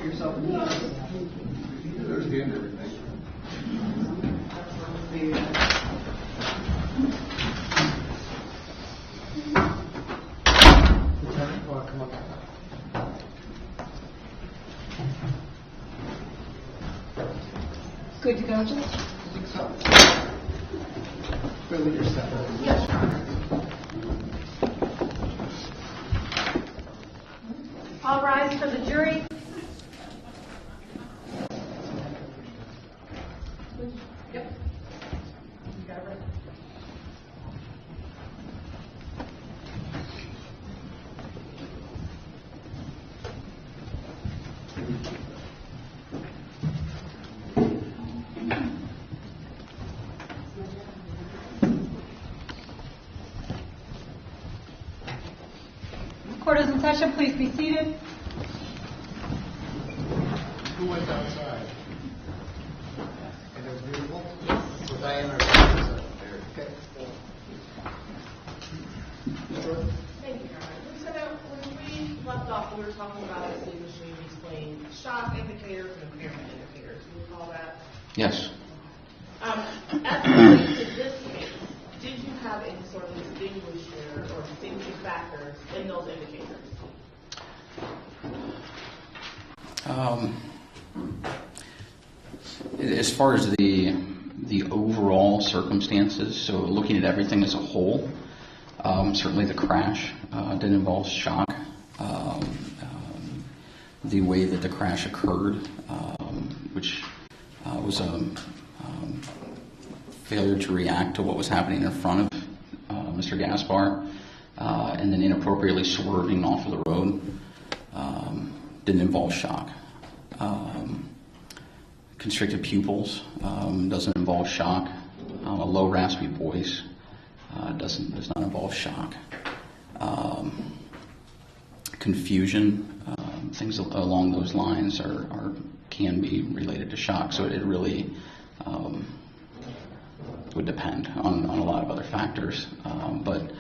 for yourself. There's the end of everything. Come on. Good to go, Judge? I think so. Really, you're set. Yes. All rise for the jury. Yep. You got it right. Court is in session. Please be seated. Who went outside? And it was beautiful? Was Diana there? Okay. Thank you, Your Honor. So now, when we left off, we were talking about distinguishing between shock indicators and impairment indicators. Do you recall that? Yes. As it relates to this case, did you have any sort of distinguisher or distinguishing factors in those indicators? As far as the overall circumstances, so looking at everything as a whole, certainly the crash did involve shock. The way that the crash occurred, which was a failure to react to what was happening in front of Mr. Gaspar, and then inappropriately swerving off of the road, didn't involve shock. Constricted pupils doesn't involve shock. A low raspy voice does not involve shock. Confusion, things along those lines can be related to shock. So it really would depend on a lot of other factors. But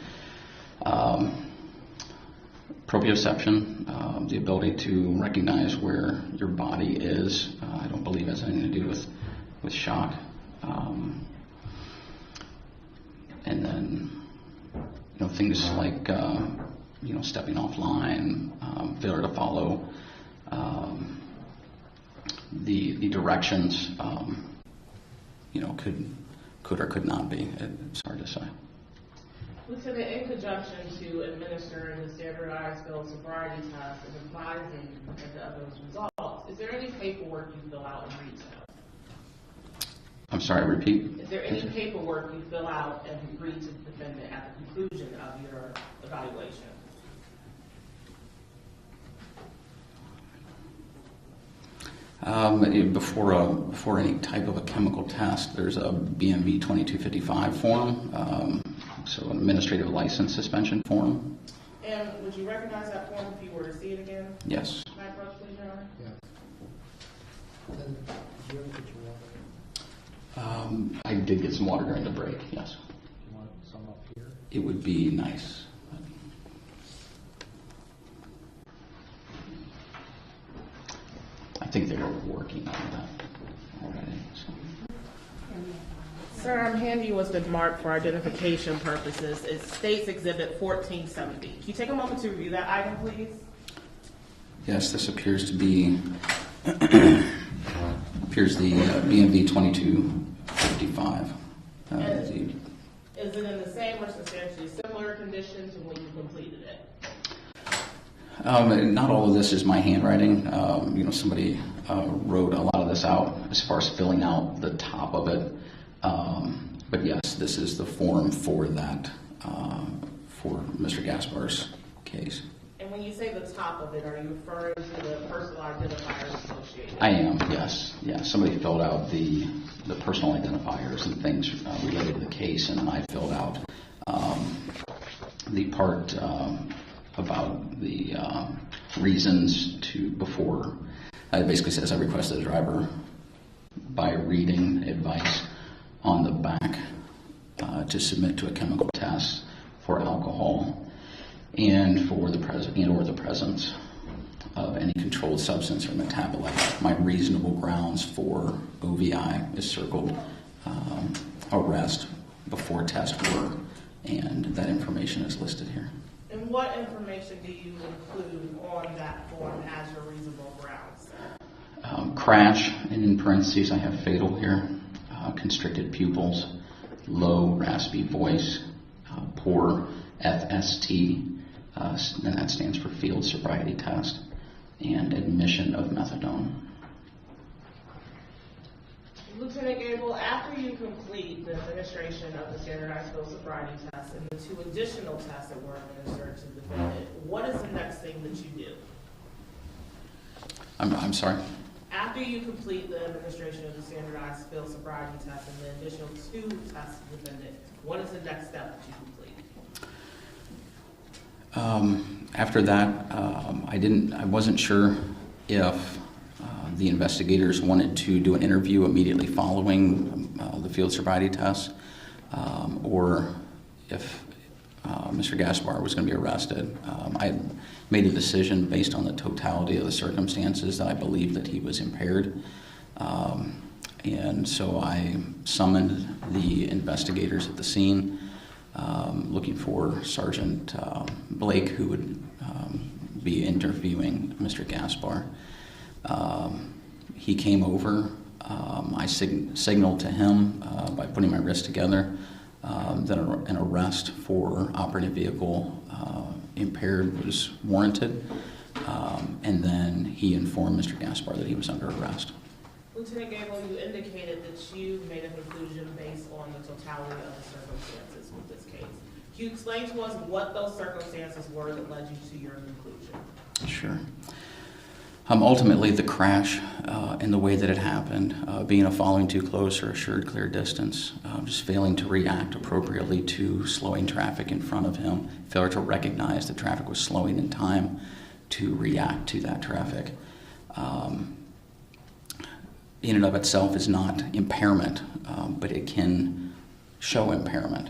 proprioception, the ability to recognize where your body is, I don't believe has anything to do with shock. And then, things like, stepping off line, failure to follow the directions, could or could not be. It's hard to say. Lieutenant, in conjunction to administering the standardized field sobriety test and advising of those results, is there any paperwork you fill out and read to? I'm sorry, repeat. Is there any paperwork you fill out and read to the defendant at the conclusion of your evaluation? Before any type of a chemical test, there's a BMV 2255 form, so an administrative license suspension form. And would you recognize that form if you were to see it again? Yes. Can I approach, please, Your Honor? Yeah. Then, did you ever get your water? I did get some water during the break, yes. You want some up here? It would be nice. I think they were working on that already. So. Sir, I'm handing you what's been marked for identification purposes. It states Exhibit 1470. Can you take a moment to review that item, please? Yes, this appears to be the BMV 2255. Is it in the same or substantially similar condition to when you completed it? Not all of this is my handwriting. Somebody wrote a lot of this out as far as filling out the top of it. But yes, this is the form for that, for Mr. Gaspar's case. And when you say the top of it, are you referring to the personal identifiers associated? I am, yes. Yeah, somebody filled out the personal identifiers and things related to the case, and I filled out the part about the reasons before. It basically says I requested the driver by reading advice on the back to submit to a chemical test for alcohol and for the presence of any controlled substance or metabolite. My reasonable grounds for OVI is circled, arrest, before test work, and that information is listed here. And what information do you include on that form as your reasonable grounds? Crash, and in parentheses I have fatal here, constricted pupils, low raspy voice, poor FST, and that stands for field sobriety test, and admission of methadone. Lieutenant Gable, after you complete the administration of the standardized field sobriety test and the 2 additional tests that were administered to the defendant, what is the next thing that you do? I'm sorry? After you complete the administration of the standardized field sobriety test and the additional 2 tests to the defendant, what is the next step that you complete? After that, I wasn't sure if the investigators wanted to do an interview immediately following the field sobriety test, or if Mr. Gaspar was going to be arrested. I made a decision based on the totality of the circumstances that I believed that he was impaired. And so I summoned the investigators at the scene, looking for Sergeant Blake, who would be interviewing Mr. Gaspar. He came over. I signaled to him by putting my wrists together that an arrest for operating vehicle impaired was warranted, and then he informed Mr. Gaspar that he was under arrest. Lieutenant Gable, you indicated that you made a conclusion based on the totality of the circumstances with this case. Can you explain to us what those circumstances were that led you to your conclusion? Sure. Ultimately, the crash and the way that it happened, being a following too close or assured clear distance, just failing to react appropriately to slowing traffic in front of him, failure to recognize that traffic was slowing in time to react to that traffic. In and of itself is not impairment, but it can show impairment.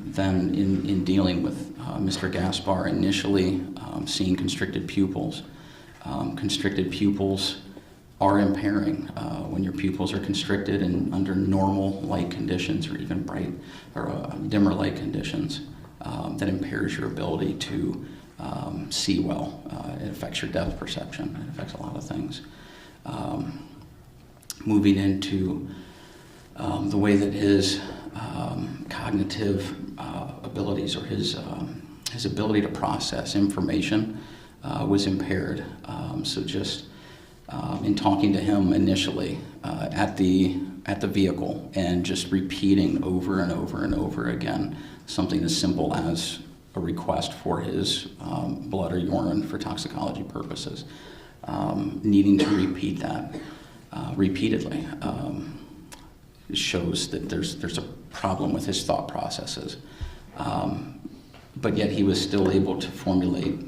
Then in dealing with Mr. Gaspar, initially seeing constricted pupils. Constricted pupils are impairing. When your pupils are constricted and under normal light conditions or even bright or dimmer light conditions, that impairs your ability to see well. It affects your depth perception. It affects a lot of things. Moving into the way that his cognitive abilities or his ability to process information was impaired. So just in talking to him initially at the vehicle and just repeating over and over and over again something as simple as a request for his blood or urine for toxicology purposes, needing to repeat that repeatedly shows that there's a problem with his thought processes. But yet he was still able to formulate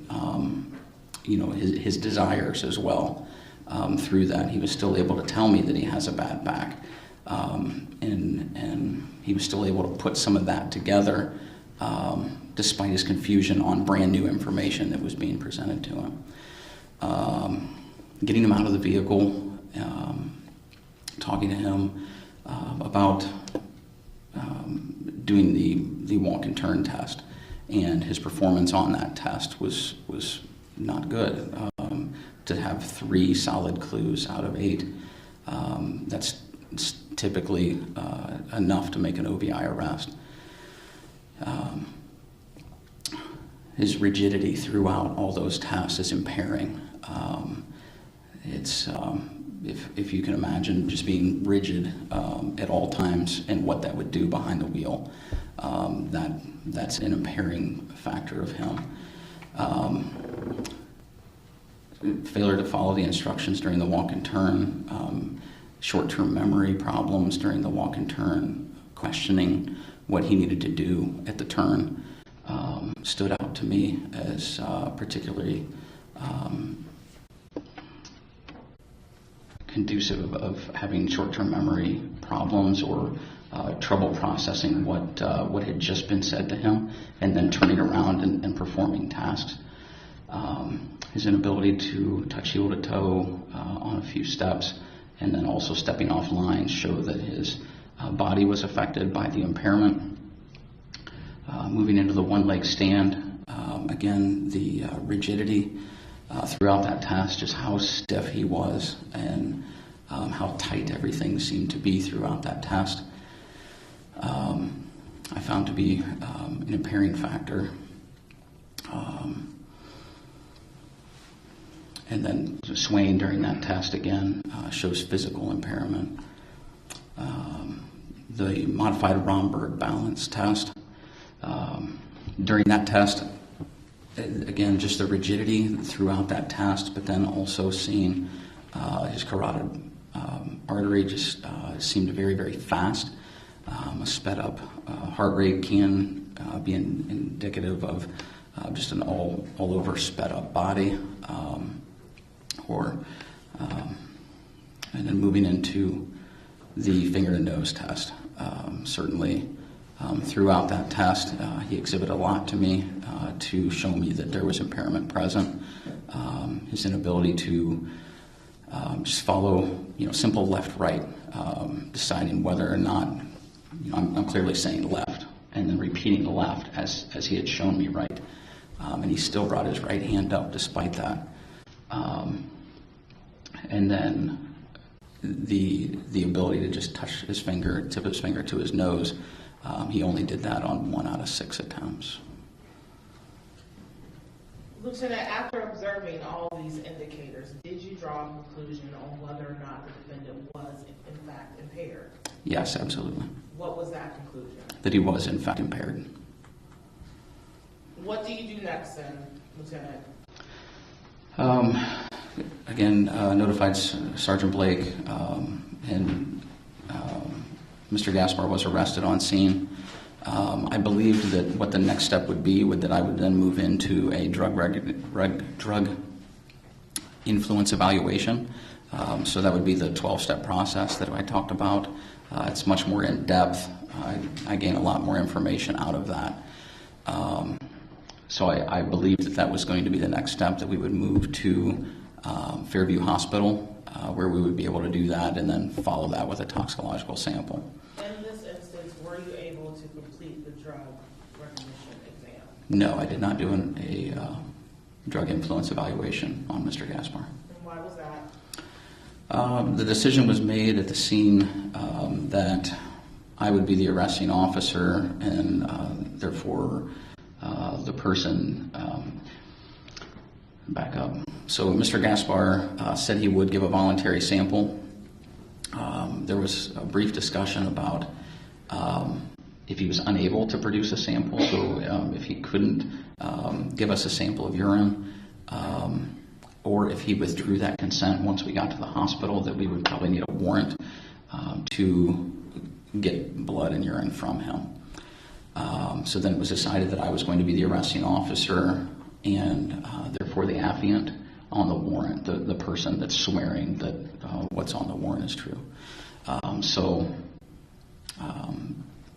his desires as well. Through that, he was still able to tell me that he has a bad back, and he was still able to put some of that together despite his confusion on brand new information that was being presented to him. Getting him out of the vehicle, talking to him about doing the walk and turn test, and his performance on that test was not good. To have 3 solid clues out of 8, that's typically enough to make an OVI arrest. His rigidity throughout all those tests is impairing. It's if you can imagine just being rigid at all times and what that would do behind the wheel, that's an impairing factor of him. Failure to follow the instructions during the walk and turn, short-term memory problems during the walk and turn, questioning what he needed to do at the turn, stood out to me as particularly conducive of having short-term memory problems or trouble processing what had just been said to him and then turning around and performing tasks. his inability to touch heel to toe on a few steps, and then also stepping off lines show that his body was affected by the impairment. Moving into the one-leg stand, again, the rigidity throughout that test, just how stiff he was and how tight everything seemed to be throughout that test. I found to be an impairing factor. And then swaying during that test again shows physical impairment. The modified Romberg balance test, during that test, again, just the rigidity throughout that test, but then also seeing his carotid artery just seemed very, very fast. A sped up heart rate can be indicative of just an all over sped up body. And then moving into the finger and nose test. Certainly throughout that test, he exhibited a lot to me to show me that there was impairment present. His inability to just follow, simple left-right, deciding whether or not, I'm clearly saying left, and then repeating the left as he had shown me right. And he still brought his right hand up despite that. And then the ability to just touch his finger, tip of his finger to his nose, he only did that on 1 out of 6 attempts. Lieutenant, after observing all these indicators, did you draw a conclusion on whether or not the defendant was in fact impaired? Yes, absolutely. What was that conclusion? That he was in fact impaired. What do you do next then, Lieutenant? Again, notified Sergeant Blake, and Mr. Gaspar was arrested on scene. I believed that what the next step would be that I would then move into a drug influence evaluation. So that would be the 12-step process that I talked about. It's much more in depth. I gain a lot more information out of that. So I believed that was going to be the next step, that we would move to Fairview Hospital, where we would be able to do that and then follow that with a toxicological sample. In this instance, were you able to complete the drug recognition exam? No, I did not do a drug influence evaluation on Mr. Gaspar. And why was that? The decision was made at the scene that I would be the arresting officer, and therefore the person back up. So Mr. Gaspar said he would give a voluntary sample. There was a brief discussion about if he was unable to produce a sample, so if he couldn't give us a sample of urine, or if he withdrew that consent once we got to the hospital, that we would probably need a warrant to get blood and urine from him. So then it was decided that I was going to be the arresting officer and therefore the affiant on the warrant, the person that's swearing that what's on the warrant is true.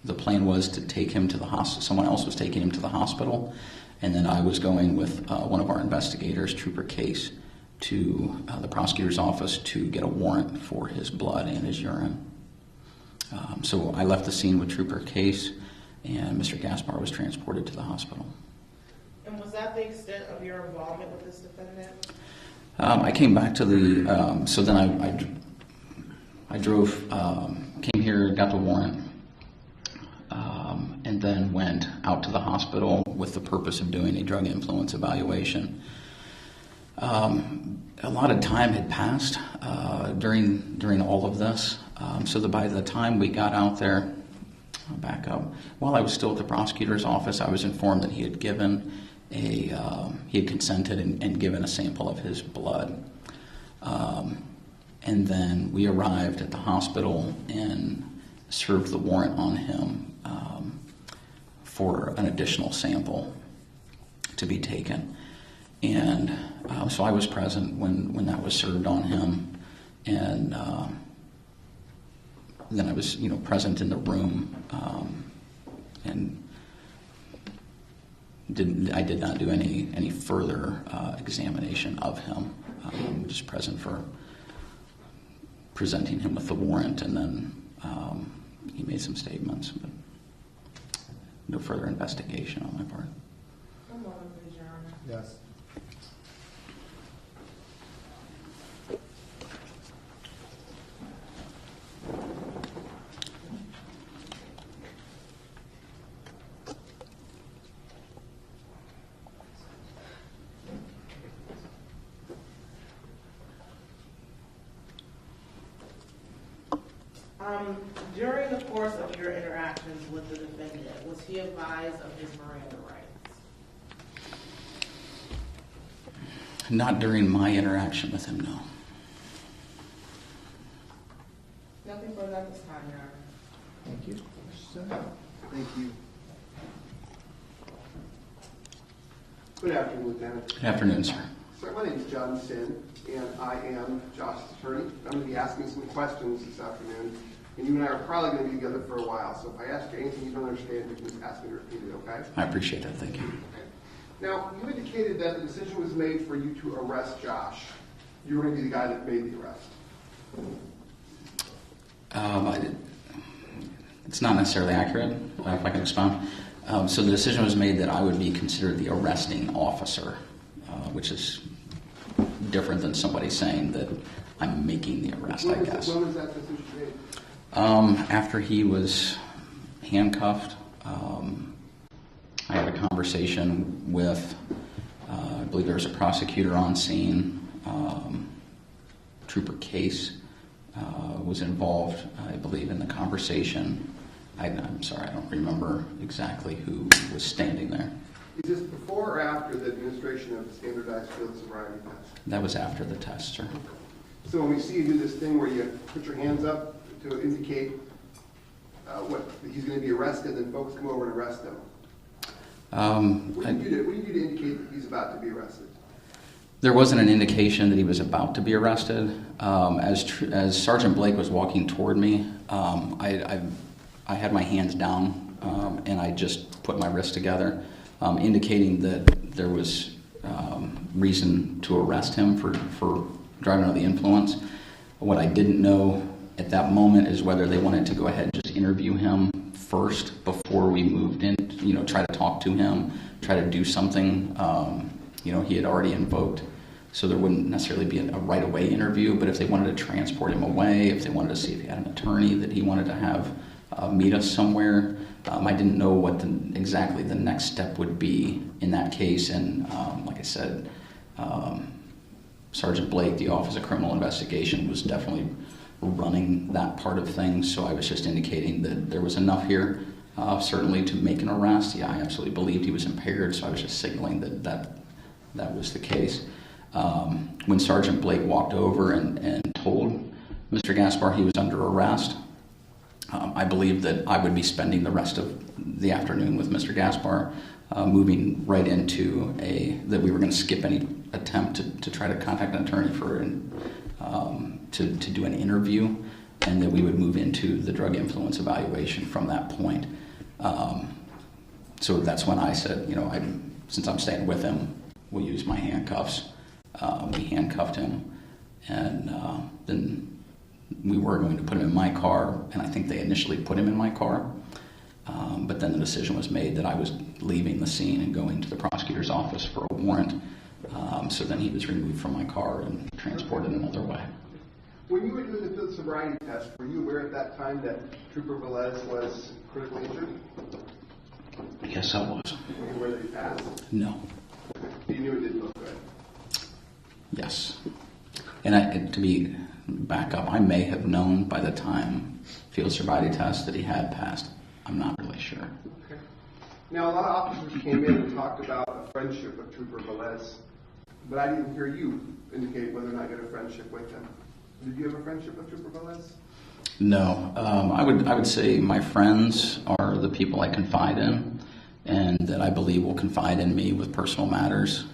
The plan was to take him to the hospital. Someone else was taking him to the hospital, and then I was going with one of our investigators, Trooper Case, to the prosecutor's office to get a warrant for his blood and his urine. So I left the scene with Trooper Case, and Mr. Gaspar was transported to the hospital. And was that the extent of your involvement with this defendant? I came back to the, so then I drove, came here, got the warrant, and then went out to the hospital with the purpose of doing a drug influence evaluation. A lot of time had passed during all of this, so that by the time we got out there, I'll back up. While I was still at the prosecutor's office, I was informed that he had given he had consented and given a sample of his blood. And then we arrived at the hospital and served the warrant on him for an additional sample to be taken. And so I was present when that was served on him, and then I was, present in the room, and I did not do any further examination of him. Just present for presenting him with the warrant, and then he made some statements, but no further investigation on my part. One moment, please, Your Honor. Yes. During the course of your interactions with the defendant, was he advised of his Miranda rights? Not during my interaction with him, no. Nothing further at this time, Your Honor. Thank you. Thank you. Good afternoon, Lieutenant. Good afternoon, sir. Sir, my name is John Sin, and I am Josh's attorney. I'm going to be asking some questions this afternoon, and you and I are probably going to be together for a while. So if I ask you anything you don't understand, you can just ask me to repeat it, okay? I appreciate that. Thank you. Okay. Now, you indicated that the decision was made for you to arrest Josh. You were going to be the guy that made the arrest. It's not necessarily accurate, if I can expound. So the decision was made that I would be considered the arresting officer, which is different than somebody saying that I'm making the arrest, I guess. When was that decision made? After he was handcuffed, I had a conversation with, I believe there was a prosecutor on scene. Trooper Case was involved, I believe, in the conversation. I'm sorry, I don't remember exactly who was standing there. Is this before or after the administration of the standardized field sobriety test? That was after the test, sir. So when we see you do this thing where you put your hands up to indicate what he's going to be arrested, then folks come over and arrest him. What do you do to indicate that he's about to be arrested? There wasn't an indication that he was about to be arrested. As Sergeant Blake was walking toward me, I had my hands down and I just put my wrists together, indicating that there was reason to arrest him for driving under the influence. What I didn't know at that moment is whether they wanted to go ahead and just interview him first before we moved in, try to talk to him, try to do something. He had already invoked, so there wouldn't necessarily be a right-away interview, but if they wanted to transport him away, if they wanted to see if he had an attorney that he wanted to have meet us somewhere, I didn't know what exactly the next step would be in that case, and like I said, Sergeant Blake, the Office of Criminal Investigation, was definitely running that part of things, so I was just indicating that there was enough here, certainly to make an arrest. Yeah, I absolutely believed he was impaired, so I was just signaling that was the case. When Sergeant Blake walked over and told Mr. Gaspar he was under arrest, I believed that I would be spending the rest of the afternoon with Mr. Gaspar, moving right into that we were going to skip any attempt to try to contact an attorney to do an interview, and that we would move into the drug influence evaluation from that point. So that's when I said, since I'm staying with him, we'll use my handcuffs. We handcuffed him, and then we were going to put him in my car, and I think they initially put him in my car, but then the decision was made that I was leaving the scene and going to the prosecutor's office for a warrant, so then he was removed from my car and transported another way. When you were doing the field sobriety test, were you aware at that time that Trooper Velez was critically injured? Yes, I was. Were you aware that he passed? No. You knew it didn't look good? Yes. And to be back up, I may have known by the time field sobriety test that he had passed. I'm not really sure. Okay. Now, a lot of officers came in and talked about a friendship with Trooper Velez, but I didn't hear you indicate whether or not you had a friendship with him. Did you have a friendship with Trooper Velez? No. I would say my friends are the people I confide in, and that I believe will confide in me with personal matters.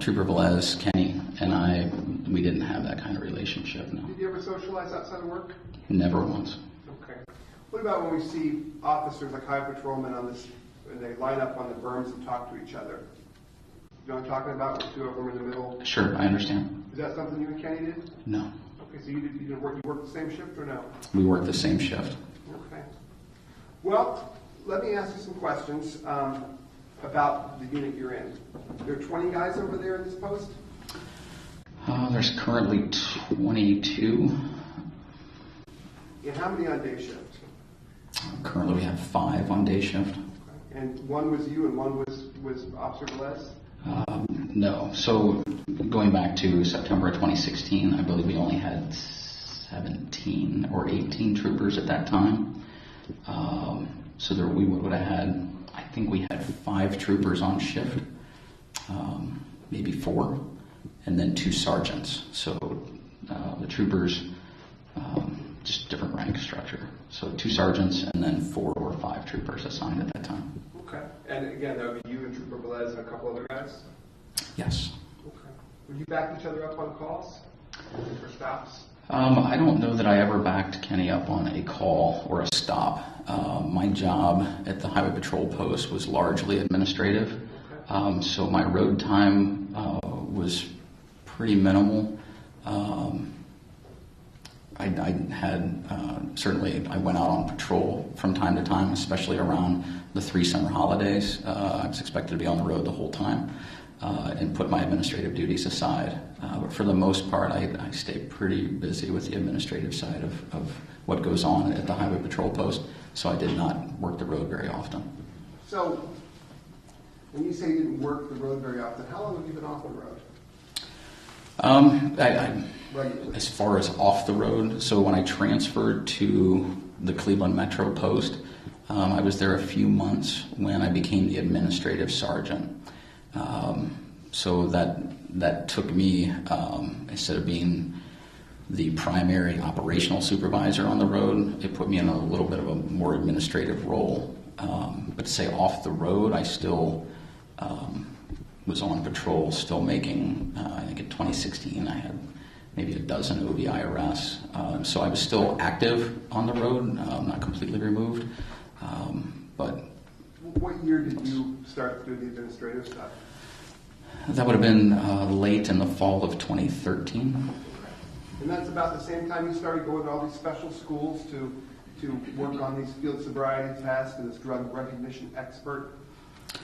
Trooper Velez, Kenny, and we didn't have that kind of relationship, no. Did you ever socialize outside of work? Never once. Okay. What about when we see officers like High Patrolmen on this and they line up on the berms and talk to each other. You know what I'm talking about? With two of them in the middle. Sure, I understand. Is that something you and Kenny did? No. Okay, so you didn't work. You worked the same shift or no? We work the same shift. Okay. Well, let me ask you some questions about the unit you're in. There are 20 guys over there in this post? There's currently 22. And how many on day shift? Currently we have 5 on day shift. Okay. And one was you and one was Officer Velez? No. So going back to September of 2016, I believe we only had 17 or 18 troopers at that time. So there we would have had, I think we had 5 troopers on shift, maybe 4, and then 2 sergeants. So the troopers, just different rank structure. So 2 sergeants and then 4 or 5 troopers assigned at that time. Okay. And again, that would be you and Trooper Velez and a couple other guys? Yes. Okay. Would you back each other up on calls or stops? I don't know that I ever backed Kenny up on a call or a stop. My job at the Highway Patrol post was largely administrative, so my road time was pretty minimal. I had certainly I went out on patrol from time to time, especially around the 3 summer holidays. I was expected to be on the road the whole time and put my administrative duties aside. But for the most part, I stay pretty busy with the administrative side of what goes on at the Highway Patrol post, so I did not work the road very often. So, when you say you didn't work the road very often, how long have you been off the road? As far as off the road, so when I transferred to the Cleveland Metro Post, I was there a few months when I became the administrative sergeant. So that took me, instead of being the primary operational supervisor on the road, it put me in a little bit of a more administrative role. But to say off the road, I still was on patrol, still making, I think in 2016 I had maybe a dozen OVI arrests. So I was still active on the road, not completely removed. But what year did you start doing the administrative stuff? That would have been late in the fall of 2013. And that's about the same time you started going to all these special schools to work on these field sobriety tests and this drug recognition expert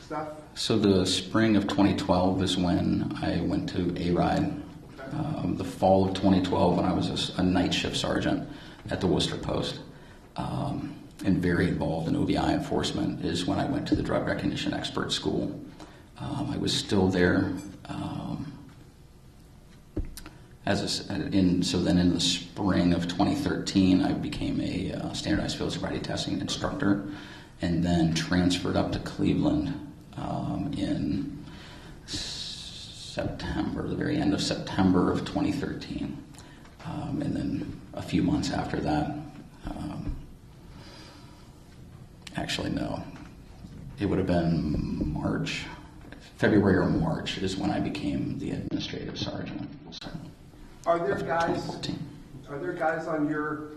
stuff? So the spring of 2012 is when I went to A-RIDE. The fall of 2012 when I was a night shift sergeant at the Worcester Post and very involved in OVI enforcement is when I went to the drug recognition expert school. I was still there so then in the spring of 2013 I became a standardized field sobriety testing instructor and then transferred up to Cleveland in September, the very end of September of 2013. And then a few months after that, actually no, it would have been February or March is when I became the administrative sergeant. So, Are there guys 2014. Are there guys on your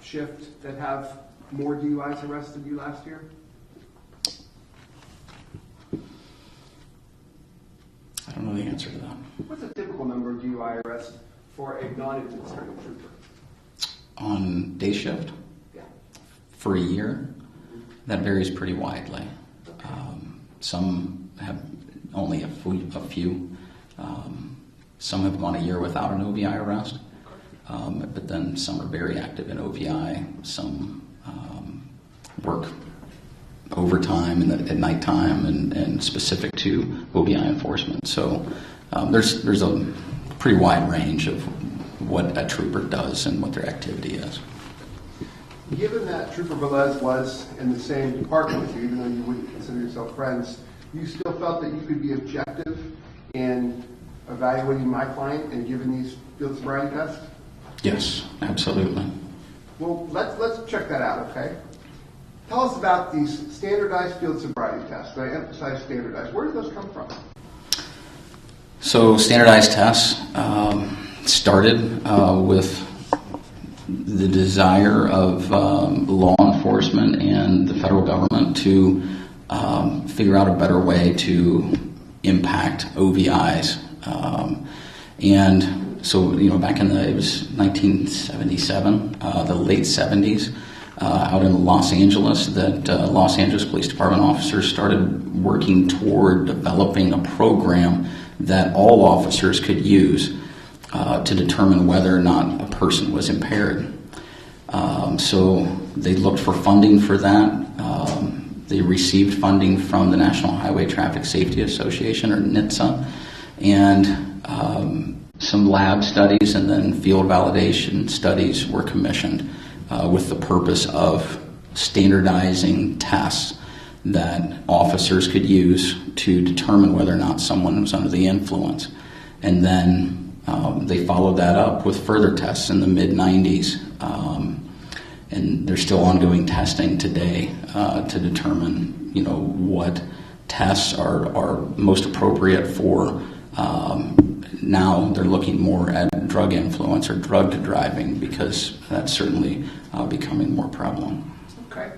shift that have more DUIs arrested than you last year? I don't know the answer to that. What's a typical number of DUI arrests for a non-administrative trooper? On day shift? Yeah. For a year? That varies pretty widely. Some have only a few. Some have gone a year without an OVI arrest. But then some are very active in OVI. Some work overtime at nighttime and specific to OVI enforcement. So there's a pretty wide range of what a trooper does and what their activity is. Given that Trooper Velez was in the same department with you, even though you wouldn't consider yourself friends, you still felt that you could be objective in evaluating my client and giving these field sobriety tests? Yes, absolutely. Well, let's check that out, okay? Tell us about these standardized field sobriety tests. I emphasize standardized. Where do those come from? So standardized tests started with the desire of law enforcement and the federal government to figure out a better way to impact OVIs. And so, back it was 1977, the late 70s, out in Los Angeles, that Los Angeles Police Department officers started working toward developing a program that all officers could use to determine whether or not a person was impaired. So they looked for funding for that. They received funding from the National Highway Traffic Safety Association, or NHTSA, and some lab studies and then field validation studies were commissioned with the purpose of standardizing tests that officers could use to determine whether or not someone was under the influence. And then they followed that up with further tests in the mid-90s. And there's still ongoing testing today to determine, what tests are most appropriate for. Now they're looking more at drug influence or drug to driving, because that's certainly becoming more prevalent. Okay.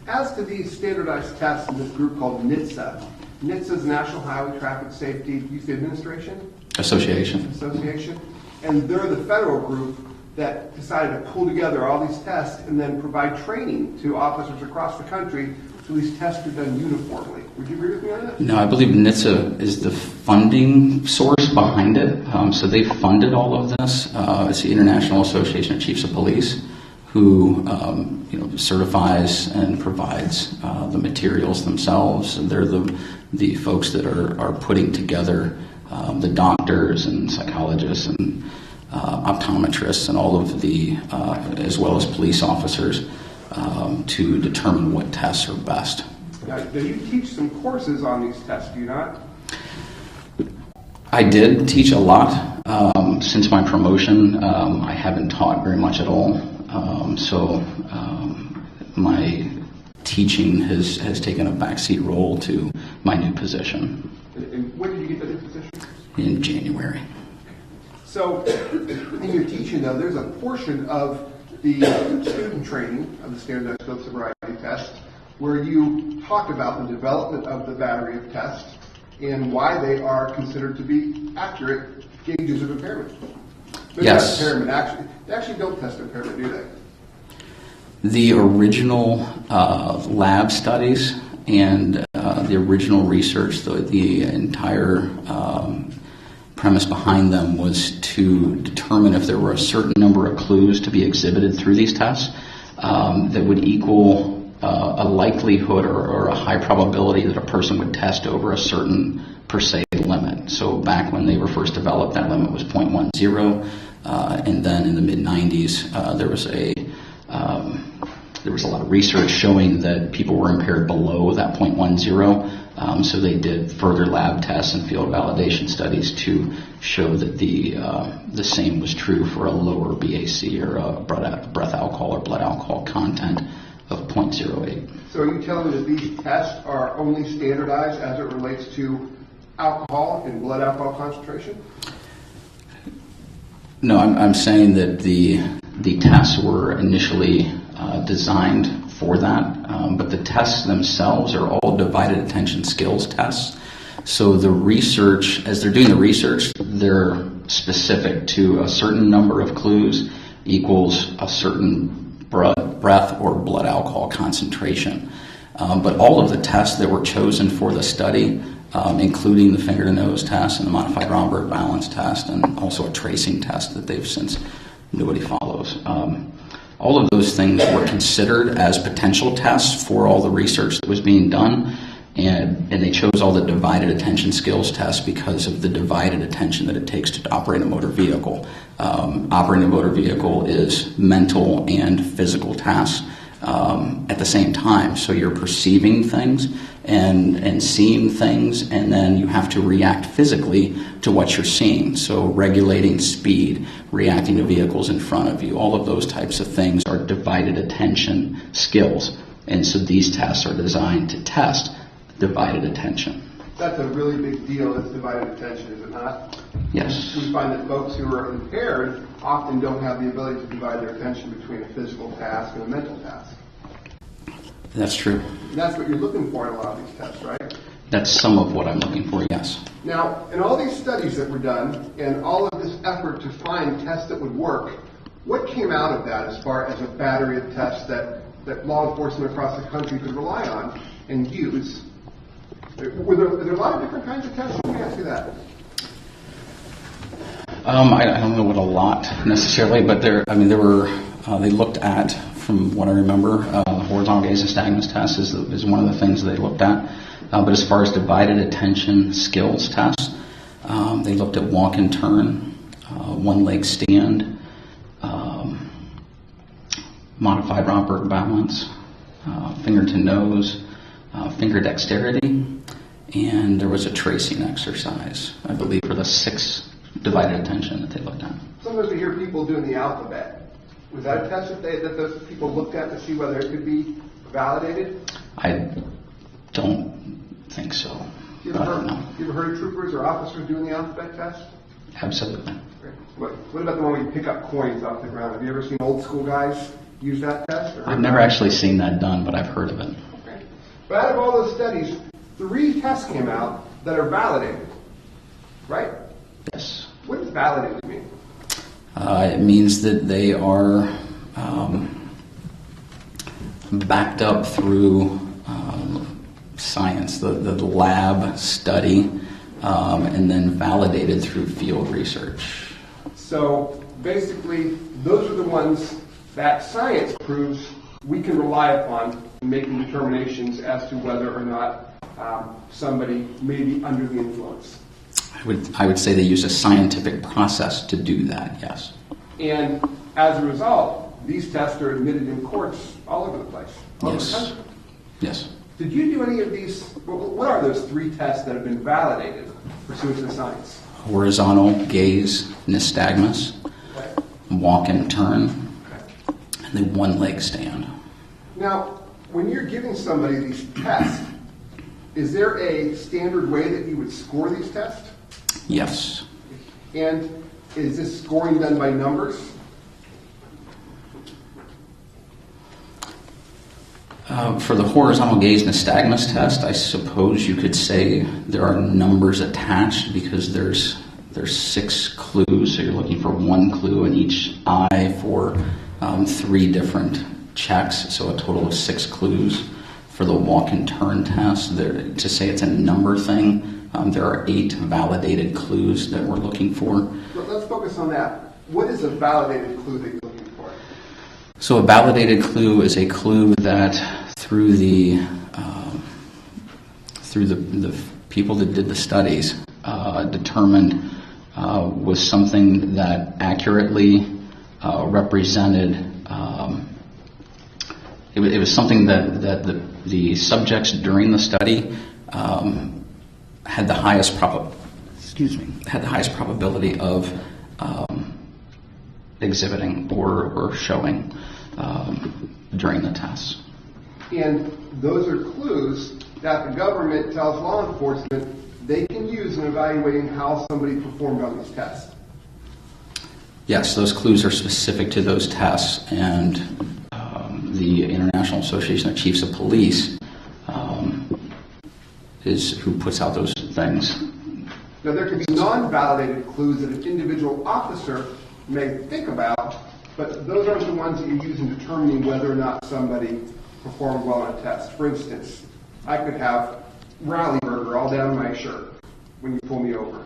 As to these standardized tests in this group called NHTSA, NHTSA is National Highway Traffic Safety Administration? Association. And they're the federal group that decided to pull together all these tests and then provide training to officers across the country so these tests are done uniformly. Would you agree with me on that? No, I believe NHTSA is the funding source behind it. So they funded all of this. It's the International Association of Chiefs of Police, who certifies and provides the materials themselves. And they're the folks that are putting together the doctors and psychologists and optometrists and all of the, as well as police officers, to determine what tests are best. Now, do you teach some courses on these tests, do you not? I did teach a lot. Since my promotion, I haven't taught very much at all. So my teaching has taken a backseat role to my new position. And when did you get the new position? In January. So, in your teaching, though, there's a portion of the student training of the standardized field sobriety test where you talk about the development of the battery of tests and why they are considered to be accurate gauges of impairment. Maybe Yes. Not impairment, they actually don't test impairment, do they? The original lab studies and the original research, the entire premise behind them was to determine if there were a certain number of clues to be exhibited through these tests that would equal a likelihood or a high probability that a person would test over a certain per se limit. So back when they were first developed, that limit was 0.10, and then in the mid-90s there was a lot of research showing that people were impaired below that 0.10. So they did further lab tests and field validation studies to show that the same was true for a lower BAC or a breath alcohol or blood alcohol content of 0.08. So are you telling me that these tests are only standardized as it relates to alcohol and blood alcohol concentration? No, I'm saying that the tests were initially designed for that, but the tests themselves are all divided attention skills tests. So the research, as they're doing the research, they're specific to a certain number of clues equals a certain breath or blood alcohol concentration. But all of the tests that were chosen for the study, including the finger to nose test and the modified Romberg balance test and also a tracing test that they've since nobody follows. All of those things were considered as potential tests for all the research that was being done, and they chose all the divided attention skills tests because of the divided attention that it takes to operate a motor vehicle. Operating a motor vehicle is mental and physical tasks at the same time. So you're perceiving things and seeing things, and then you have to react physically to what you're seeing. So regulating speed, reacting to vehicles in front of you, all of those types of things are divided attention skills. And so these tests are designed to test divided attention. That's a really big deal, this divided attention, is it not? Yes. We find that folks who are impaired often don't have the ability to divide their attention between a physical task and a mental task. That's true. And that's what you're looking for in a lot of these tests, right? That's some of what I'm looking for, yes. Now, in all these studies that were done, and all of this effort to find tests that would work, what came out of that as far as a battery of tests that law enforcement across the country could rely on and use? Were there a lot of different kinds of tests? Let me ask you that. I don't know what a lot necessarily, but there were, they looked at, from what I remember, horizontal gaze nystagmus test is one of the things they looked at. But as far as divided attention skills tests, they looked at walk and turn, one leg stand, modified Roberts balance, finger to nose, finger dexterity, and there was a tracing exercise, I believe, for the 6 divided attention that they looked at. Sometimes we hear people doing the alphabet. Was that a test that those people looked at to see whether it could be validated? I don't think so. You ever heard of troopers or officers doing the alphabet test? Absolutely. What about the one where you pick up coins off the ground? Have you ever seen old school guys use that test? I've never actually seen that done, but I've heard of it. Okay. But out of all those studies, 3 tests came out that are validated, right? Yes. What does validated mean? It means that they are backed up through science, the lab study, and then validated through field research. So basically, those are the ones that science proves we can rely upon in making determinations as to whether or not somebody may be under the influence. I would say they use a scientific process to do that, yes. And as a result, these tests are admitted in courts all over the place, all over the Yes. country. Yes. Did you do any of these? What are those 3 tests that have been validated pursuant to science? Horizontal gaze nystagmus, Okay. walk and turn, Okay. and then one leg stand. Now, when you're giving somebody these tests, is there a standard way that you would score these tests? Yes. And is this scoring done by numbers? For the horizontal gaze nystagmus test, I suppose you could say there are numbers attached because there's 6 clues, so you're looking for 1 clue in each eye for 3 different checks, so a total of 6 clues. For the walk and turn test, to say it's a number thing, there are 8 validated clues that we're looking for. Let's focus on that. What is a validated clue that you're looking for? So a validated clue is a clue that through the people that did the studies determined was something that accurately represented. It was something that the subjects during the study had the highest probability of exhibiting or showing during the tests. And those are clues that the government tells law enforcement they can use in evaluating how somebody performed on these tests. Yes, those clues are specific to those tests, and the International Association of Chiefs of Police is who puts out those things. Now, there can be non-validated clues that an individual officer may think about, but those aren't the ones that you use in determining whether or not somebody performed well on a test. For instance, I could have rally burger all down my shirt when you pull me over.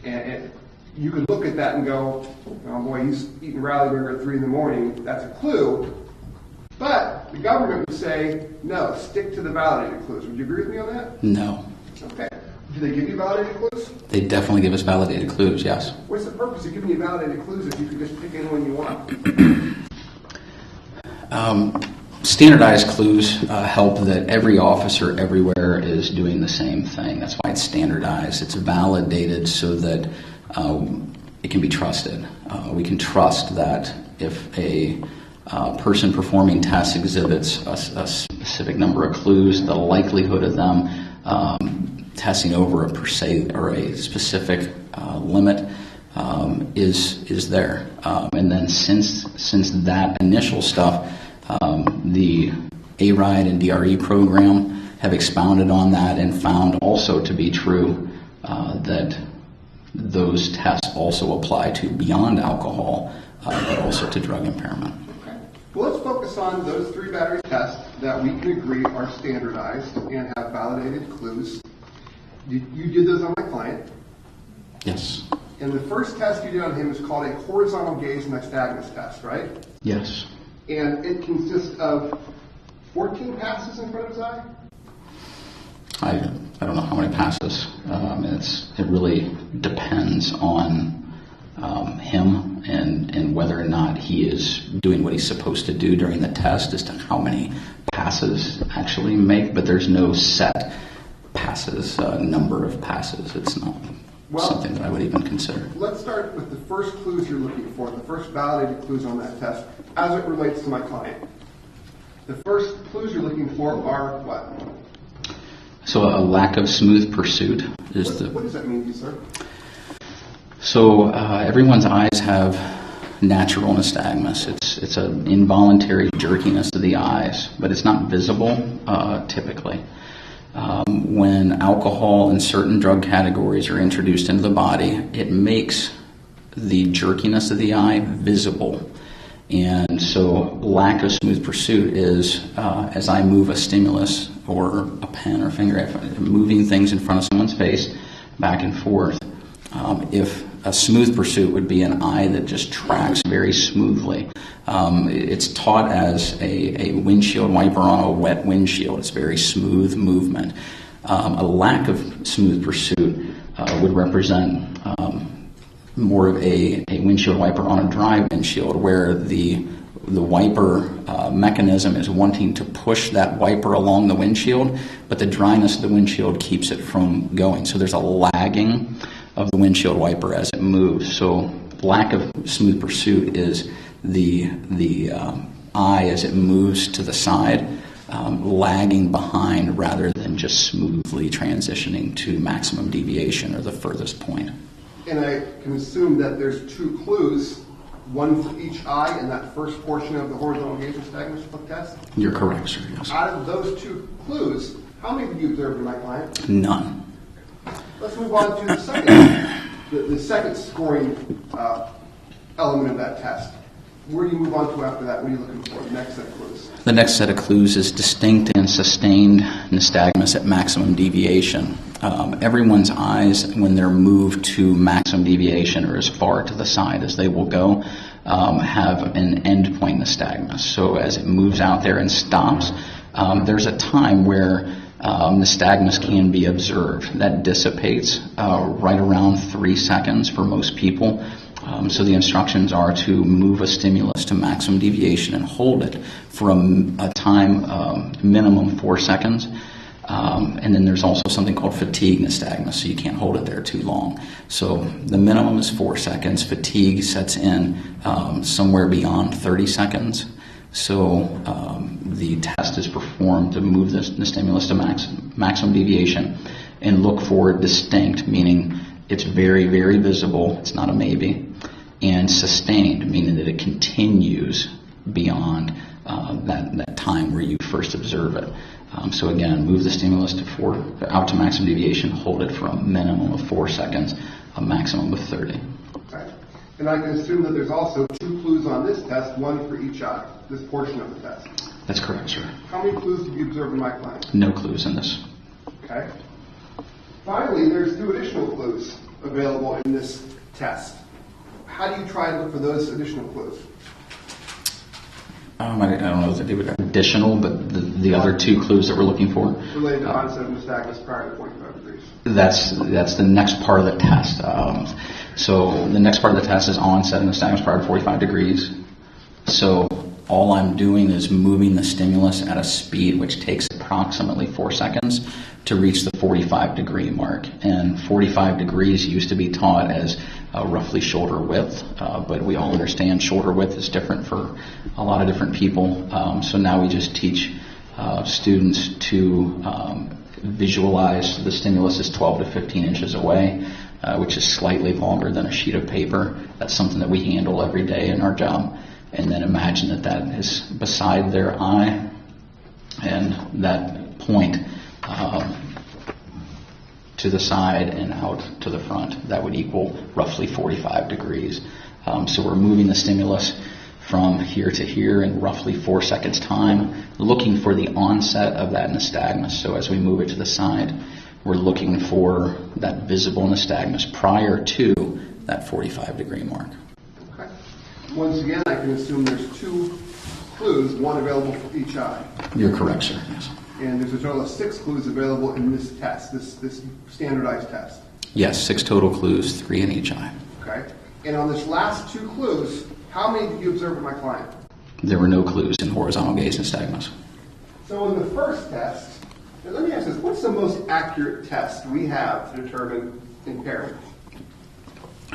And you could look at that and go, oh boy, he's eating rally burger at 3 in the morning. That's a clue. But the government would say, no, stick to the validated clues. Would you agree with me on that? No. Okay. Do they give you validated clues? They definitely give us validated clues, yes. What's the purpose of giving you validated clues if you could just pick any one you want? Standardized clues help that every officer everywhere is doing the same thing. That's why it's standardized. It's validated so that it can be trusted. We can trust that if a person performing tests exhibits a specific number of clues, the likelihood of them testing over a specific limit is there. And then since that initial stuff, the ARIDE and DRE program have expounded on that and found also to be true that those tests also apply to beyond alcohol, but also to drug impairment. Okay. Well, let's focus on those 3 battery tests that we can agree are standardized and have validated clues. You did those on my client. Yes. And the first test you did on him is called a horizontal gaze nystagmus test, right? Yes. And it consists of 14 passes in front of his eye? I don't know how many passes. It really depends on him and whether or not he is doing what he's supposed to do during the test as to how many passes actually make, but there's no set passes, number of passes. It's not something that I would even consider. Let's start with the first clues you're looking for, the first validated clues on that test as it relates to my client. The first clues you're looking for are what? So a lack of smooth pursuit is What does that mean to you, sir? So everyone's eyes have natural nystagmus. It's an involuntary jerkiness of the eyes, but it's not visible typically. When alcohol and certain drug categories are introduced into the body, it makes the jerkiness of the eye visible. And so lack of smooth pursuit is as I move a stimulus or a pen or finger, moving things in front of someone's face back and forth. If a smooth pursuit would be an eye that just tracks very smoothly. It's taught as a windshield wiper on a wet windshield. It's very smooth movement. A lack of smooth pursuit would represent more of a windshield wiper on a dry windshield, where the wiper mechanism is wanting to push that wiper along the windshield, but the dryness of the windshield keeps it from going. So there's a lagging of the windshield wiper as it moves. So lack of smooth pursuit is the eye as it moves to the side, lagging behind rather than just smoothly transitioning to maximum deviation or the furthest point. And I can assume that there's 2 clues, one for each eye in that first portion of the horizontal gaze nystagmus test? You're correct, sir, yes. Out of those 2 clues, how many did you observe in my client? None. Let's move on to the second, the second scoring element of that test. Where do you move on to after that? What are you looking for? The next set of clues. The next set of clues is distinct and sustained nystagmus at maximum deviation. Everyone's eyes, when they're moved to maximum deviation or as far to the side as they will go, have an endpoint nystagmus. So as it moves out there and stops, there's a time where nystagmus can be observed. That dissipates right around 3 seconds for most people. So the instructions are to move a stimulus to maximum deviation and hold it for a time minimum 4 seconds. And then there's also something called fatigue nystagmus, so you can't hold it there too long. So the minimum is 4 seconds. Fatigue sets in somewhere beyond 30 seconds. So the test is performed to move the stimulus to maximum deviation and look for distinct, meaning it's very, very visible, it's not a maybe, and sustained, meaning that it continues beyond that time where you first observe it. So again, move the stimulus out to maximum deviation, hold it for a minimum of 4 seconds, a maximum of 30. Okay. And I can assume that there's also 2 clues on this test, one for each eye, this portion of the test. That's correct, sir. How many clues did you observe in my client? No clues in this. Okay. Finally, there's 2 additional clues available in this test. How do you try to look for those additional clues? I don't know if they were additional, but the other 2 clues that we're looking for. Related to onset of nystagmus prior to 45 degrees. That's the next part of the test. So the next part of the test is onset of nystagmus prior to 45 degrees. So all I'm doing is moving the stimulus at a speed which takes approximately 4 seconds to reach the 45 degree mark. And 45 degrees used to be taught as roughly shoulder width, but we all understand shoulder width is different for a lot of different people. So now we just teach students to visualize the stimulus is 12 to 15 inches away, which is slightly longer than a sheet of paper. That's something that we handle every day in our job. And then imagine that is beside their eye, And that point to the side and out to the front, that would equal roughly 45 degrees. So we're moving the stimulus from here to here in roughly 4 seconds time, looking for the onset of that nystagmus. So as we move it to the side, we're looking for that visible nystagmus prior to that 45 degree mark. Okay. Once again, I can assume there's 2 clues, one available for each eye. You're correct, sir, yes. And there's a total of 6 clues available in this test, this standardized test. Yes, 6 total clues, 3 in each eye. Okay. And on this last 2 clues, how many did you observe with my client? There were no clues in horizontal gaze nystagmus. So in the first test, now let me ask this, what's the most accurate test we have to determine impairment?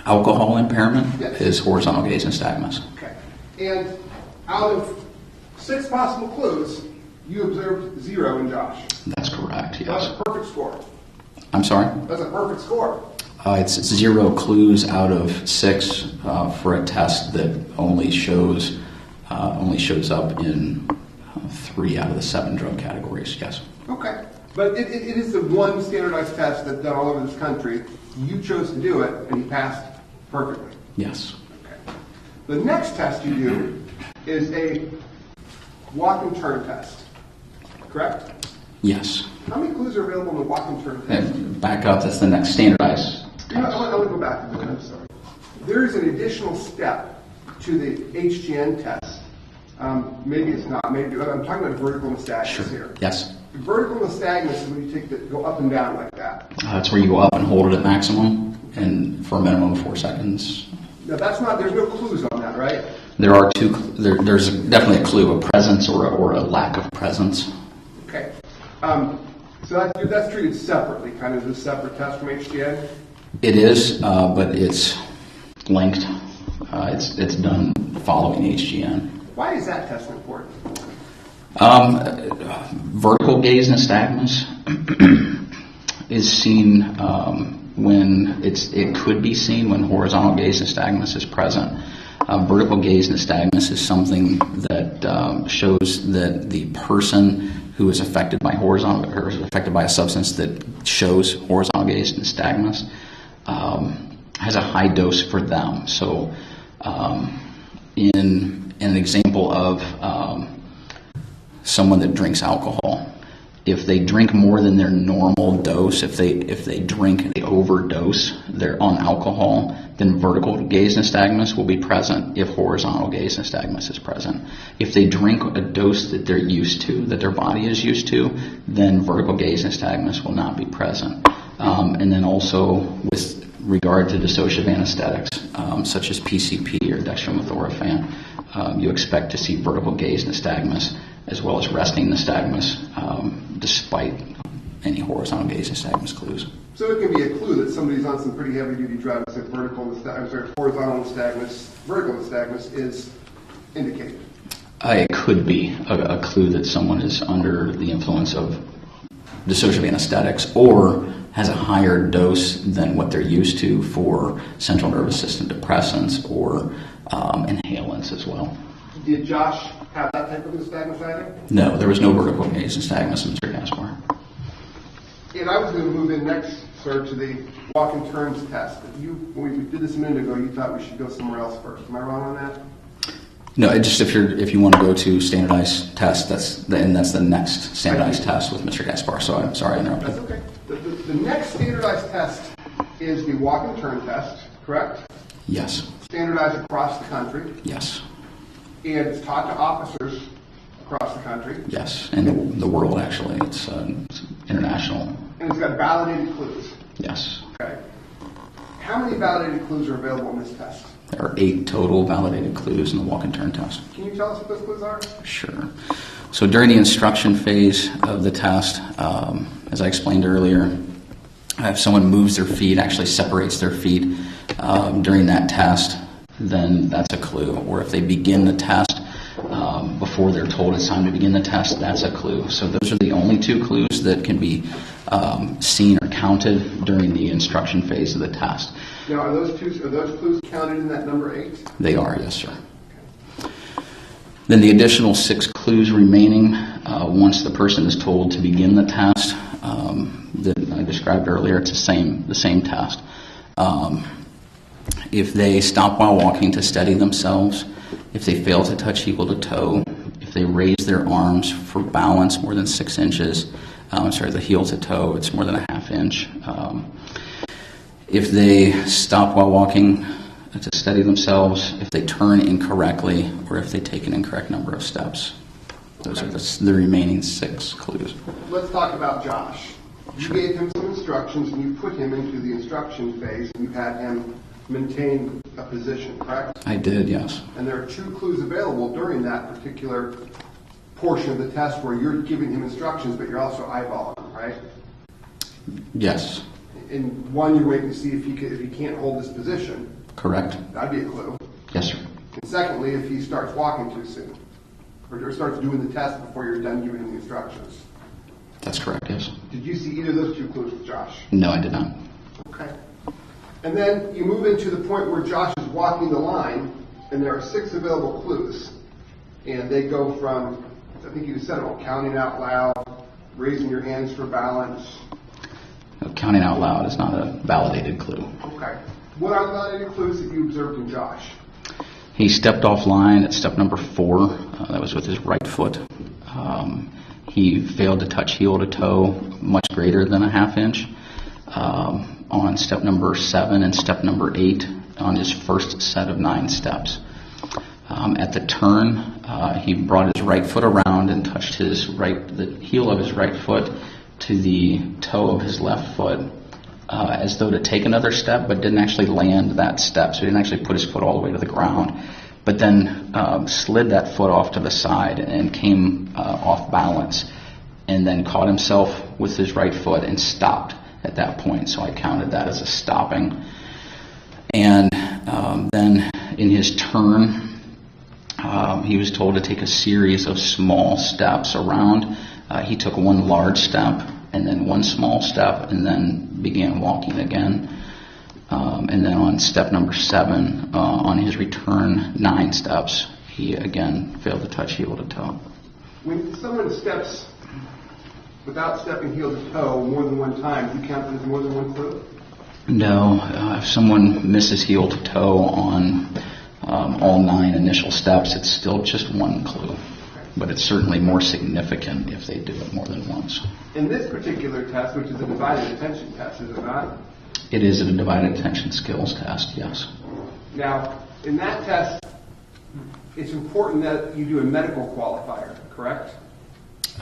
Alcohol impairment Yes. is horizontal gaze nystagmus. Okay. And out of 6 possible clues, you observed 0 in Josh. That's correct, That's yes. a perfect score. I'm sorry? That's a perfect score. It's 0 clues out of 6 for a test that only shows up in 3 out of the 7 drug categories. Yes. Okay. But it is the one standardized test that's done all over this country. You chose to do it, and you passed perfectly. Yes. Okay. The next test you do is a walk and turn test. Correct? Yes. How many clues are available in the walk and turn test? And back up. That's the next standardized. I want to go back a minute. I'm sorry. There is an additional step to the HGN test. Maybe it's not. Maybe I'm talking about vertical nystagmus here. Yes. Vertical nystagmus is when you take go up and down like that. That's where you go up and hold it at maximum, and for a minimum of 4 seconds. Now that's not. There's no clues on that, right? There are 2. There's definitely a clue, a presence or a lack of presence. Okay. So that's treated separately, kind of as a separate test from HGN. It is, but it's linked. It's done following HGN. Why is that test important? Vertical gaze nystagmus is seen when it could be seen when horizontal gaze nystagmus is present. Vertical gaze nystagmus is something that shows that the person who is affected by horizontal or is affected by a substance that shows horizontal gaze nystagmus has a high dose for them. So, in an example of someone that drinks alcohol, if they drink more than their normal dose, if they drink, they overdose, they're on alcohol, then vertical gaze nystagmus will be present if horizontal gaze nystagmus is present. If they drink a dose that they're used to, that their body is used to, then vertical gaze nystagmus will not be present. And then also with regard to dissociative anesthetics, such as PCP or dextromethorphan, you expect to see vertical gaze nystagmus as well as resting nystagmus, despite any horizontal gaze nystagmus clues. So it can be a clue that somebody's on some pretty heavy-duty drugs, that horizontal nystagmus, vertical nystagmus is indicated. It could be a clue that someone is under the influence of dissociative anesthetics or has a higher dose than what they're used to for central nervous system depressants or inhalants as well. Did Josh have that type of nystagmus either? No, there was no vertical gaze nystagmus in Mr. Gaspar. And I was going to move in next, sir, to the walk and turns test. When we did this a minute ago, you thought we should go somewhere else first. Am I wrong on that? No, just if you want to go to standardized test, that's the next standardized test with Mr. Gaspar. So I'm sorry I interrupted. That's okay. The next standardized test is the walk and turn test, correct? Yes. Standardized across the country. Yes. And it's taught to officers across the country. Yes, and the world actually. It's international. And it's got validated clues. Yes. Okay. How many validated clues are available in this test? There are 8 total validated clues in the walk and turn test. Can you tell us what those clues are? Sure. So during the instruction phase of the test, as I explained earlier, if someone moves their feet, actually separates their feet during that test, then that's a clue. Or if they begin the test before they're told it's time to begin the test, that's a clue. So those are the only 2 clues that can be seen or counted during the instruction phase of the test. Now, are those clues counted in that number 8? They are, yes, sir. Then the additional 6 clues remaining once the person is told to begin the test that I described earlier, it's the same test. If they stop while walking to steady themselves, if they fail to touch heel to toe, if they raise their arms for balance more than 6 inches, the heel to toe, it's more than a ½ inch. If they stop while walking to steady themselves, if they turn incorrectly, or if they take an incorrect number of steps. Those are the remaining 6 clues. Let's talk about Josh. You gave him some instructions, and you put him into the instruction phase, and you had him maintain a position, correct? I did, yes. And there are 2 clues available during that particular portion of the test where you're giving him instructions, but you're also eyeballing him, right? Yes. In one, you're waiting to see if he can't hold this position. Correct. That'd be a clue. Yes, sir. And secondly, if he starts walking too soon, or starts doing the test before you're done giving him the instructions. That's correct, yes. Did you see either of those 2 clues with Josh? No, I did not. Okay. And then you move into the point where Josh is walking the line, and there are 6 available clues. And they go from, I think you said them all, counting out loud, raising your hands for balance. Counting out loud is not a validated clue. Okay. What are the validated clues that you observed in Josh? He stepped off line at step number 4. That was with his right foot. He failed to touch heel to toe, much greater than a ½ inch. On step number 7 and step number 8 on his first set of 9 steps. At the turn, he brought his right foot around and touched the heel of his right foot to the toe of his left foot, as though to take another step, but didn't actually land that step. So he didn't actually put his foot all the way to the ground, but then slid that foot off to the side and came off balance, and then caught himself with his right foot and stopped at that point. So I counted that as a stopping. And then in his turn, he was told to take a series of small steps around. He took 1 large step and then 1 small step and then began walking again. And then on step number 7, on his return 9 steps, he again failed to touch heel to toe. When someone steps without stepping heel to toe more than 1 time, do you count that as more than 1 clue? No. If someone misses heel to toe on all 9 initial steps, it's still just 1 clue. But it's certainly more significant if they do it more than once. In this particular test, which is a divided attention test, is it not? It is a divided attention skills test, yes. Now, in that test, it's important that you do a medical qualifier, correct?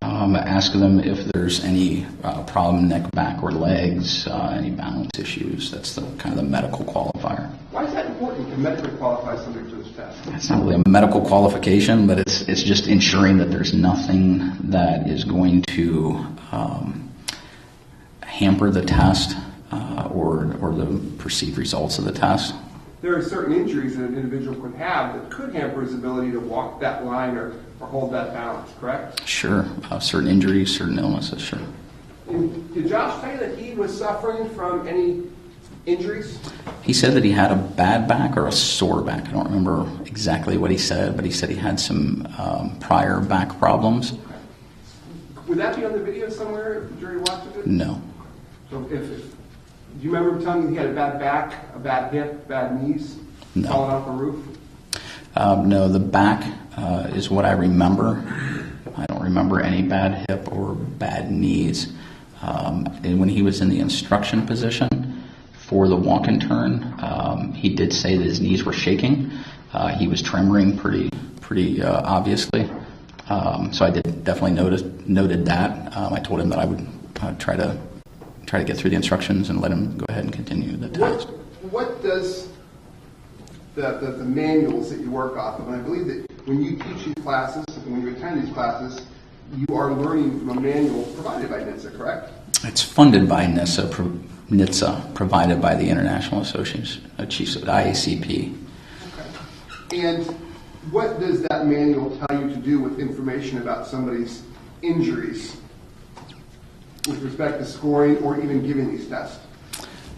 Ask them if there's any problem, neck, back, or legs, any balance issues. That's the kind of the medical qualifier. Why is that important to medically qualify somebody for this test? It's not really a medical qualification, but it's just ensuring that there's nothing that is going to hamper the test or the perceived results of the test. There are certain injuries that an individual could have that could hamper his ability to walk that line or hold that balance, correct? Sure. Certain injuries, certain illnesses, sure. And did Josh say that he was suffering from any injuries? He said that he had a bad back or a sore back. I don't remember exactly what he said, but he said he had some prior back problems. Okay. Would that be on the video somewhere if the jury watches it? No. So do you remember him telling you he had a bad back, a bad hip, bad knees, No. falling off a roof? No, the back is what I remember. I don't remember any bad hip or bad knees. And when he was in the instruction position for the walk and turn, he did say that his knees were shaking. He was tremoring pretty obviously. So I did definitely noted that. I told him that I would try to get through the instructions and let him go ahead and continue the task. What does the manuals that you work off of, and I believe that when you teach these classes, and when you attend these classes, you are learning from a manual provided by NHTSA, correct? It's funded by NHTSA, provided by the International Association of Chiefs of IACP. Okay. And what does that manual tell you to do with information about somebody's injuries with respect to scoring or even giving these tests?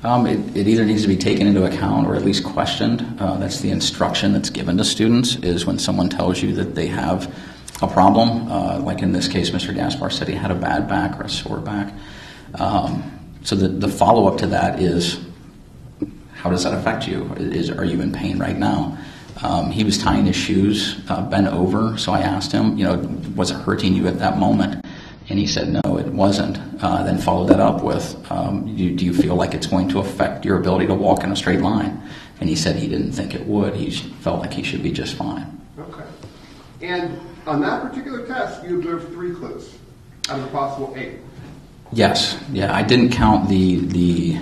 It either needs to be taken into account or at least questioned. That's the instruction that's given to students, is when someone tells you that they have a problem. Like in this case, Mr. Gaspar said he had a bad back or a sore back. So the follow-up to that is, how does that affect you? Are you in pain right now? He was tying his shoes, bent over, so I asked him, was it hurting you at that moment? And he said, no, it wasn't. Then followed that up with, do you feel like it's going to affect your ability to walk in a straight line? And he said he didn't think it would. He felt like he should be just fine. Okay. And on that particular test, you observed 3 clues out of a possible 8. Yes. Yeah, I didn't count the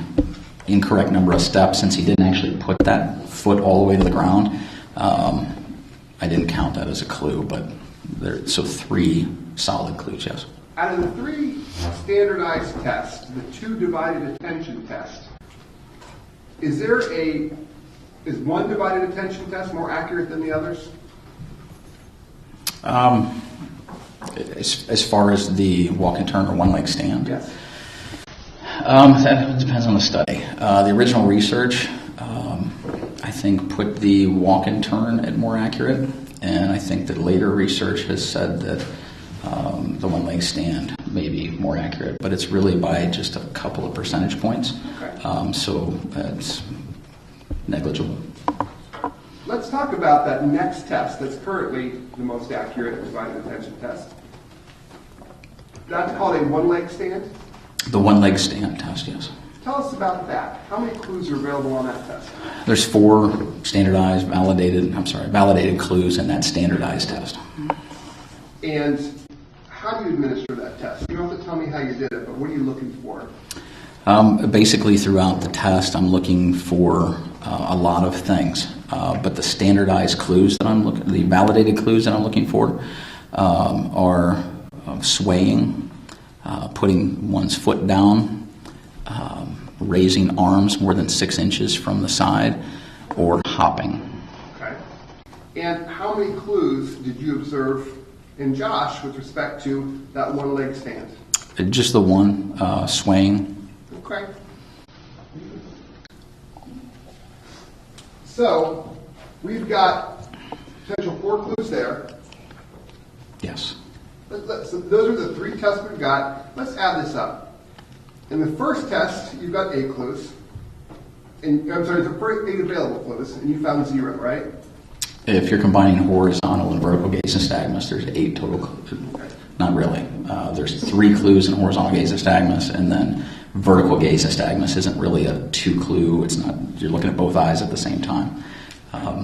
incorrect number of steps since he didn't actually put that foot all the way to the ground. I didn't count that as a clue, but so 3 solid clues, yes. Out of the 3 standardized tests, the 2 divided attention test, is one divided attention test more accurate than the others? As far as the walk and turn or one leg stand? Yes. That depends on the study. The original research, I think, put the walk and turn at more accurate, and I think that later research has said that the one leg stand may be more accurate, but it's really by just a couple of percentage points. Okay. So it's negligible. Let's talk about that next test that's currently the most accurate divided attention test. That's called a one-leg stand? The one leg stand test, yes. Tell us about that. How many clues are available on that test? There's 4 validated clues in that standardized test. And how do you administer that test? You don't have to tell me how you did it, but what are you looking for? Basically, throughout the test, I'm looking for a lot of things. But the standardized clues that the validated clues that I'm looking for are swaying, putting one's foot down, raising arms more than 6 inches from the side, or hopping. Okay. And how many clues did you observe in Josh with respect to that one-leg stand? Just the one, swaying. Okay. So, we've got potential 4 clues there. Yes. So those are the 3 tests we've got. Let's add this up. In the first test, you've got 8 clues. I'm sorry, the first 8 available clues, and you found 0, right? If you're combining horizontal and vertical gaze nystagmus, there's 8 total clues. Okay. Not really. There's 3 clues in horizontal gaze nystagmus, and then vertical gaze nystagmus isn't really a 2 clue. It's not. You're looking at both eyes at the same time.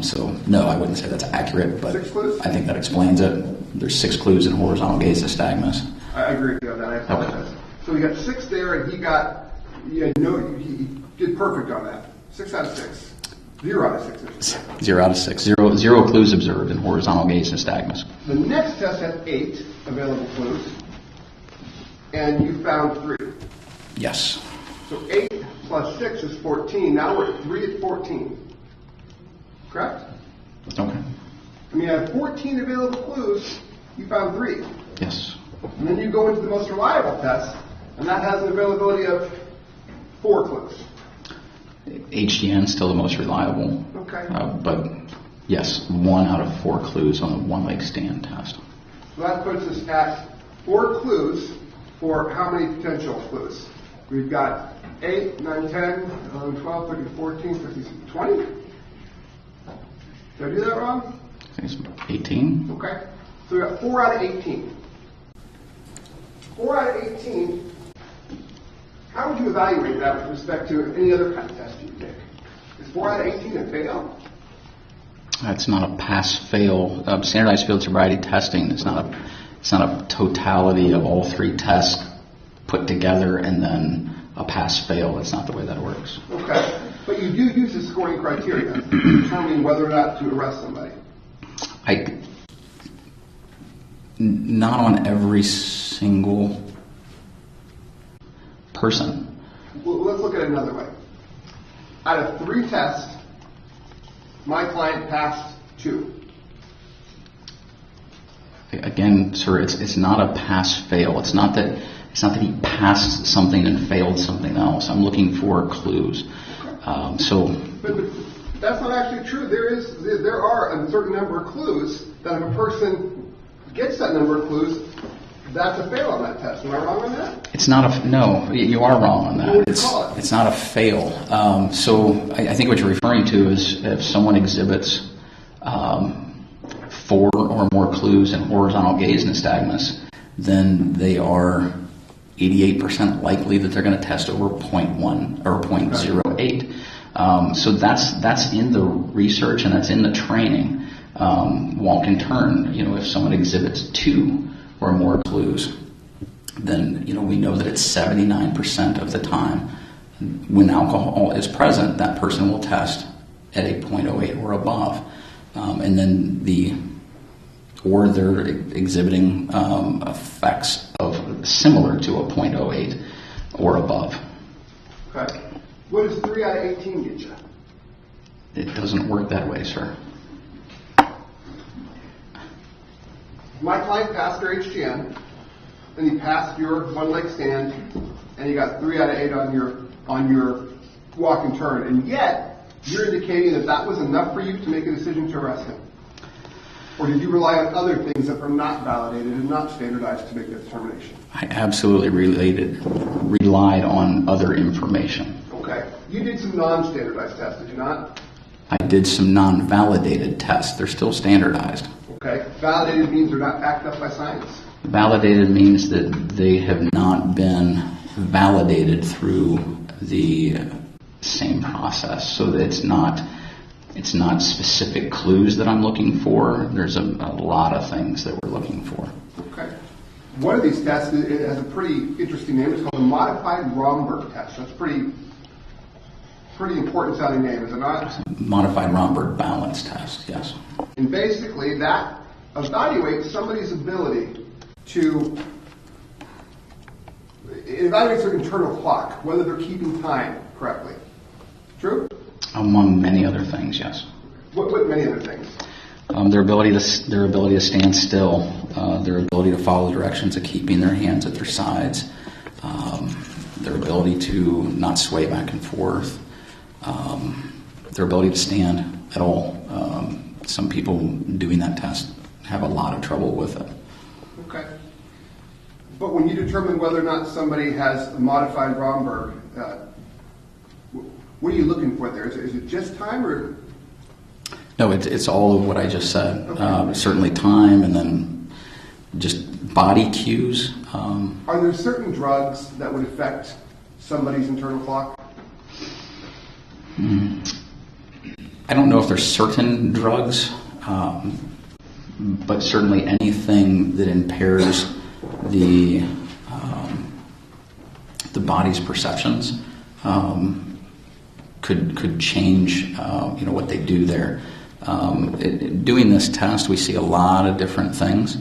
So no, I wouldn't say that's accurate, but 6 clues? I think that explains it. There's 6 clues in horizontal gaze nystagmus. I agree with you on that. I apologize. Okay. So we got 6 there, and he did perfect on that. 6 out of 6. 0 out of 6. I should say. 0 out of 6. Zero clues observed in horizontal gaze nystagmus. The next test had 8 available clues, and you found 3. Yes. So 8 plus 6 is 14. Now we're at 3 at 14. Correct? Okay. I mean, you have 14 available clues. You found 3. Yes. And then you go into the most reliable test, and that has an availability of 4 clues. HDN still the most reliable. Okay. But yes, 1 out of 4 clues on the one leg stand test. So that puts us at 4 clues for how many potential clues? We've got 8, 9, 10, 11, 12, 13, 14, 15, 20. Did I do that wrong? I think it's 18. Okay. So we got 4 out of 18. 4 out of 18. How would you evaluate that with respect to any other kind of test you take? Is 4 out of 18 a fail? That's not a pass-fail. Standardized field sobriety testing is not a totality of all 3 tests put together and then a pass-fail. That's not the way that works. Okay. But you do use the scoring criteria to determine whether or not to arrest somebody. Not on every single person. Well, let's look at it another way. Out of 3 tests, my client passed 2. Again, sir, it's not a pass-fail. It's not that he passed something and failed something else. I'm looking for clues. But that's not actually true. There are a certain number of clues that if a person gets that number of clues, that's a fail on that test. Am I wrong on that? It's not a, no, you are wrong on What would that. you call it? It's not a fail. So I think what you're referring to is if someone exhibits 4 or more clues in horizontal gaze nystagmus, then they are 88% likely that they're going to test over 0.1 or 0.08. So that's in the research and that's in the training. Walk and turn, if someone exhibits 2 or more clues, then we know that it's 79% of the time when alcohol is present, that person will test at a 0.08 or above. And then they're exhibiting effects of similar to a 0.08 or above. Okay. What does 3 out of 18 get you? It doesn't work that way, sir. My client passed their HGN, and he passed your one-leg stand, and he got 3 out of 8 on your walk and turn, and yet you're indicating that that was enough for you to make a decision to arrest him. Or did you rely on other things that were not validated and not standardized to make that determination? I absolutely relied on other information. Okay. You did some non-standardized tests, did you not? I did some non-validated tests. They're still standardized. Okay. Validated means they're not backed up by science. Validated means that they have not been validated through the same process, so that it's not specific clues that I'm looking for. There's a lot of things that we're looking for. Okay. One of these tests, it has a pretty interesting name. It's called the Modified Romberg test. That's pretty important sounding name, is it not? Modified Romberg balance test, yes. And basically that evaluates somebody's ability to evaluate their internal clock, whether they're keeping time correctly. True? Among many other things, yes. What many other things? Their ability to stand still, their ability to follow directions of keeping their hands at their sides, their ability to not sway back and forth, their ability to stand at all. Some people doing that test have a lot of trouble with it. Okay. But when you determine whether or not somebody has a modified Romberg, what are you looking for there? Is it just time or? No, it's all of what I just said. Okay. Certainly time, and then just body cues. Are there certain drugs that would affect somebody's internal clock? I don't know if there's certain drugs, but certainly anything that impairs the body's perceptions could change what they do there. Doing this test, we see a lot of different things.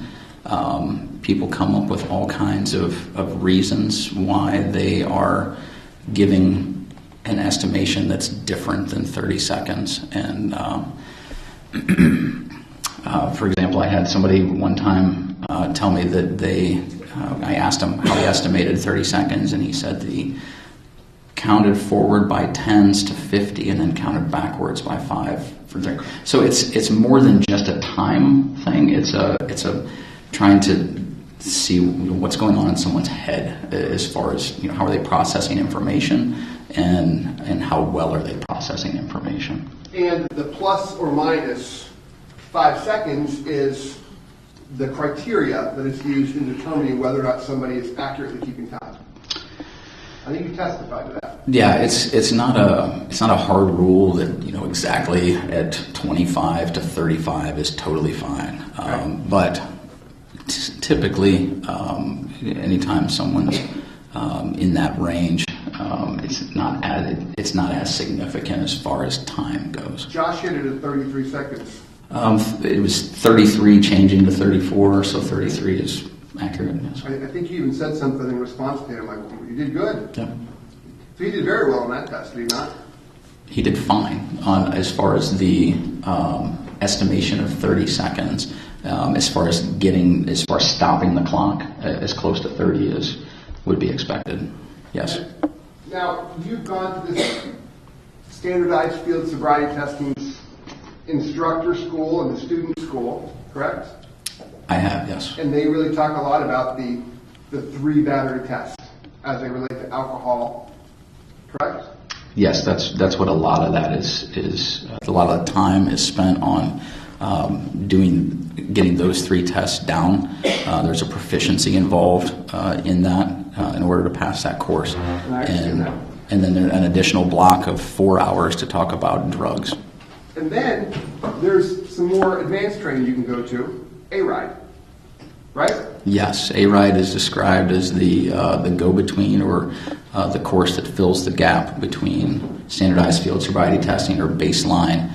People come up with all kinds of reasons why they are giving an estimation that's different than 30 seconds. And for example, I had somebody one time tell me that I asked him how he estimated 30 seconds, and he said that he counted forward by 10s to 50 and then counted backwards by 5 for 30. So it's more than just a time thing. It's a trying to see what's going on in someone's head as far as how are they processing information and how well are they processing information. And the plus or minus 5 seconds is the criteria that is used in determining whether or not somebody is accurately keeping time. I think you testified to that. Yeah, it's not a hard rule that exactly at 25 to 35 is totally fine. Okay. But typically, anytime someone's in that range, it's not as significant as far as time goes. Josh hit it at 33 seconds. It was 33 changing to 34, so 33 is accurate. Yes. I think he even said something in response to him, like, you did good. Yeah. So he did very well on that test, did he not? He did fine on as far as the estimation of 30 seconds. As far as stopping the clock, as close to 30 as would be expected. Yes. Now, you've gone to this standardized field sobriety testing instructor school and the student school, correct? I have, yes. And they really talk a lot about the 3 battery tests as they relate to alcohol, correct? Yes, that's what a lot of that is. A lot of the time is spent on getting those 3 tests down. There's a proficiency involved in that in order to pass that course. And then there's an additional block of 4 hours to talk about drugs. And then there's some more advanced training you can go to, A-Ride, right? Yes, A-Ride is described as the go-between, or the course that fills the gap between standardized field sobriety testing or baseline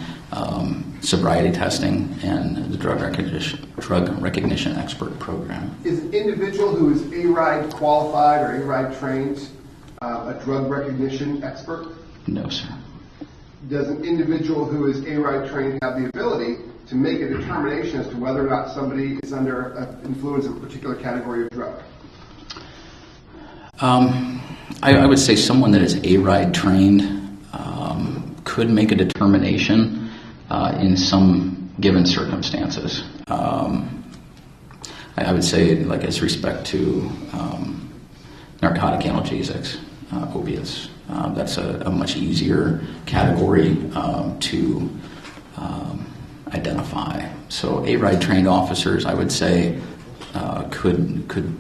sobriety testing and the drug recognition expert program. Is an individual who is A-Ride qualified or A-Ride trained a drug recognition expert? No, sir. Does an individual who is A-Ride trained have the ability to make a determination as to whether or not somebody is under influence of a particular category of drug? I would say someone that is A-Ride trained could make a determination in some given circumstances. I would say, like, as respect to narcotic analgesics, opiates, that's a much easier category to identify. So A-Ride trained officers, I would say, could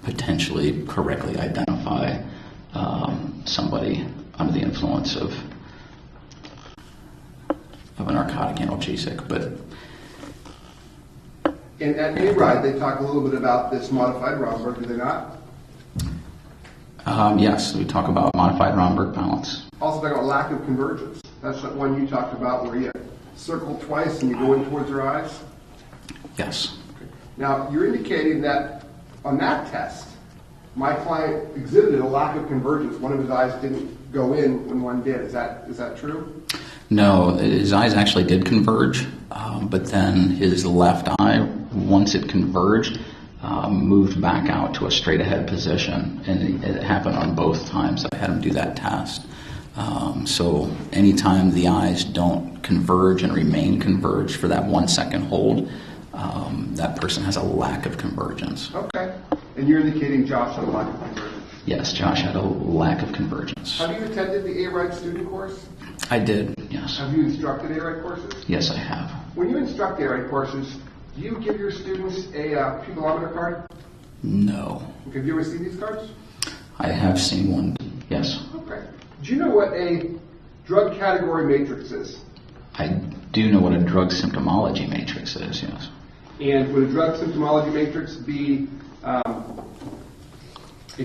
potentially correctly identify somebody under the influence of a narcotic analgesic. But and at A-Ride, they talk a little bit about this modified Romberg, do they not? Yes, we talk about modified Romberg balance. Also talk about lack of convergence. That's that one you talked about where you circle twice and you go in towards their eyes? Yes. Okay. Now, you're indicating that on that test, my client exhibited a lack of convergence. One of his eyes didn't go in when one did. Is that true? No, his eyes actually did converge, but then his left eye, once it converged, moved back out to a straight ahead position, and it happened on both times I had him do that test. So anytime the eyes don't converge and remain converged for that 1 second hold, that person has a lack of convergence. Okay. And you're indicating Josh had a lack of convergence? Yes, Josh had a lack of convergence. Have you attended the A-Ride student course? I did, yes. Have you instructed A-Ride courses? Yes, I have. When you instruct A-Ride courses, do you give your students a pupilometer card? No. Okay, have you ever seen these cards? I have seen one, yes. Okay. Do you know what a drug category matrix is? I do know what a drug symptomology matrix is, yes. And would a drug symptomology matrix be a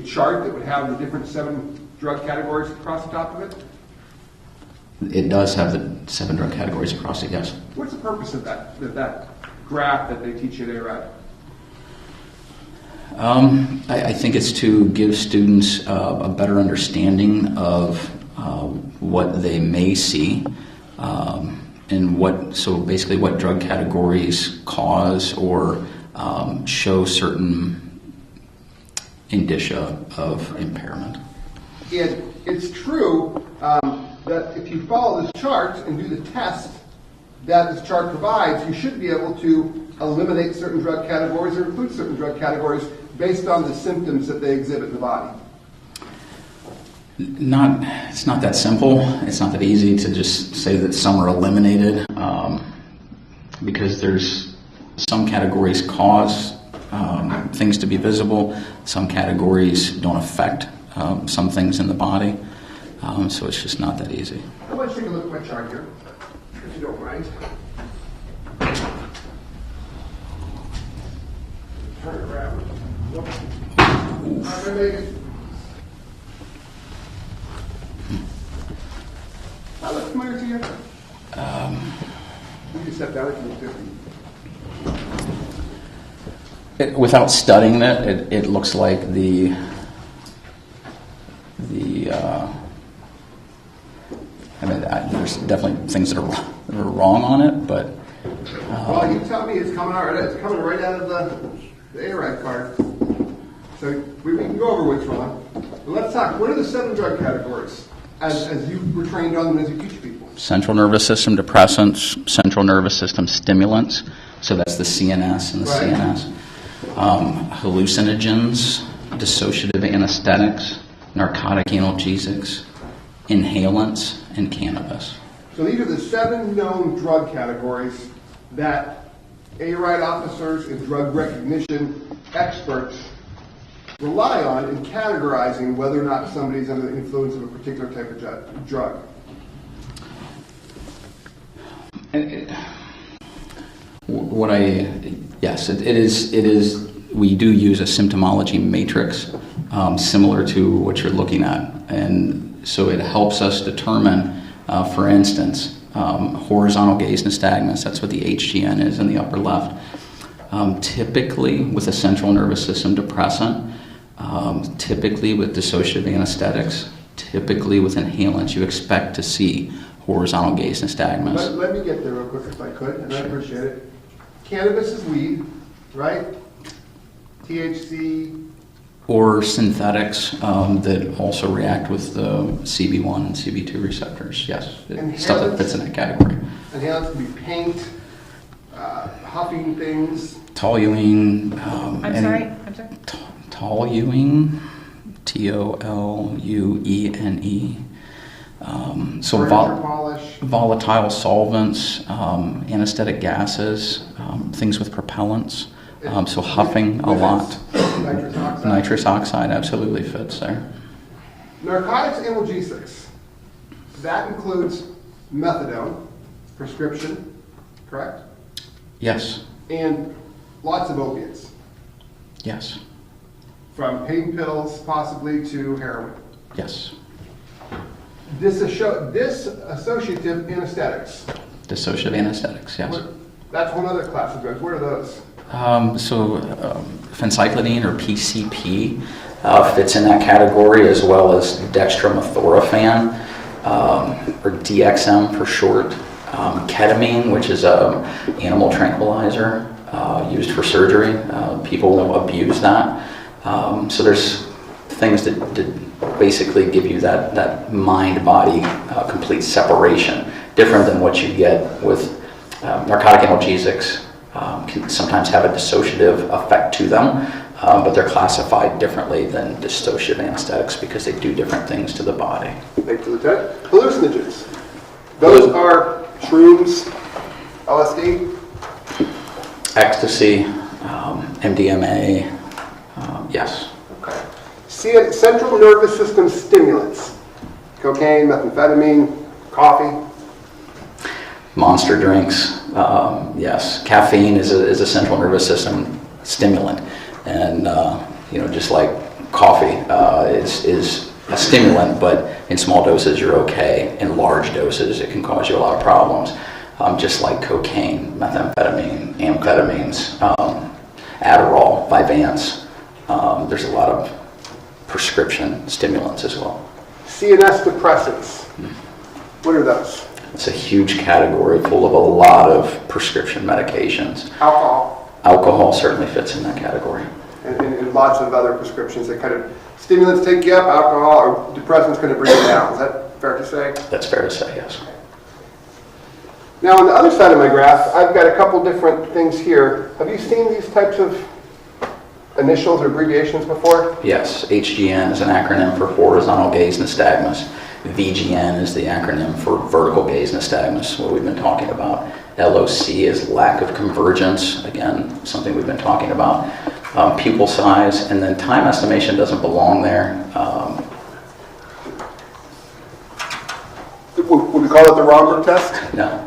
chart that would have the different 7 drug categories across the top of it? It does have the 7 drug categories across it, yes. What's the purpose of that graph that they teach you at A-Ride? I think it's to give students a better understanding of what they may see, and so basically what drug categories cause or show certain indicia of impairment. It's true that if you follow this chart and do the test that this chart provides, you should be able to eliminate certain drug categories or include certain drug categories based on the symptoms that they exhibit in the body. It's not that simple. It's not that easy to just say that some are eliminated, because there's some categories cause things to be visible. Some categories don't affect some things in the body. So it's just not that easy. I want to take a look at my chart here, if you don't mind. Turn it around. Nope. I'm going to make it. That look familiar to you? You can step down if you need to. Without studying it looks like the there's definitely things that are wrong on it, but Well, you tell me it's coming out. It's coming right out of the A-Ride card. So we can go over what's wrong. But let's talk. What are the 7 drug categories as you were trained on them as you teach people? central nervous system depressants, central nervous system stimulants, So that's the CNS and the Right. CNS. Hallucinogens, dissociative anesthetics, narcotic analgesics, inhalants, and cannabis. So these are the 7 known drug categories that A-Ride officers and drug recognition experts rely on in categorizing whether or not somebody's under the influence of a particular type of drug. Yes, it is, we do use a symptomology matrix similar to what you're looking at. And so it helps us determine, for instance, horizontal gaze nystagmus, that's what the HGN is in the upper left. Typically with a central nervous system depressant, typically with dissociative anesthetics, typically with inhalants, you expect to see horizontal gaze nystagmus. Let me get there real quick if I could, and I appreciate it. Cannabis is weed, right? THC. Or synthetics that also react with the CB1 and CB2 receptors, yes. Stuff that fits in that category. Inhalants can be paint, huffing things. Toluene. I'm sorry? Toluene, Toluene. So Furniture polish. volatile solvents, anesthetic gases, things with propellants. So huffing a lot. Nitrous oxide. Nitrous oxide absolutely fits there. Narcotics analgesics. That includes methadone, prescription, correct? Yes, And lots of opiates, yes, from pain pills possibly to heroin. yes. Dissociative anesthetics. Dissociative anesthetics, yes. That's one other class of drugs. What are those? Phencyclidine or PCP fits in that category, as well as dextromethorphan, or DXM for short. Ketamine, which is an animal tranquilizer used for surgery. People abuse that. So there's things that basically give you that mind-body complete separation, different than what you get with narcotic analgesics. Can sometimes have a dissociative effect to them, but they're classified differently than dissociative anesthetics because they do different things to the body. Thank you, Lieutenant. Hallucinogens. Those are shrooms, LSD. Ecstasy, MDMA, yes. Okay. Central nervous system stimulants. Cocaine, methamphetamine, coffee. Monster drinks, yes. Caffeine is a central nervous system stimulant, and just like coffee is a stimulant, but in small doses you're okay. In large doses, it can cause you a lot of problems. Just like cocaine, methamphetamine, amphetamines, Adderall, Vyvanse. There's a lot of prescription stimulants as well. CNS depressants. What are those? It's a huge category full of a lot of prescription medications. Alcohol. Alcohol certainly fits in that category. And lots of other prescriptions that kind of stimulants take you up, alcohol or depressants going to bring you down. Is that fair to say? That's fair to say, yes. Now on the other side of my graph, I've got a couple different things here. Have you seen these types of initials or abbreviations before? Yes, HGN is an acronym for horizontal gaze nystagmus. VGN is the acronym for vertical gaze nystagmus, what we've been talking about. LOC is lack of convergence, again, something we've been talking about. Pupil size, and then time estimation doesn't belong there. Would we call it the Romberg test? No.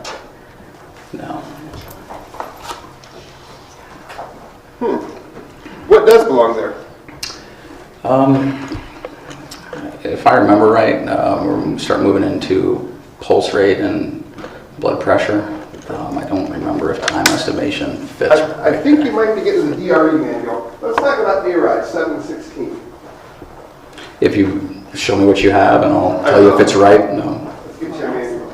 What does belong there? If I remember right, we're going to start moving into pulse rate and blood pressure. I don't remember if time estimation fits. I think you might be getting the DRE manual. Let's talk about DRI 716. If you show me what you have, and I'll tell you if it's right. No. Get you a manual.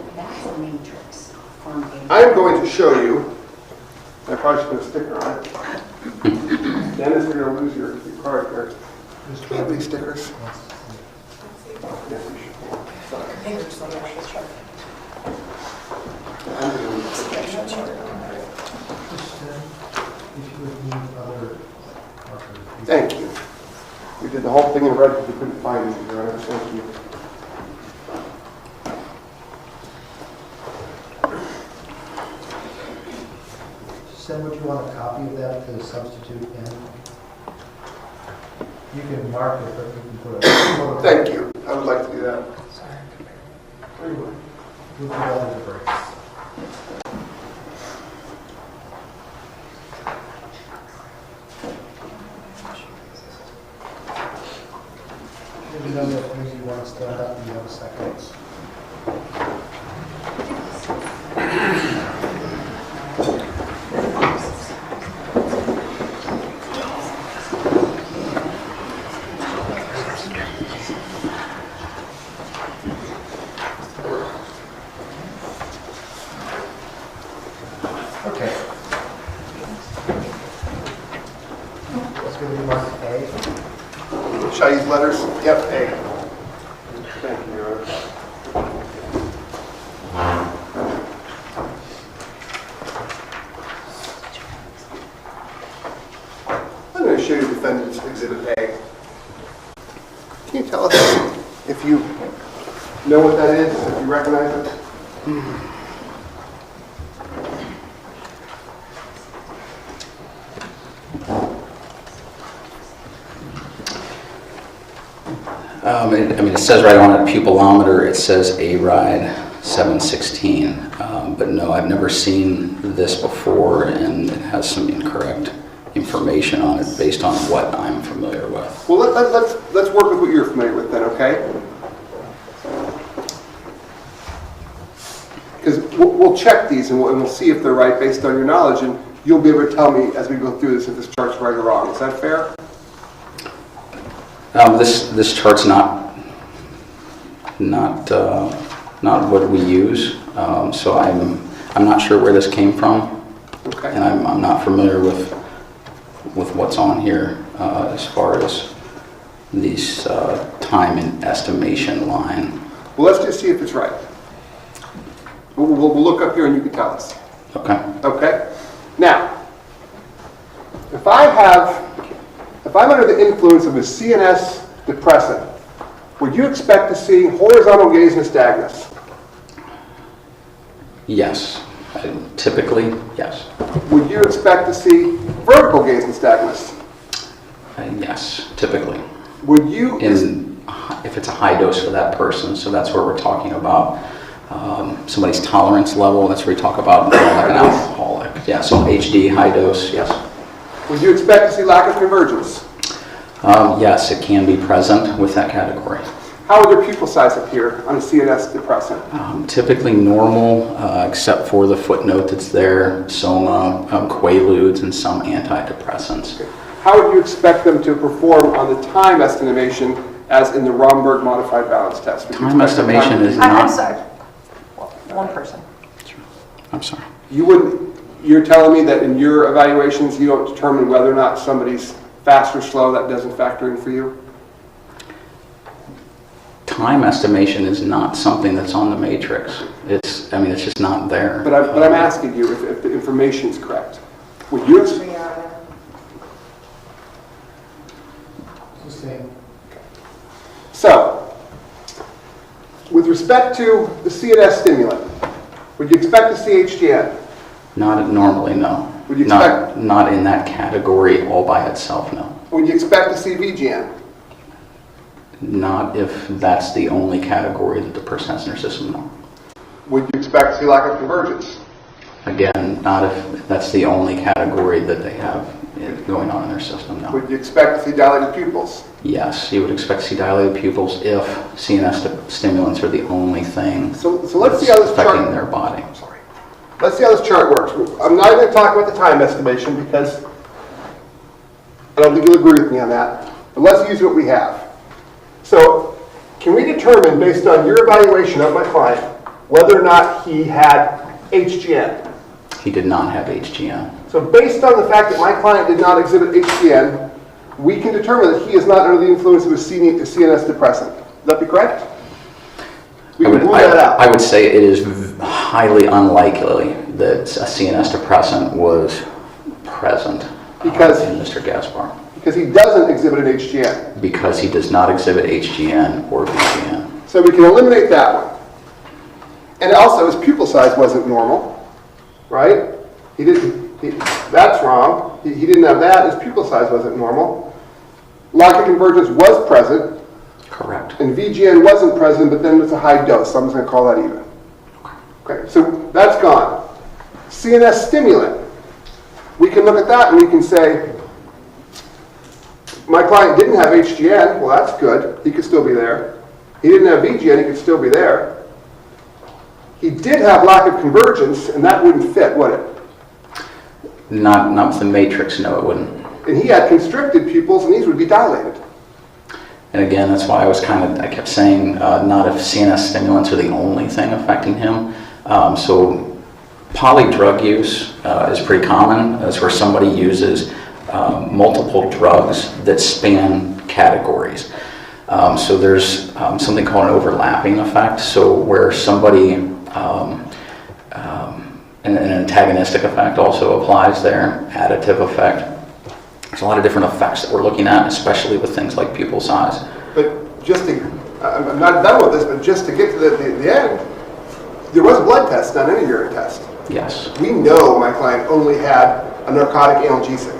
I'm going to show you. I probably should put a sticker on it. Dennis, you're going to lose your card here. Can't be stickers. Yes, you should. Sorry. Thank you. We did the whole thing in red because we couldn't find it, Your Honor. Thank you. Send would you want a copy of that to substitute in? You can mark it, but you can put a photo. Thank you. I would like to do that. Sorry. We'll do that at the break. Maybe know that things you want to stand up and you have a second. Okay. Let's go to mark A. Shall I use letters? Yep, A. Thank you, Your Honor. I'm going to show you Defendant's Exhibit A. Can you tell us if you know what that is, if you recognize it? It says right on it, pupilometer, it says A-ride 716. But no, I've never seen this before, and it has some incorrect information on it based on what I'm familiar with. Well, let's work with what you're familiar with then, okay? Because we'll check these and we'll see if they're right based on your knowledge, and you'll be able to tell me as we go through this if this chart's right or wrong. Is that fair? This chart's not what we use, so I'm not sure where this came from, Okay. and I'm not familiar with what's on here as far as these time and estimation line. Well, let's just see if it's right. We'll look up here and you can tell us. Okay. Okay? Now, if I'm under the influence of a CNS depressant, would you expect to see horizontal gaze nystagmus? Yes. Typically, yes. Would you expect to see vertical gaze nystagmus? Yes, typically. Would you... If it's a high dose for that person, so that's where we're talking about somebody's tolerance level, that's where we talk about like an alcoholic. Yeah, so HD, high dose, yes. Would you expect to see lack of convergence? Yes, it can be present with that category. How would your pupil size appear on a CNS depressant? Typically normal, except for the footnote that's there, soma, quaaludes, and some antidepressants. Okay. How would you expect them to perform on the time estimation as in the Romberg modified balance test? Time estimation is I'm not... sorry. One person. I'm sorry. You're telling me that in your evaluations you don't determine whether or not somebody's fast or slow, that doesn't factor in for you? Time estimation is not something that's on the matrix. It's just not there. But I'm asking you if the information is correct. Would you? So, with respect to the CNS stimulant, would you expect to see HGN? Not normally, no. Would you expect? Not in that category all by itself, no. Would you expect to see VGN? Not if that's the only category that the person has in their system, no. Would you expect to see lack of convergence? Again, not if that's the only category that they have going on in their system, no. Would you expect to see dilated pupils? Yes, you would expect to see dilated pupils if CNS stimulants are the only thing So let's see how this affecting chart... their body. I'm sorry. Let's see how this chart works. I'm not going to talk about the time estimation because I don't think you'll agree with me on that. But let's use what we have. So, can we determine, based on your evaluation of my client, whether or not he had HGN? He did not have HGN. So, based on the fact that my client did not exhibit HGN, we can determine that he is not under the influence of a CNS depressant. Would that be correct? We can rule that out. I would say it is highly unlikely that a CNS depressant was present Because in Mr. Gaspar. Because he doesn't exhibit an HGN. Because he does not exhibit HGN or VGN. So we can eliminate that one. And also, his pupil size wasn't normal, right? That's wrong. He didn't have that. His pupil size wasn't normal. Lack of convergence was present. Correct. And VGN wasn't present, but then it's a high dose, so I'm just going to call that even. Okay, so that's gone. CNS stimulant. We can look at that and we can say, my client didn't have HGN. Well, that's good. He could still be there. He didn't have VGN. He could still be there. He did have lack of convergence, and that wouldn't fit, would it? Not with the matrix, no, it wouldn't. And he had constricted pupils, and these would be dilated. And again, that's why I kept saying not if CNS stimulants are the only thing affecting him. So polydrug use is pretty common. That's where somebody uses multiple drugs that span categories. So there's something called an overlapping effect. So where somebody, an antagonistic effect also applies there, additive effect. There's a lot of different effects that we're looking at, especially with things like pupil size. But just to, I'm not done with this, but just to get to the end, there was a blood test done and a urine test. Yes. We know my client only had a narcotic analgesic.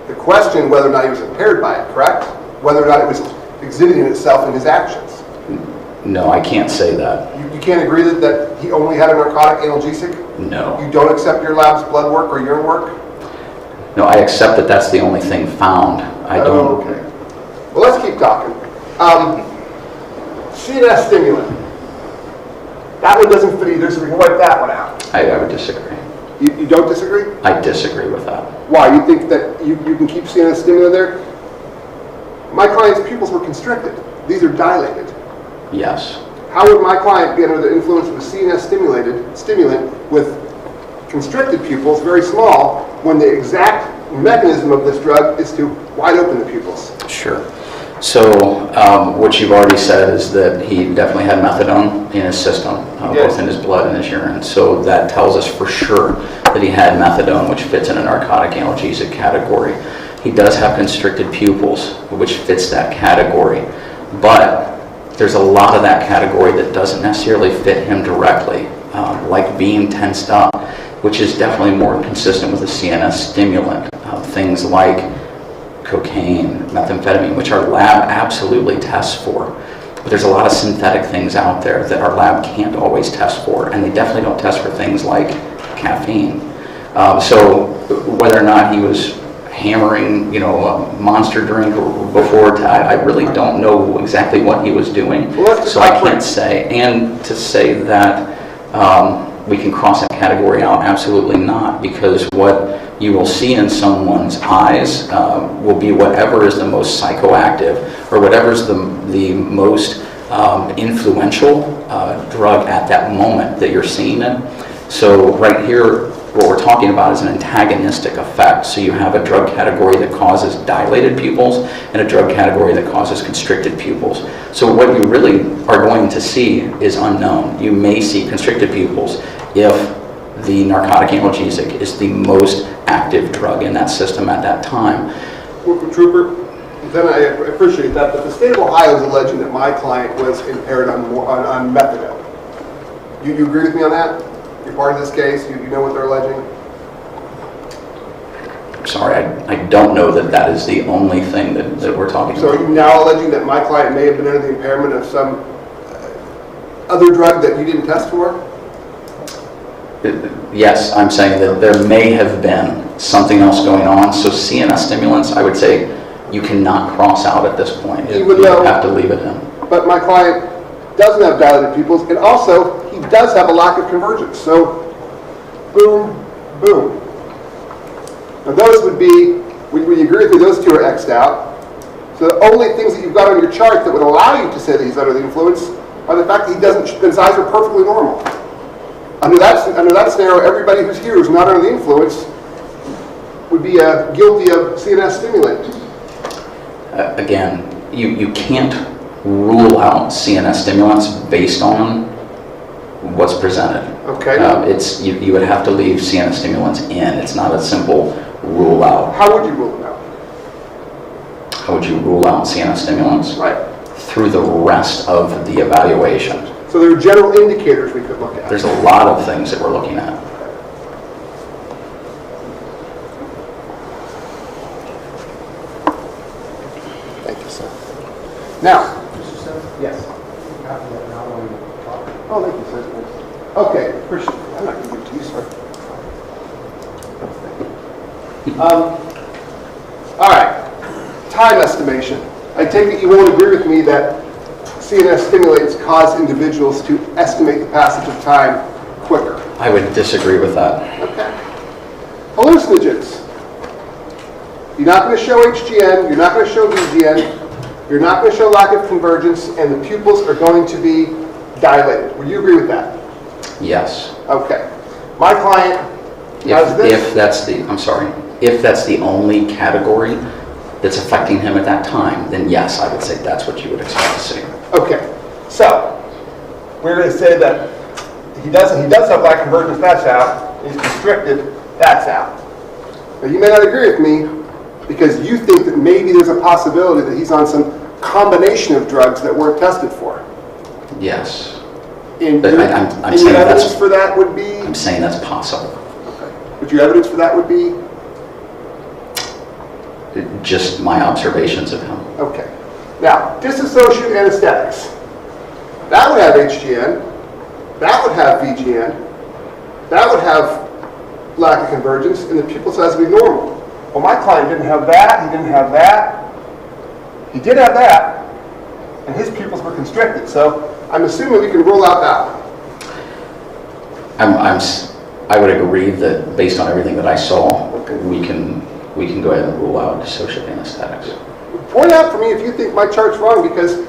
The question whether or not he was impaired by it, correct? Whether or not it was exhibiting itself in his actions. No, I can't say that. You can't agree that he only had a narcotic analgesic? No. You don't accept your lab's blood work or urine work? No, I accept that that's the only thing found. I don't. Oh, okay. Well, let's keep talking. CNS stimulant. That one doesn't fit either, so we can wipe that one out. I would disagree. You don't disagree? I disagree with that. Why? You think that you can keep CNS stimulant there? My client's pupils were constricted. These are dilated. Yes. How would my client be under the influence of a CNS stimulant with constricted pupils, very small, when the exact mechanism of this drug is to wide open the pupils? Sure. So what you've already said is that he definitely had methadone in his system, both in his blood and his urine. So that tells us for sure that he had methadone, which fits in a narcotic analgesic category. He does have constricted pupils, which fits that category. But there's a lot of that category that doesn't necessarily fit him directly, like being tensed up, which is definitely more consistent with a CNS stimulant. Things like cocaine, methamphetamine, which our lab absolutely tests for. But there's a lot of synthetic things out there that our lab can't always test for, and they definitely don't test for things like caffeine. So whether or not he was hammering, a monster drink before, I really don't know exactly what he was doing. So I can't say. And to say that we can cross that category out, absolutely not, because what you will see in someone's eyes will be whatever is the most psychoactive or whatever is the most influential drug at that moment that you're seeing it. So right here, what we're talking about is an antagonistic effect. So you have a drug category that causes dilated pupils and a drug category that causes constricted pupils. So what you really are going to see is unknown. You may see constricted pupils if the narcotic analgesic is the most active drug in that system at that time. Trooper, then I appreciate that, but the state of Ohio is alleging that my client was impaired on methadone. You agree with me on that? You're part of this case? You know what they're alleging? I'm sorry, I don't know that is the only thing that we're talking So about. are you now alleging that my client may have been under the impairment of some other drug that you didn't test for? Yes, I'm saying that there may have been something else going on. So CNS stimulants, I would say you cannot cross out at this point. You have to leave it in. But my client doesn't have dilated pupils, and also he does have a lack of convergence. So, boom, boom. Now those would be, would you agree with me, those two are X'd out. So the only things that you've got on your chart that would allow you to say that he's under the influence are the fact that his eyes are perfectly normal. Under that scenario, everybody who's here who's not under the influence would be guilty of CNS stimulant. Again, you can't rule out CNS stimulants based on what's presented. Okay. You would have to leave CNS stimulants in. It's not a simple rule out. How would you rule them out? how would you rule out CNS stimulants? Right. Through the rest of the evaluation. So there are general indicators we could look at. There's a lot of things that we're looking at. Thank you, sir. Now, Mr. Senator? yes. Copy that now while you talk. Oh, thank you, sir. Okay, appreciate it. I'm not going to give it to you, sir. All right, time estimation. I take it you won't agree with me that CNS stimulants cause individuals to estimate the passage of time quicker. I would disagree with that. Okay. Hallucinogens. You're not going to show HGN, you're not going to show VGN, you're not going to show lack of convergence, and the pupils are going to be dilated. Would you agree with that? Yes. Okay. My client has this. If that's the, I'm sorry, if that's the only category that's affecting him at that time, then yes, I would say that's what you would expect to see. Okay. So, we're going to say that he does have lack of convergence, that's out. He's constricted, that's out. Now, you may not agree with me because you think that maybe there's a possibility that he's on some combination of drugs that weren't tested for. Yes. And But your, I'm and saying your evidence that's, for that would be? I'm saying that's possible. Okay. But your evidence for that would be? Just my observations of him. Okay. Now, disassociative anesthetics. That would have HGN. That would have VGN. That would have lack of convergence, and the pupil size would be normal. Well, my client didn't have that. He didn't have that. He did have that, and his pupils were constricted. So I'm assuming we can rule out that one. I would agree that based on everything that I saw, we can go ahead and rule out dissociative anesthetics. Point out for me if you think my chart's wrong, because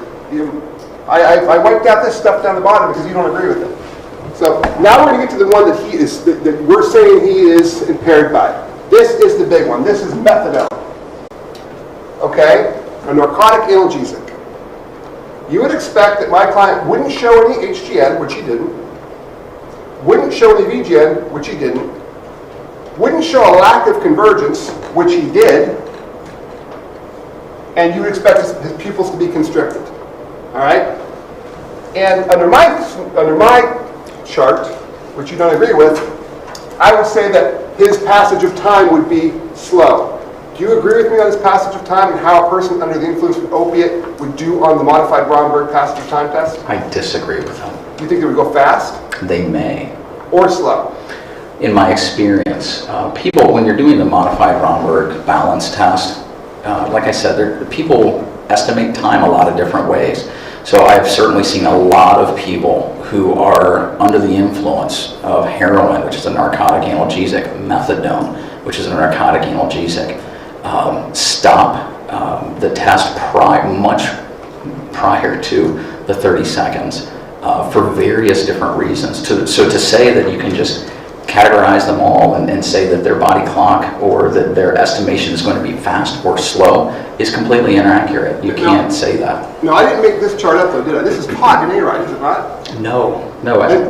I wiped out this stuff down the bottom because you don't agree with it. So now we're going to get to the one that that we're saying he is impaired by. This is the big one. This is methadone. Okay? A narcotic analgesic. You would expect that my client wouldn't show any HGN, which he didn't. Wouldn't show any VGN, which he didn't. Wouldn't show a lack of convergence, which he did. And you would expect his pupils to be constricted. All right? And under my chart, which you don't agree with, I would say that his passage of time would be slow. Do you agree with me on this passage of time and how a person under the influence of an opiate would do on the modified Bromberg passage of time test? I disagree with him. Do you think they would go fast? They may. Or slow? In my experience, people, when you're doing the modified Bromberg balance test, like I said, people estimate time a lot of different ways. So I've certainly seen a lot of people who are under the influence of heroin, which is a narcotic analgesic, methadone, which is a narcotic analgesic, stop the test much prior to the 30 seconds for various different reasons. So to say that you can just categorize them all and say that their body clock or that their estimation is going to be fast or slow is completely inaccurate. You can't say that. No, I didn't make this chart up though, did I? This is POT in A-Ride, is it not? No.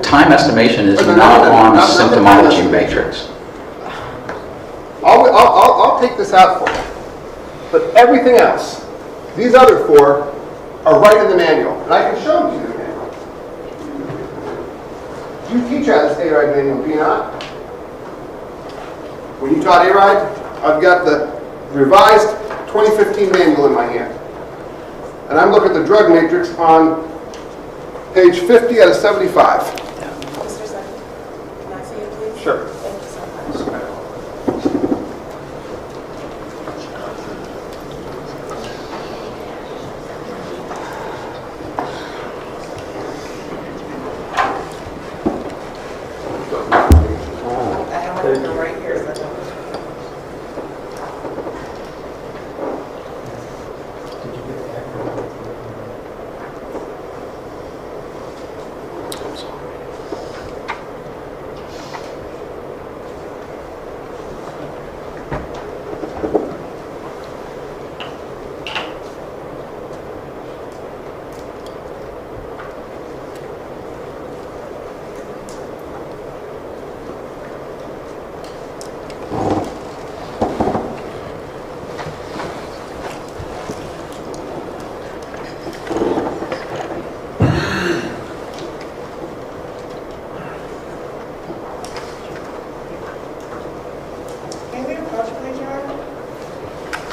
Time estimation is No, not on a not symptomology time matrix. I'll take this out for you. But everything else, these other four, are right in the manual. And I can show them to you in the manual. You teach out this A-Ride manual, do you not? When you taught A-Ride, I've got the revised 2015 manual in my hand. And I'm looking at the drug matrix on page 50 out of 75. Mr. Secretary, can I see it, please? Sure. Thank you so much. I have one right here, so I don't. Did you get the acronym?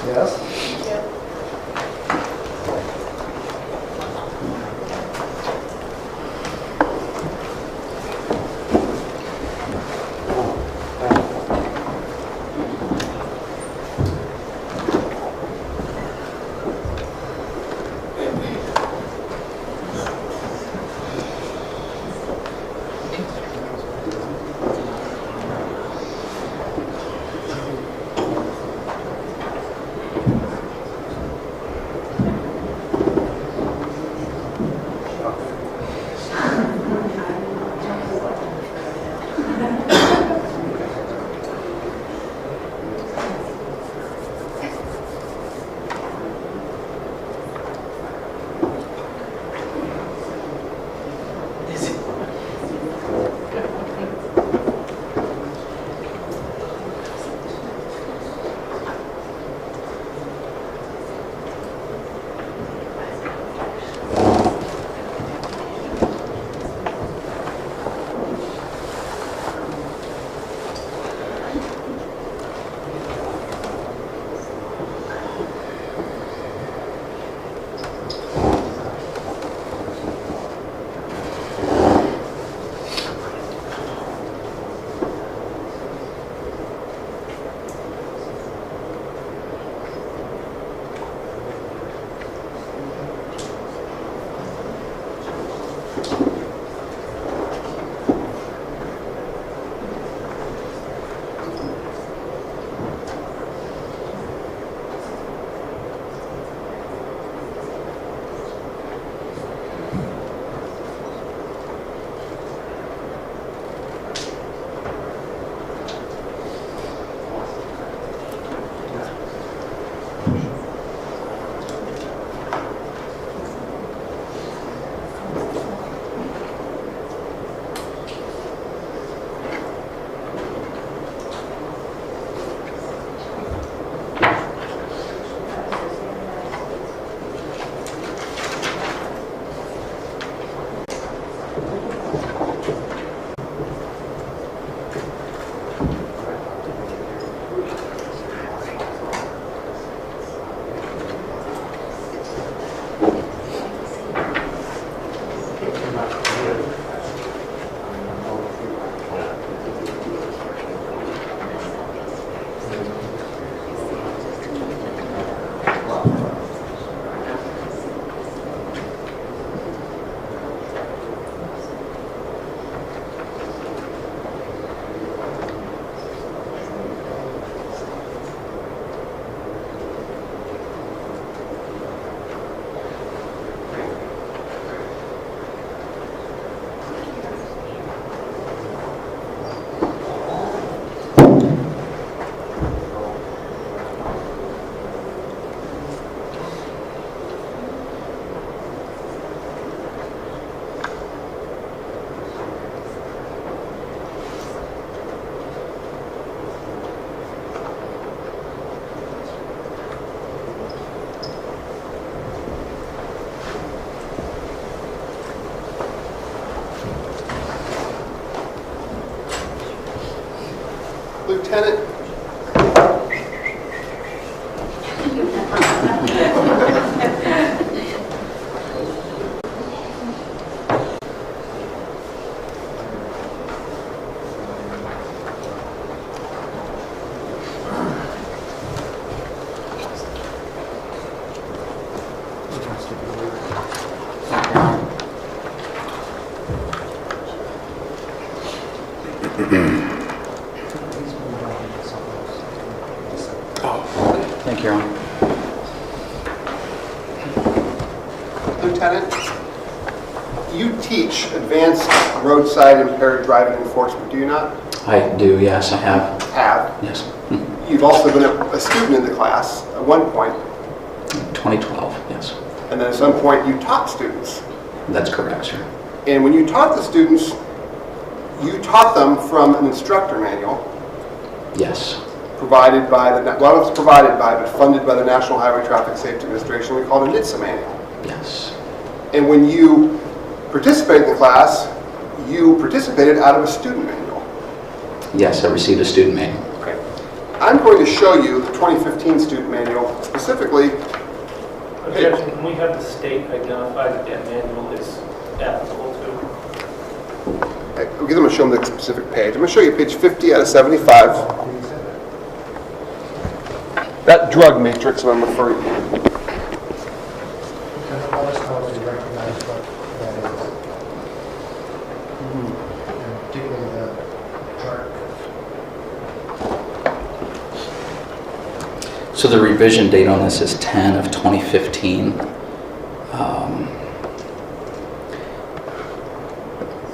Yes? Lieutenant. Thank you, Ron. Lieutenant, you teach advanced roadside impaired driving enforcement, do you not? I do, yes, I have. Have. Yes. You've also been a student in the class at one point, 2012, yes. and then at some point you taught students. That's correct, sir. And when you taught the students, you taught them from an instructor manual Yes. provided by the, well, it was provided by, but funded by the National Highway Traffic Safety Administration. We called it a NHTSA manual. Yes. And when you participated in the class, you participated out of a student manual. Yes, I received a student manual. Okay. I'm going to show you the 2015 student manual, specifically. Objection, can we have the state identify that that manual is applicable to? Because I'm going to show them the specific page. I'm going to show you page 50 out of 75. That drug matrix that I'm referring to. Can you let us know if you recognize what that is? And particularly the chart. So the revision date on this is 10 of 2015.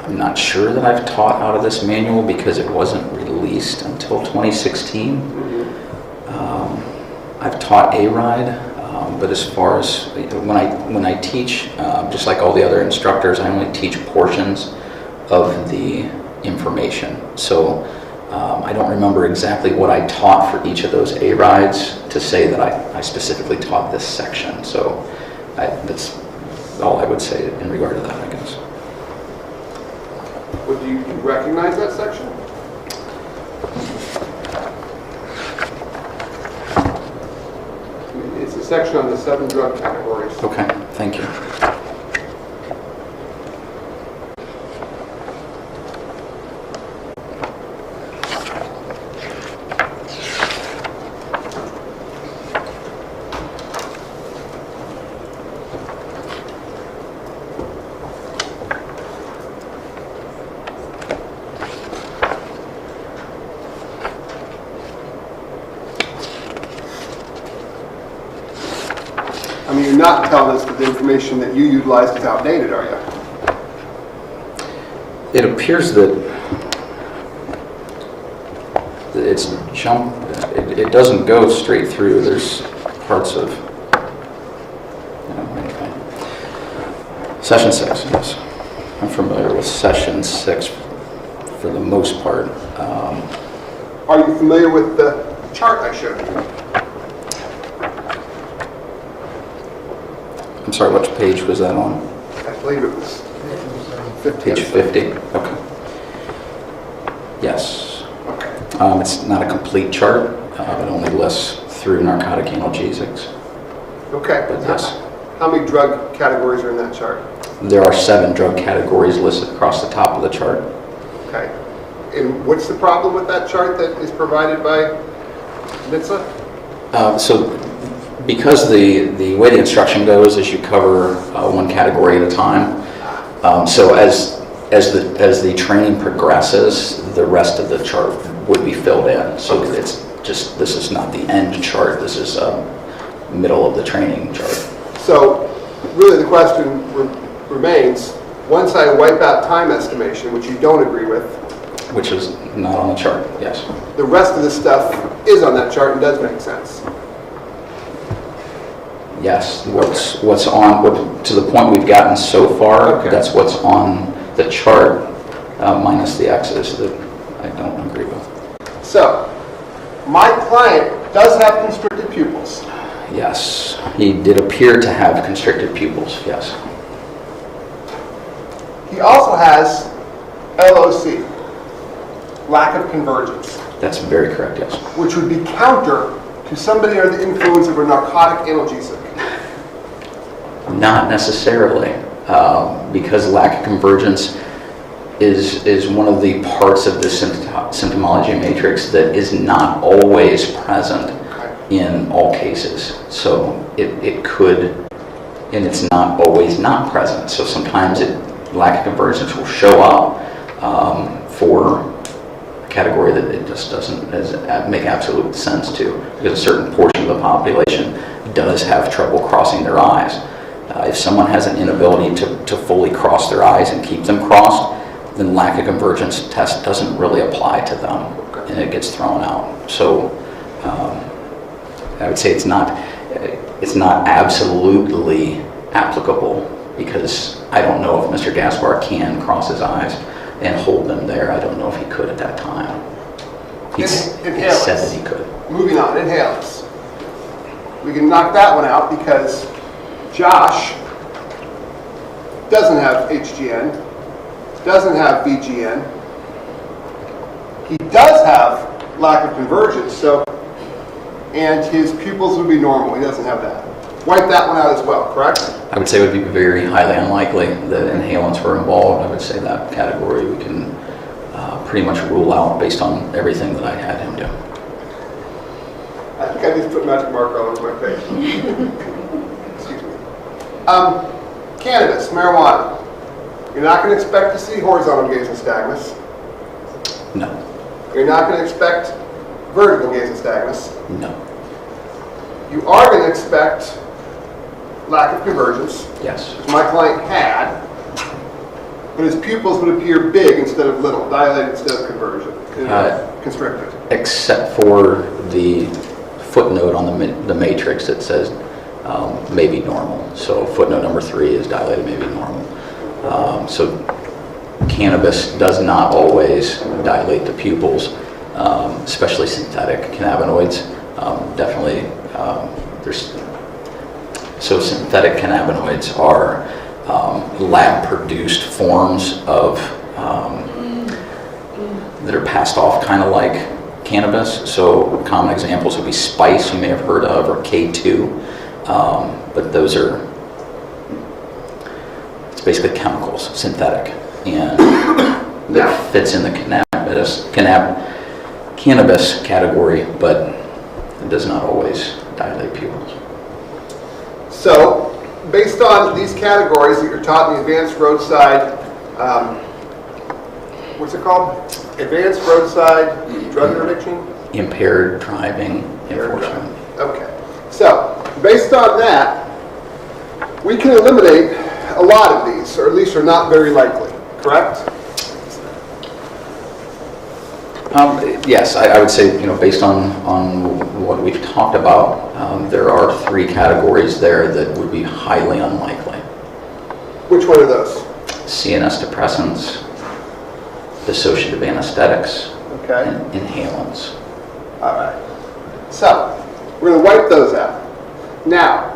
I'm not sure that I've taught out of this manual because it wasn't released until 2016. I've taught A-RIDE, but as far as when I teach, just like all the other instructors, I only teach portions of the information. So I don't remember exactly what I taught for each of those A-RIDEs to say that I specifically taught this section. So that's all I would say in regard to that, I guess. Well, do you recognize that section? It's a section on the 7 drug categories. Okay, thank you. I mean, you're not telling us that the information that you utilized is outdated, are you? It appears that it's jump. It doesn't go straight through. There's parts of anyway. Session 6. Yes, I'm familiar with Session 6 for the most part. Are you familiar with the chart I showed you? I'm sorry, which page was that on? I believe it was 50. Page 50. Okay. Yes. Okay. It's not a complete chart. It only lists through narcotic analgesics. Okay. But yes. How many drug categories are in that chart? There are 7 drug categories listed across the top of the chart. Okay. And what's the problem with that chart that is provided by NHTSA? So because the way the instruction goes is you cover one category at a time. So as the training progresses, the rest of the chart would be filled in. So it's just, this is not the end chart. This is middle of the training chart. So really the question remains, once I wipe out time estimation, which you don't agree with, Which is not on the chart, yes. the rest of the stuff is on that chart and does make sense. Yes, what's on, to the point we've gotten so far, Okay. that's what's on the chart, minus the X's that I don't agree with. So, my client does have constricted pupils. Yes, he did appear to have constricted pupils, yes. He also has LOC, lack of convergence, That's very correct, yes. which would be counter to somebody under the influence of a narcotic analgesic. Not necessarily, because lack of convergence is one of the parts of the symptomology matrix that is not always present in all cases. So it could, and it's not always not present. So sometimes lack of convergence will show up for a category that it just doesn't make absolute sense to, because a certain portion of the population does have trouble crossing their eyes. If someone has an inability to fully cross their eyes and keep them crossed, then lack of convergence test doesn't really apply to them, and it gets thrown out. So I would say it's not absolutely applicable, because I don't know if Mr. Gaspar can cross his eyes and hold them there. I don't know if he could at that time. He said that he could. Moving on, inhalants. We can knock that one out because Josh doesn't have HGN, doesn't have VGN. He does have lack of convergence, so and his pupils would be normal. He doesn't have that. Wipe that one out as well, correct? I would say it would be very highly unlikely that inhalants were involved. I would say that category we can pretty much rule out based on everything that I had him do. I think I just put magic marker all over my face. Excuse me. Cannabis, marijuana. You're not going to expect to see horizontal gaze nystagmus. No. You're not going to expect vertical gaze nystagmus. No. You are going to expect lack of convergence, Yes. which my client had, but his pupils would appear big instead of little, dilated instead of constricted. Except for the footnote on the matrix that says maybe normal. So footnote number 3 is dilated, maybe normal. So cannabis does not always dilate the pupils, especially synthetic cannabinoids. Definitely, so synthetic cannabinoids are lab-produced forms of that are passed off kind of like cannabis. So common examples would be spice, you may have heard of, or K2, but those are, it's basically chemicals, synthetic, and that fits in the cannabis category, but it does not always dilate pupils. So, based on these categories that you're taught in the advanced roadside, what's it called? Advanced roadside drug interdiction? Impaired driving enforcement. Okay. So, based on that, we can eliminate a lot of these, or at least are not very likely, correct? Yes, I would say, based on what we've talked about, there are 3 categories there that would be highly unlikely. Which one are those? CNS depressants, dissociative anesthetics, Okay. and inhalants. All right. So, we're going to wipe those out. Now,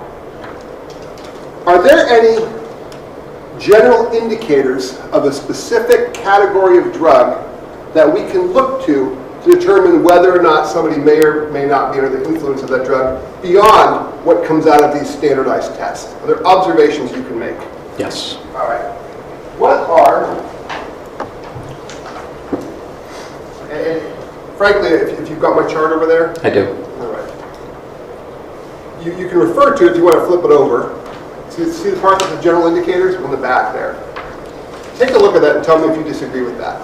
are there any general indicators of a specific category of drug that we can look to determine whether or not somebody may or may not be under the influence of that drug beyond what comes out of these standardized tests? Are there observations you can make? Yes. All right. What are, and frankly, if you've got my chart over there, I do. all right. You can refer to it if you want to flip it over. See the part of the general indicators on the back there. Take a look at that and tell me if you disagree with that.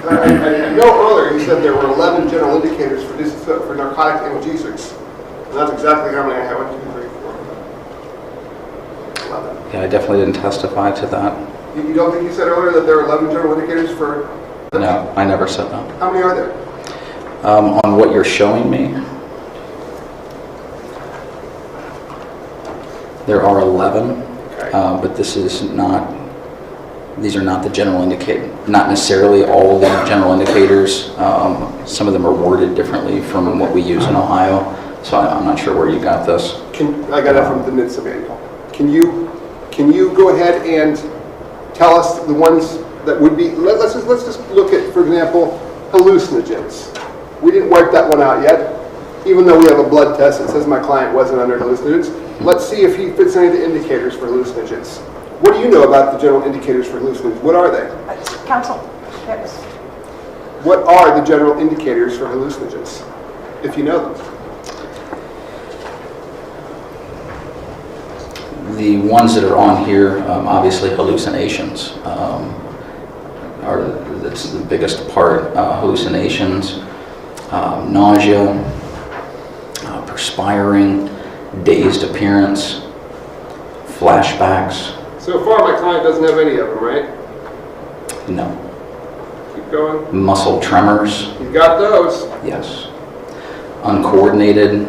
I know earlier you said there were 11 general indicators for narcotic analgesics. And that's exactly how many I have. 1, 2, 3, 4. 11. Yeah, I definitely didn't testify to that. You don't think you said earlier that there are 11 general indicators for... No, I never said that. How many are there? On what you're showing me, there are 11, Okay. but these are not the general indicator, not necessarily all the general indicators. Some of them are worded differently from what we use in Ohio, so I'm not sure where you got this. I got it from the NHTSA manual. Can you go ahead and tell us the ones that would be, let's just look at, for example, hallucinogens. We didn't wipe that one out yet, even though we have a blood test that says my client wasn't under hallucinogens. Let's see if he fits any of the indicators for hallucinogens. What do you know about the general indicators for hallucinogens? What are they? Counsel, yes. What are the general indicators for hallucinogens, if you know them? The ones that are on here, obviously hallucinations that's the biggest part. Hallucinations, nausea, perspiring, dazed appearance, flashbacks. So far, my client doesn't have any of them, right? No. Keep going. Muscle tremors, You got those. yes. Uncoordinated.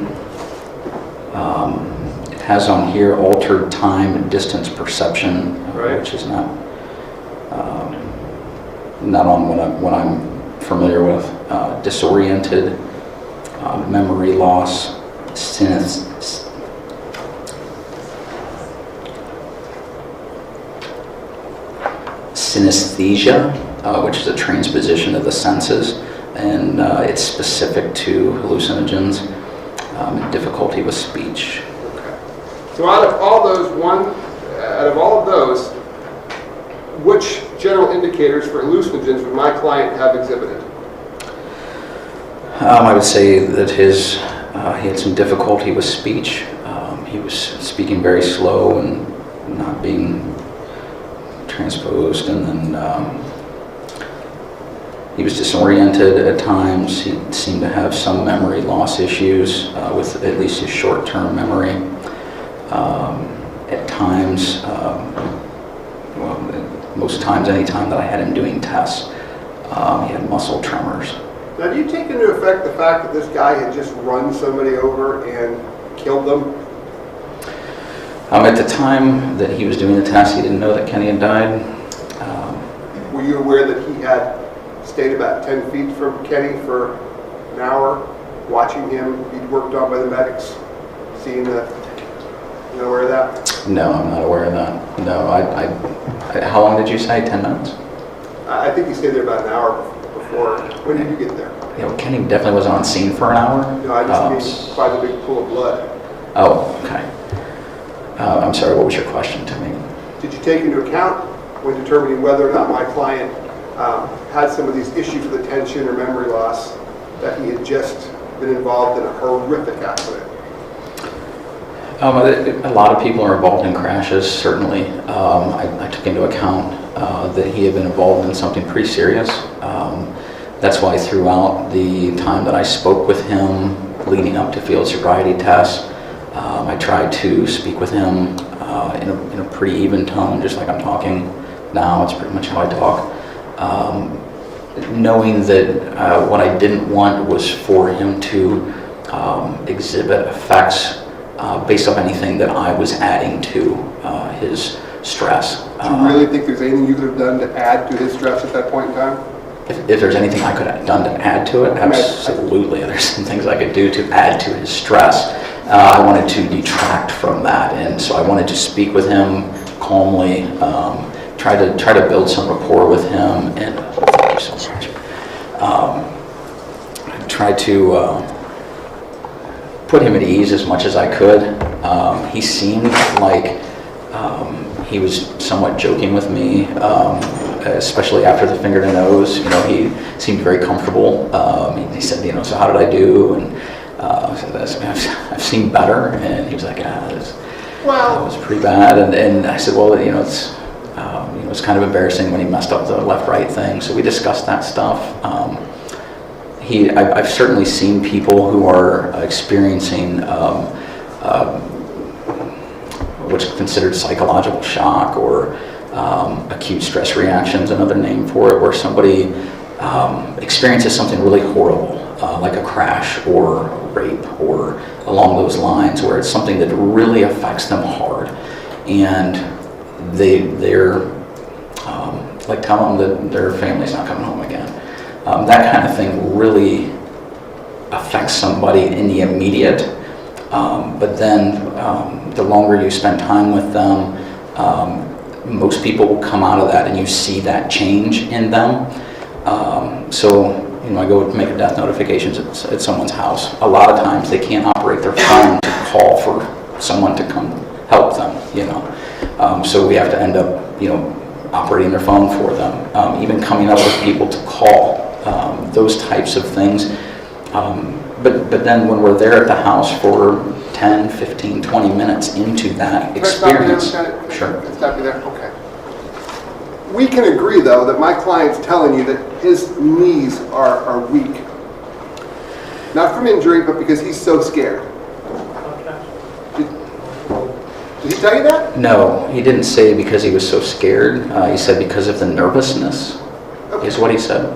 It has on here altered time and distance perception, Right. which is not on what I'm familiar with. Disoriented, memory loss, synesthesia, which is a transposition of the senses, and it's specific to hallucinogens, and difficulty with speech. Okay. So out of all of those, which general indicators for hallucinogens would my client have exhibited? I would say that he had some difficulty with speech. He was speaking very slow and not being transposed, and then he was disoriented at times. He seemed to have some memory loss issues with at least his short-term memory. At times, most times, any time that I had him doing tests, he had muscle tremors. Now, do you take into effect the fact that this guy had just run somebody over and killed them? At the time that he was doing the test, he didn't know that Kenny had died. Were you aware that he had stayed about 10 feet from Kenny for an hour, watching him be worked on by the medics, seeing that? You aware of that? No, I'm not aware of that. No, how long did you say? 10 minutes? I think he stayed there about an hour before. When did you get there? Kenny definitely wasn't on scene for an hour. No, I just mean by the big pool of blood. Oh, okay. I'm sorry, what was your question to me? Did you take into account when determining whether or not my client had some of these issues with attention or memory loss, that he had just been involved in a horrific accident? A lot of people are involved in crashes, certainly. I took into account that he had been involved in something pretty serious. That's why throughout the time that I spoke with him leading up to field sobriety tests, I tried to speak with him in a pretty even tone, just like I'm talking now. It's pretty much how I talk. Knowing that what I didn't want was for him to exhibit effects based off anything that I was adding to his stress. Do you really think there's anything you could have done to add to his stress at that point in time? If there's anything I could have done to add to it, absolutely. There's some things I could do to add to his stress. I wanted to detract from that, and so I wanted to speak with him calmly, try to build some rapport with him, and thank you so much. Try to put him at ease as much as I could. He seemed like he was somewhat joking with me, especially after the finger to nose. He seemed very comfortable. He said, so how did I do? And I said, I've seen better. And he was like, that was pretty bad. And I said, well, it's kind of embarrassing when he messed up the left-right thing. So we discussed that stuff. I've certainly seen people who are experiencing what's considered psychological shock or acute stress reactions, another name for it, where somebody experiences something really horrible, like a crash or rape or along those lines, where it's something that really affects them hard, and they're like telling them that their family's not coming home again. That kind of thing really affects somebody in the immediate, but then the longer you spend time with them, most people will come out of that and you see that change in them. So I go make death notifications at someone's house. A lot of times they can't operate their phone to call for someone to come help them, so we have to end up, operating their phone for them, even coming up with people to call, those types of things. But then when we're there at the house for 10, 15, 20 minutes into that experience. Sure. Stop you there? Okay. We can agree, though, that my client's telling you that his knees are weak. Not from injury, but because he's so scared. Did he tell you that? No, he didn't say because he was so scared. He said because of the nervousness, is what he said.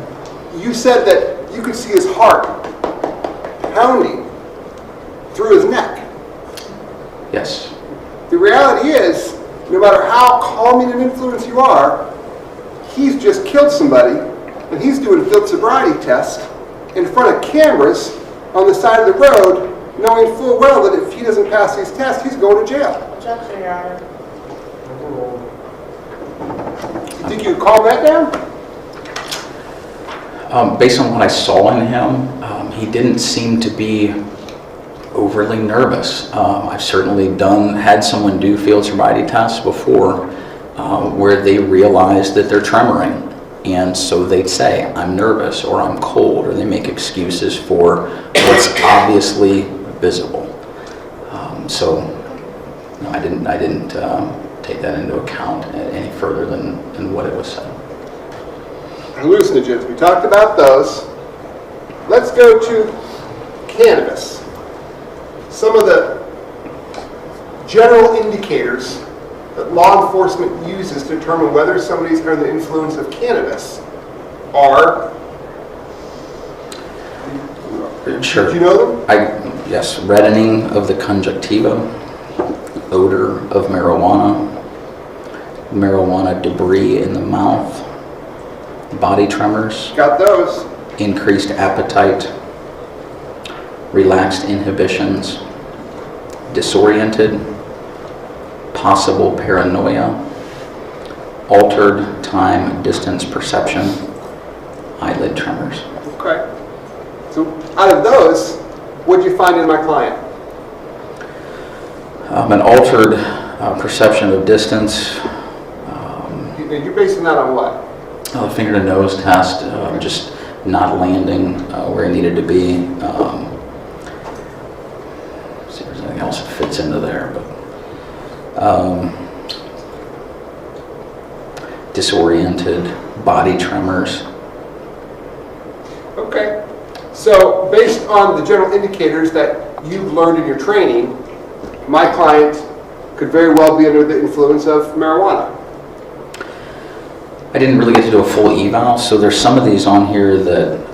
You said that you could see his heart pounding through his neck. Yes. The reality is, no matter how calming an influence you are, he's just killed somebody, and he's doing field sobriety tests in front of cameras on the side of the road, knowing full well that if he doesn't pass these tests, he's going to jail. Objection, Your Honor. You think you calm that down? Based on what I saw in him, he didn't seem to be overly nervous. I've certainly had someone do field sobriety tests before where they realize that they're tremoring. And so they'd say, I'm nervous, or I'm cold, or they make excuses for what's obviously visible. So no, I didn't take that into account any further than what it was said. Hallucinogens, we talked about those. Let's go to cannabis. Some of the general indicators that law enforcement uses to determine whether somebody's under the influence of cannabis are... Sure. Do you know them? Yes, reddening of the conjunctiva, odor of marijuana debris in the mouth, body tremors, Got those. increased appetite, relaxed inhibitions, disoriented, possible paranoia, altered time distance perception, eyelid tremors. Okay. So out of those, what did you find in my client? An altered perception of distance, You're basing that on what? a finger to nose test, just not landing where it needed to be. See if there's anything else that fits into there, but disoriented, body tremors. Okay. So based on the general indicators that you've learned in your training, my client could very well be under the influence of marijuana. I didn't really get to do a full eval, so there's some of these on here that,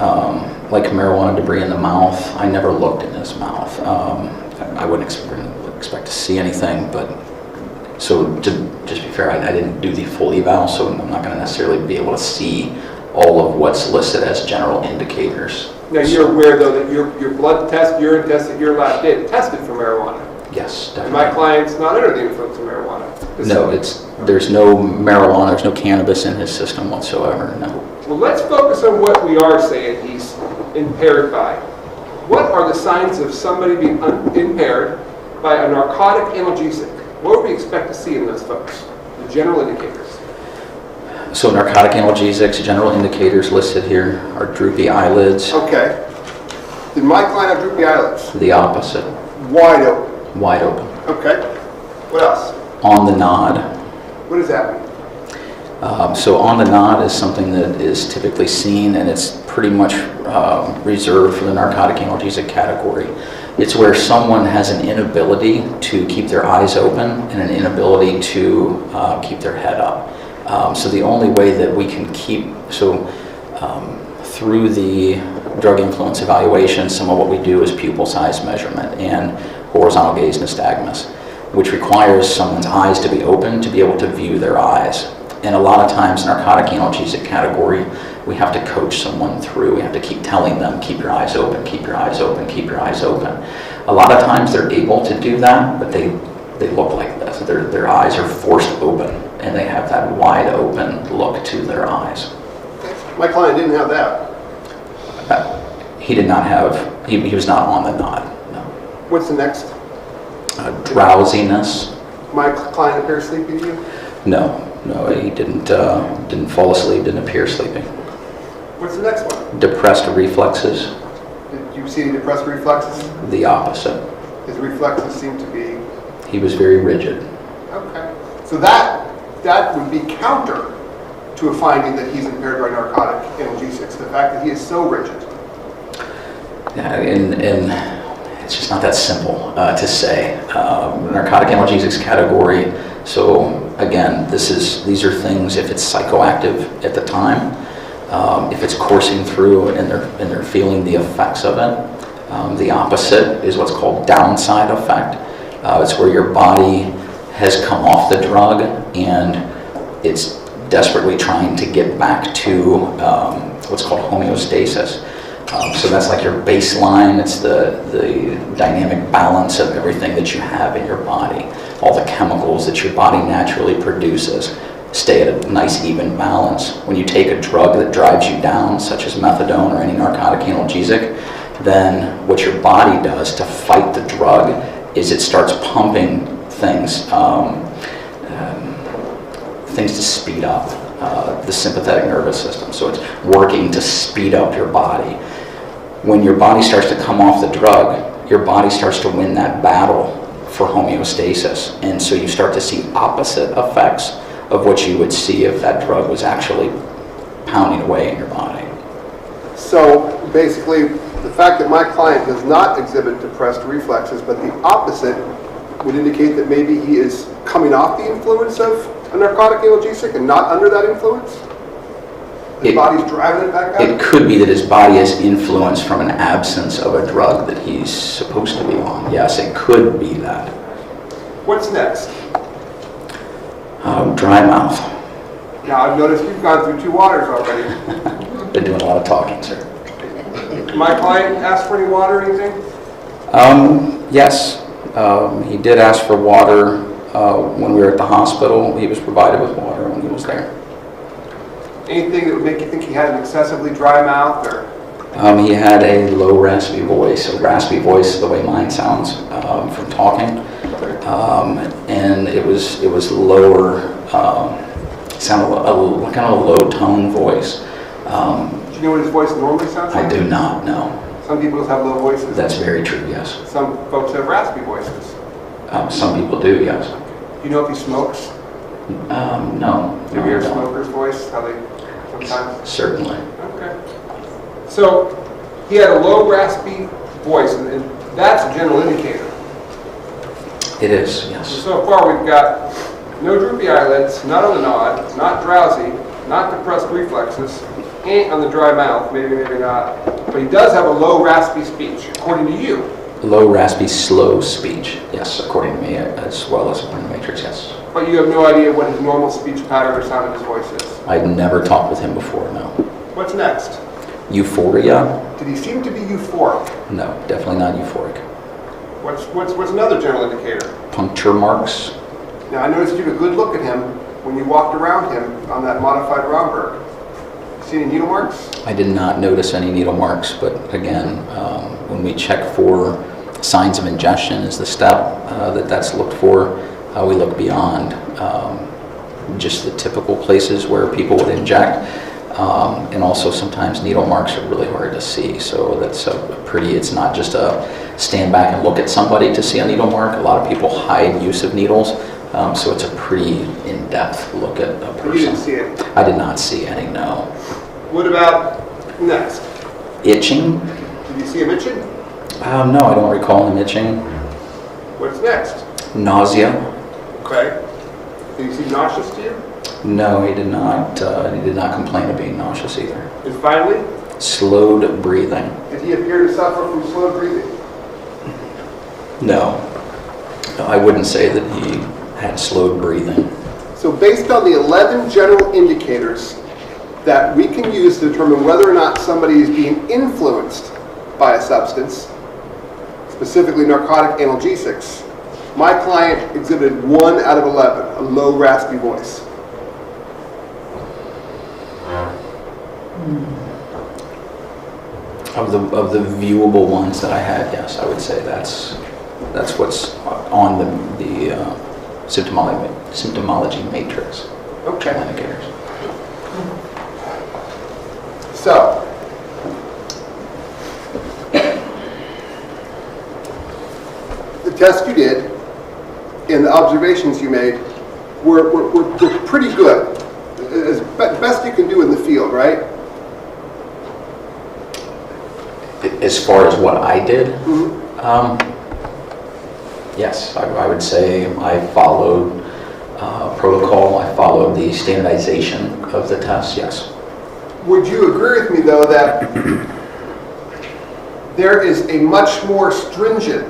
like marijuana debris in the mouth, I never looked in his mouth. I wouldn't expect to see anything, but so to just be fair, I didn't do the full eval, so I'm not going to necessarily be able to see all of what's listed as general indicators. Now you're aware though that your blood test, urine test that your lab did tested for marijuana. Yes, And definitely. my client's not under the influence of marijuana. No, there's no marijuana, there's no cannabis in his system whatsoever, no. Well, let's focus on what we are saying he's impaired by. What are the signs of somebody being impaired by a narcotic analgesic? What would we expect to see in those folks? The general indicators. So narcotic analgesics, general indicators listed here are droopy eyelids, Okay. Did my client have droopy eyelids? the opposite, Wide open. wide open. Okay. What else? On the nod. What does that mean? So on the nod is something that is typically seen, and it's pretty much reserved for the narcotic analgesic category. It's where someone has an inability to keep their eyes open and an inability to keep their head up. So the only way that we can through the drug influence evaluation, some of what we do is pupil size measurement and horizontal gaze nystagmus, which requires someone's eyes to be open to be able to view their eyes. And a lot of times, narcotic analgesic category, we have to coach someone through. We have to keep telling them, keep your eyes open, keep your eyes open, keep your eyes open. A lot of times they're able to do that, but they look like this. Their eyes are forced open, and they have that wide open look to their eyes. My client didn't have that. He did not have, he was not on the nod, no. What's the next? Drowsiness, My client appears sleepy to you? no, he didn't fall asleep, didn't appear sleeping. What's the next one? Depressed reflexes, Did you see any depressed reflexes? the opposite. His reflexes seem to be... He was very rigid. Okay. So that would be counter to a finding that he's impaired by narcotic analgesics, the fact that he is so rigid. Yeah, and it's just not that simple to say. Narcotic analgesics category. So again, these are things. If it's psychoactive at the time, if it's coursing through and they're feeling the effects of it, the opposite is what's called downside effect. It's where your body has come off the drug and it's desperately trying to get back to what's called homeostasis. So that's like your baseline. It's the dynamic balance of everything that you have in your body, all the chemicals that your body naturally produces. stay at a nice even balance. When you take a drug that drives you down, such as methadone or any narcotic analgesic, then what your body does to fight the drug is it starts pumping things, things to speed up the sympathetic nervous system. So it's working to speed up your body. When your body starts to come off the drug, your body starts to win that battle for homeostasis. And so you start to see opposite effects of what you would see if that drug was actually pounding away in your body. So basically, the fact that my client does not exhibit depressed reflexes, but the opposite would indicate that maybe he is coming off the influence of a narcotic analgesic and not under that influence? His body's driving it back out? It could be that his body is influenced from an absence of a drug that he's supposed to be on. Yes, it could be that. What's next? Dry mouth. Now, I've noticed you've gone through 2 waters already. Been doing a lot of talking, sir. Did my client ask for any water or anything? Yes, he did ask for water when we were at the hospital. He was provided with water when he was there. Anything that would make you think he had an excessively dry mouth, or? He had a low raspy voice, a raspy voice the way mine sounds from talking, and it was lower. Sounded like kind of a low tone voice. Do you know what his voice normally sounds like? I do not know. Some people just have low voices. That's very true. Yes. Some folks have raspy voices. Some people do. Yes. Do you know if he smokes? No. Do you hear a smoker's voice? How they sometimes? Certainly. Okay. So he had a low raspy voice, and that's a general indicator. It is. Yes. So far we've got no droopy eyelids, not on the nod, not drowsy, not depressed reflexes, ain't on the dry mouth, maybe, maybe not. But he does have a low raspy speech, according to you. Low raspy, slow speech. Yes, according to me, as well as according to Matrix. Yes. But you have no idea what his normal speech pattern or sound of his voice is. I'd never talked with him before. No. What's next? Euphoria? Did he seem to be euphoric? No, definitely not euphoric. What's another general indicator? Puncture marks? Now, I noticed you had a good look at him when you walked around him on that modified Romberg. See any needle marks? I did not notice any needle marks, but again, when we check for signs of ingestion is the step that's looked for, we look beyond just the typical places where people would inject, and also sometimes needle marks are really hard to see, so that's it's not just a stand back and look at somebody to see a needle mark. A lot of people hide use of needles. So it's a pretty in-depth look at a person. You didn't see it? I did not see any, no. What about next? Itching? Did you see him itching? No, I don't recall him itching. What's next? Nausea? Okay. Did he seem nauseous to you? No, he did not. He did not complain of being nauseous either. And finally? Slowed breathing? Did he appear to suffer from slow breathing? No. I wouldn't say that he had slowed breathing. So based on the 11 general indicators that we can use to determine whether or not somebody is being influenced by a substance, specifically narcotic analgesics, my client exhibited 1 out of 11, a low raspy voice. Of the viewable ones that I had, yes, I would say that's what's on the symptomology matrix. Okay. Indicators. So, the test you did and the observations you made were pretty good, as best you can do in the field, right? As far as what I did, Mm-hmm. Yes, I would say I followed protocol. I followed the standardization of the test. Yes. Would you agree with me, though, that there is a much more stringent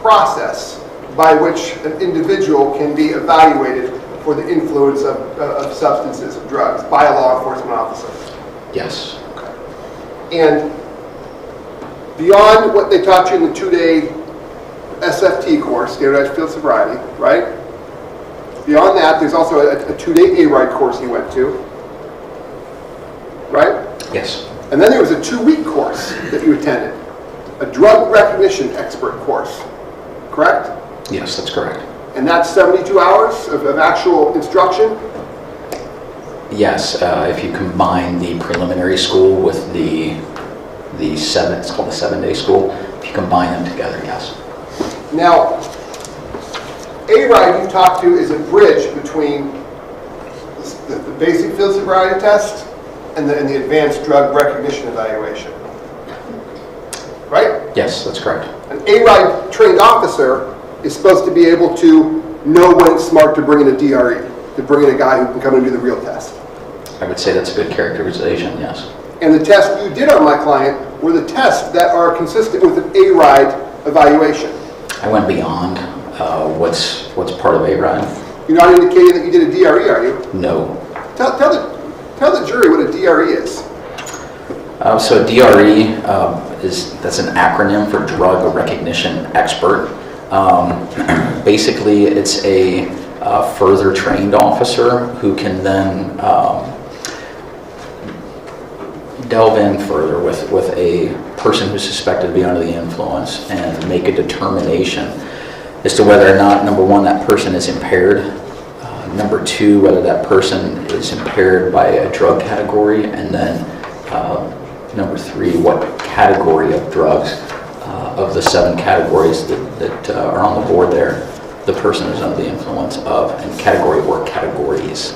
process by which an individual can be evaluated for the influence of substances, of drugs, by a law enforcement officer? Yes. And beyond what they taught you in the 2-day SFT course, Standardized Field Sobriety, right? Beyond that, there's also a 2-day A-Ride course he went to, right? Yes. And then there was a 2-week course that you attended, a drug recognition expert course, correct? Yes, that's correct. And that's 72 hours of actual instruction? Yes, if you combine the preliminary school with the 7, it's called the 7-day school. If you combine them together, yes. Now, A-Ride you've talked to is a bridge between the basic field sobriety test and the advanced drug recognition evaluation, right? Yes, that's correct. An A-Ride trained officer is supposed to be able to know when it's smart to bring in a DRE, to bring in a guy who can come and do the real test. I would say that's a good characterization, yes. And the tests you did on my client were the tests that are consistent with an A-Ride evaluation. I went beyond what's part of A-Ride. You're not indicating that you did a DRE, are you? No. Tell the jury what a DRE is. So a DRE that's an acronym for Drug Recognition Expert. Basically, it's a further trained officer who can then delve in further with a person who's suspected to be under the influence and make a determination as to whether or not, number one, that person is impaired, number two, whether that person is impaired by a drug category, and then number three, what category of drugs of the 7 categories that are on the board there, the person is under the influence of, and category or categories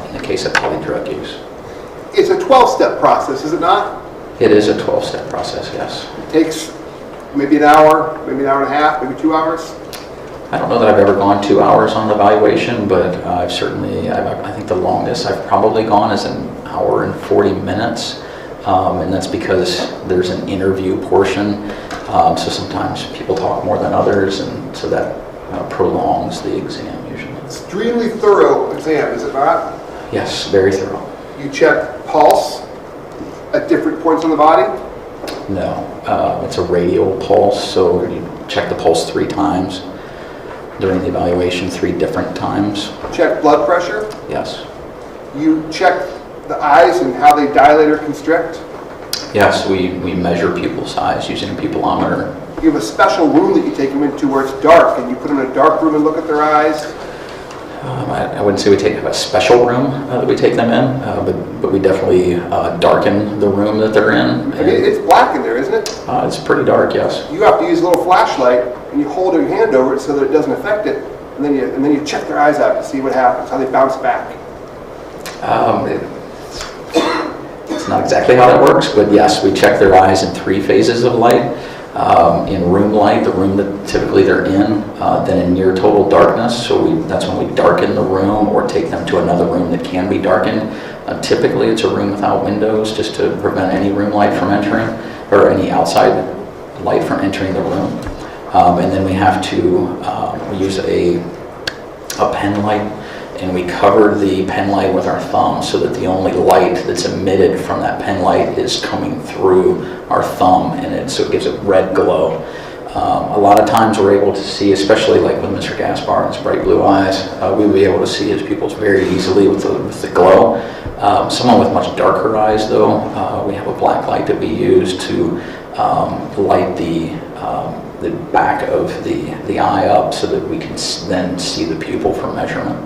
in the case of polydrug use. It's a 12-step process, is it not? It is a 12-step process, yes. It takes maybe an hour, maybe an hour and a half, maybe 2 hours. I don't know that I've ever gone 2 hours on the evaluation, but I think the longest I've probably gone is an hour and 40 minutes. And that's because there's an interview portion. So sometimes people talk more than others, and so that prolongs the exam usually. Extremely thorough exam, is it not? Yes, very thorough. You check pulse at different points on the body. No, it's a radial pulse, so you check the pulse 3 times during the evaluation, 3 different times. Check blood pressure. Yes. You check the eyes and how they dilate or constrict. Yes, we measure pupil size using a pupilometer. You have a special room that you take them into where it's dark, and you put them in a dark room and look at their eyes. I wouldn't say we have a special room that we take them in, but we definitely darken the room that they're in. I mean, it's black in there, isn't it? It's pretty dark, yes. You have to use a little flashlight, and you hold your hand over it so that it doesn't affect it, and then you check their eyes out to see what happens, how they bounce back. It's not exactly how that works, but yes, we check their eyes in 3 phases of light. In room light, the room that typically they're in, then in near total darkness, so that's when we darken the room or take them to another room that can be darkened. Typically it's a room without windows just to prevent any room light from entering, or any outside light from entering the room. And then we have to we use a pen light, and we cover the pen light with our thumb so that the only light that's emitted from that pen light is coming through our thumb, and so it gives a red glow. A lot of times we're able to see, especially like with Mr. Gaspar and his bright blue eyes, we'll be able to see his pupils very easily with the glow. Someone with much darker eyes, though, we have a black light that we use to light the back of the eye up so that we can then see the pupil for measurement.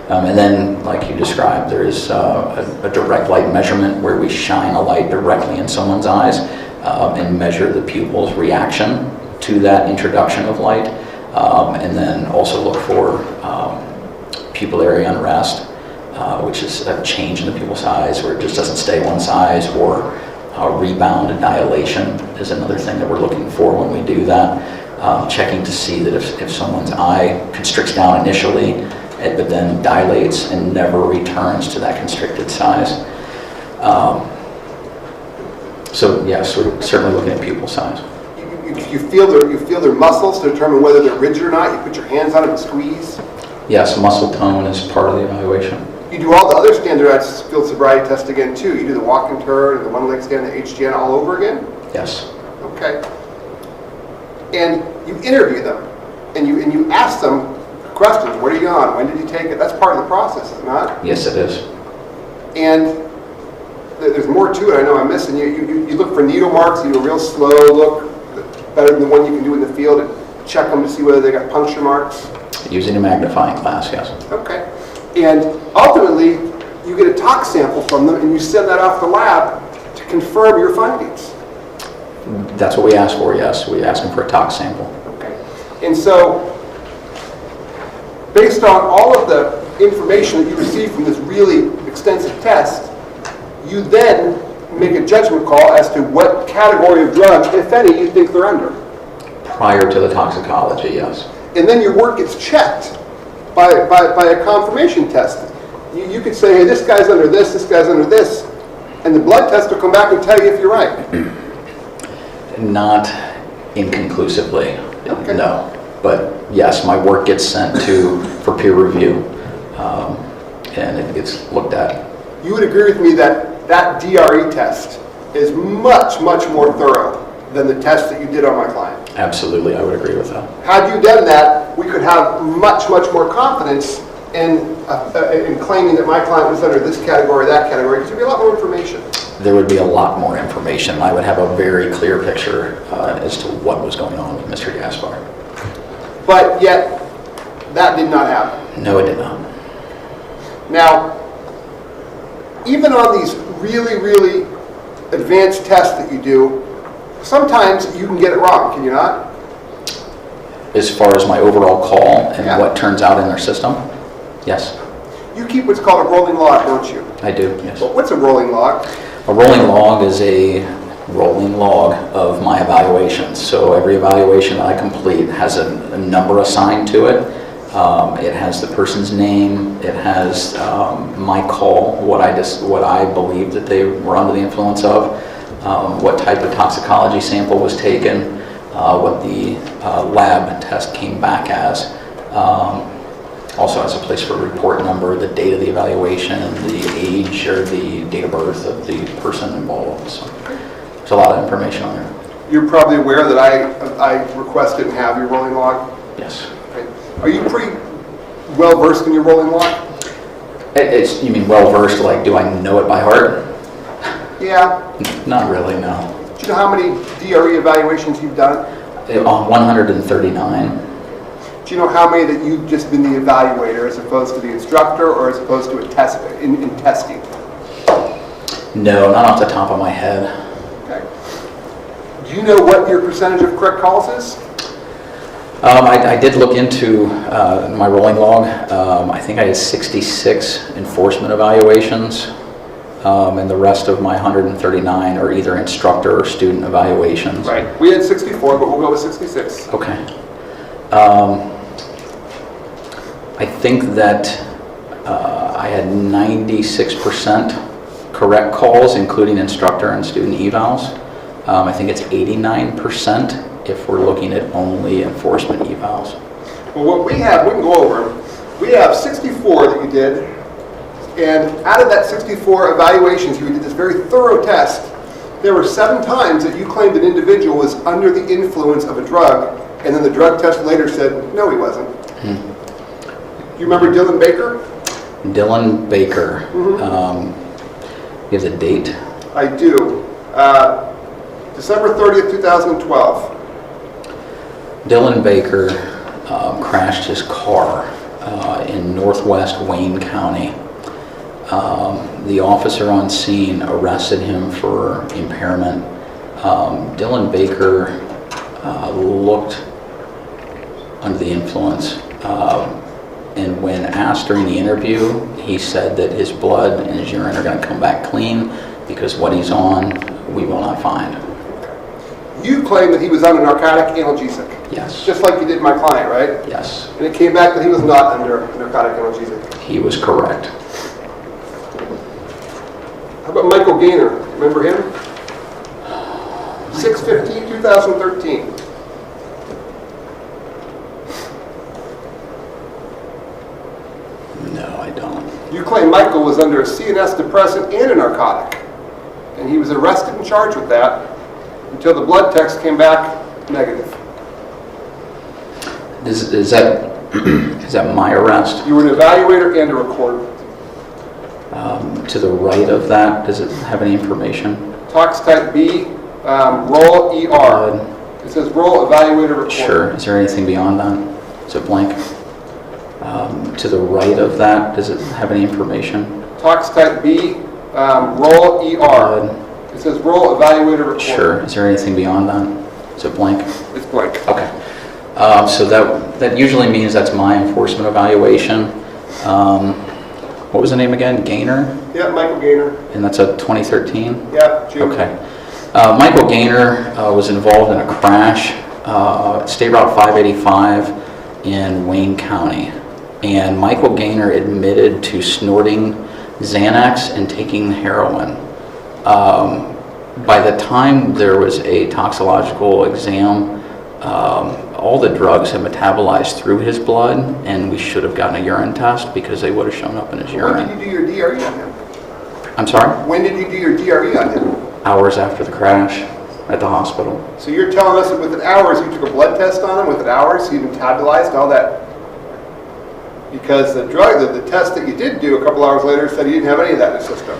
And then, like you described, there is a direct light measurement where we shine a light directly in someone's eyes and measure the pupil's reaction to that introduction of light, and then also look for pupillary unrest, which is a change in the pupil size where it just doesn't stay one size, or rebound and dilation is another thing that we're looking for when we do that, checking to see that if someone's eye constricts down initially, but then dilates and never returns to that constricted size. So yes, we're certainly looking at pupil size. You feel their muscles to determine whether they're rigid or not. You put your hands on them and squeeze. Yes, muscle tone is part of the evaluation. You do all the other standardized field sobriety tests again too. You do the walk and turn, and the one leg stand, the HGN all over again. Yes. Okay. And you interview them, and you ask them questions. What are you on? When did you take it? That's part of the process, is it not? Yes, it is. And there's more to it. I know I'm missing. You look for needle marks. You do a real slow look, better than the one you can do in the field, and check them to see whether they got puncture marks. Using a magnifying glass, yes. Okay. And ultimately, you get a tox sample from them, and you send that off to the lab to confirm your findings. That's what we ask for, yes. We ask them for a tox sample. Okay. And so, based on all of the information that you receive from this really extensive test, you then make a judgment call as to what category of drug, if any, you think they're under. Prior to the toxicology, yes. And then your work gets checked by a confirmation test. You could say, hey, this guy's under this guy's under this, and the blood test will come back and tell you if you're right. Not inconclusively, Okay. no. But yes, my work gets sent for peer review, and it gets looked at. You would agree with me that that DRE test is much, much more thorough than the test that you did on my client. Absolutely, I would agree with that. Had you done that, we could have much, much more confidence in claiming that my client was under this category or that category, because there'd be a lot more information. There would be a lot more information. I would have a very clear picture as to what was going on with Mr. Gaspar. But yet, that did not happen. No, it did not. Now, even on these really, really advanced tests that you do, sometimes you can get it wrong, can you not? As far as my overall call and Yeah. what turns out in their system, yes, You keep what's called a rolling log, don't you? I do, yes. Well, what's a rolling log? A rolling log is a rolling log of my evaluations. So every evaluation that I complete has a number assigned to it. It has the person's name. It has my call, what I believe that they were under the influence of, what type of toxicology sample was taken, what the lab test came back as. Also has a place for a report number, the date of the evaluation, and the age or the date of birth of the person involved. So there's a lot of information on there. You're probably aware that I requested and have your rolling log. Yes. Okay. Are you pretty well versed in your rolling log? You mean well versed? Like, do I know it by heart? Yeah. Not really, no. Do you know how many DRE evaluations you've done? 139. Do you know how many that you've just been the evaluator as opposed to the instructor, or as opposed to a test in testing? No, not off the top of my head. Okay. Do you know what your percentage of correct calls is? I did look into my rolling log. I think I had 66 enforcement evaluations, and the rest of my 139 are either instructor or student evaluations. Right. We had 64, but we'll go with 66. Okay. I think that I had 96% correct calls, including instructor and student evals. I think it's 89% if we're looking at only enforcement evals. Well, what we have, we can go over them. We have 64 that you did, and out of that 64 evaluations, you did this very thorough test. There were 7 times that you claimed an individual was under the influence of a drug, and then the drug test later said, no, he wasn't. You remember Dylan Baker? Dylan Baker. Gives a date. I do. December 30th, 2012. Dylan Baker crashed his car in northwest Wayne County. The officer on scene arrested him for impairment. Dylan Baker looked under the influence. And when asked during the interview, he said that his blood and his urine are going to come back clean because what he's on, we will not find. You claimed that he was under narcotic analgesic. Yes. Just like you did my client, right? Yes. And it came back that he was not under narcotic analgesic. He was correct. How about Michael Gaynor? Remember him? 6/15/2013. No, I don't. You claim Michael was under a CNS depressant and a narcotic, and he was arrested and charged with that until the blood test came back negative. Is that Is that my arrest? You were an evaluator and a recorder. To the right of that, does it have any information? Tox type B, roll ER. It says roll evaluator recorder. Sure. Is there anything beyond that? Is it blank? To the right of that, does it have any information? Tox type B, roll ER. It says roll evaluator recorder. Sure. Is there anything beyond that? Is it blank? It's blank. Okay. So that usually means that's my enforcement evaluation. What was the name again? Gaynor? Yeah, Michael Gaynor. And that's a 2013? Yeah, June. Okay. Michael Gaynor was involved in a crash, State Route 585 in Wayne County. And Michael Gaynor admitted to snorting Xanax and taking heroin. By the time there was a toxicological exam, all the drugs had metabolized through his blood, and we should have gotten a urine test because they would have shown up in his urine. When did you do your DRE on him? I'm sorry? When did you do your DRE on him? Hours after the crash at the hospital. So you're telling us that within hours you took a blood test on him, within hours he metabolized all that? Because the drug, the test that you did do a couple hours later said he didn't have any of that in his system.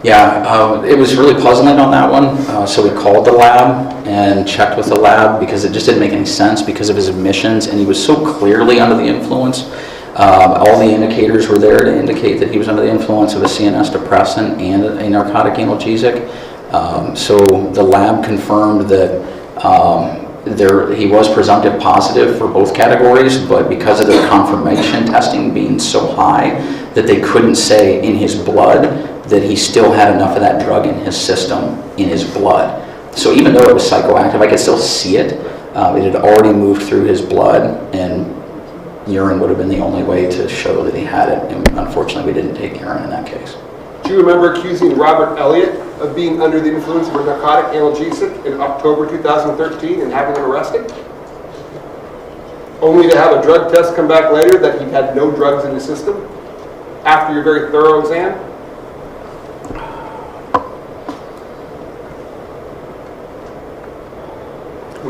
Yeah, it was really puzzling on that one. So we called the lab and checked with the lab because it just didn't make any sense because of his admissions, and he was so clearly under the influence. All the indicators were there to indicate that he was under the influence of a CNS depressant and a narcotic analgesic. So the lab confirmed that he was presumptive positive for both categories, but because of their confirmation testing being so high that they couldn't say in his blood that he still had enough of that drug in his system, in his blood. So even though it was psychoactive, I could still see it. It had already moved through his blood, and urine would have been the only way to show that he had it. And unfortunately, we didn't take urine in that case. Do you remember accusing Robert Elliott of being under the influence of a narcotic analgesic in October 2013 and having him arrested? Only to have a drug test come back later that he had no drugs in his system after your very thorough exam?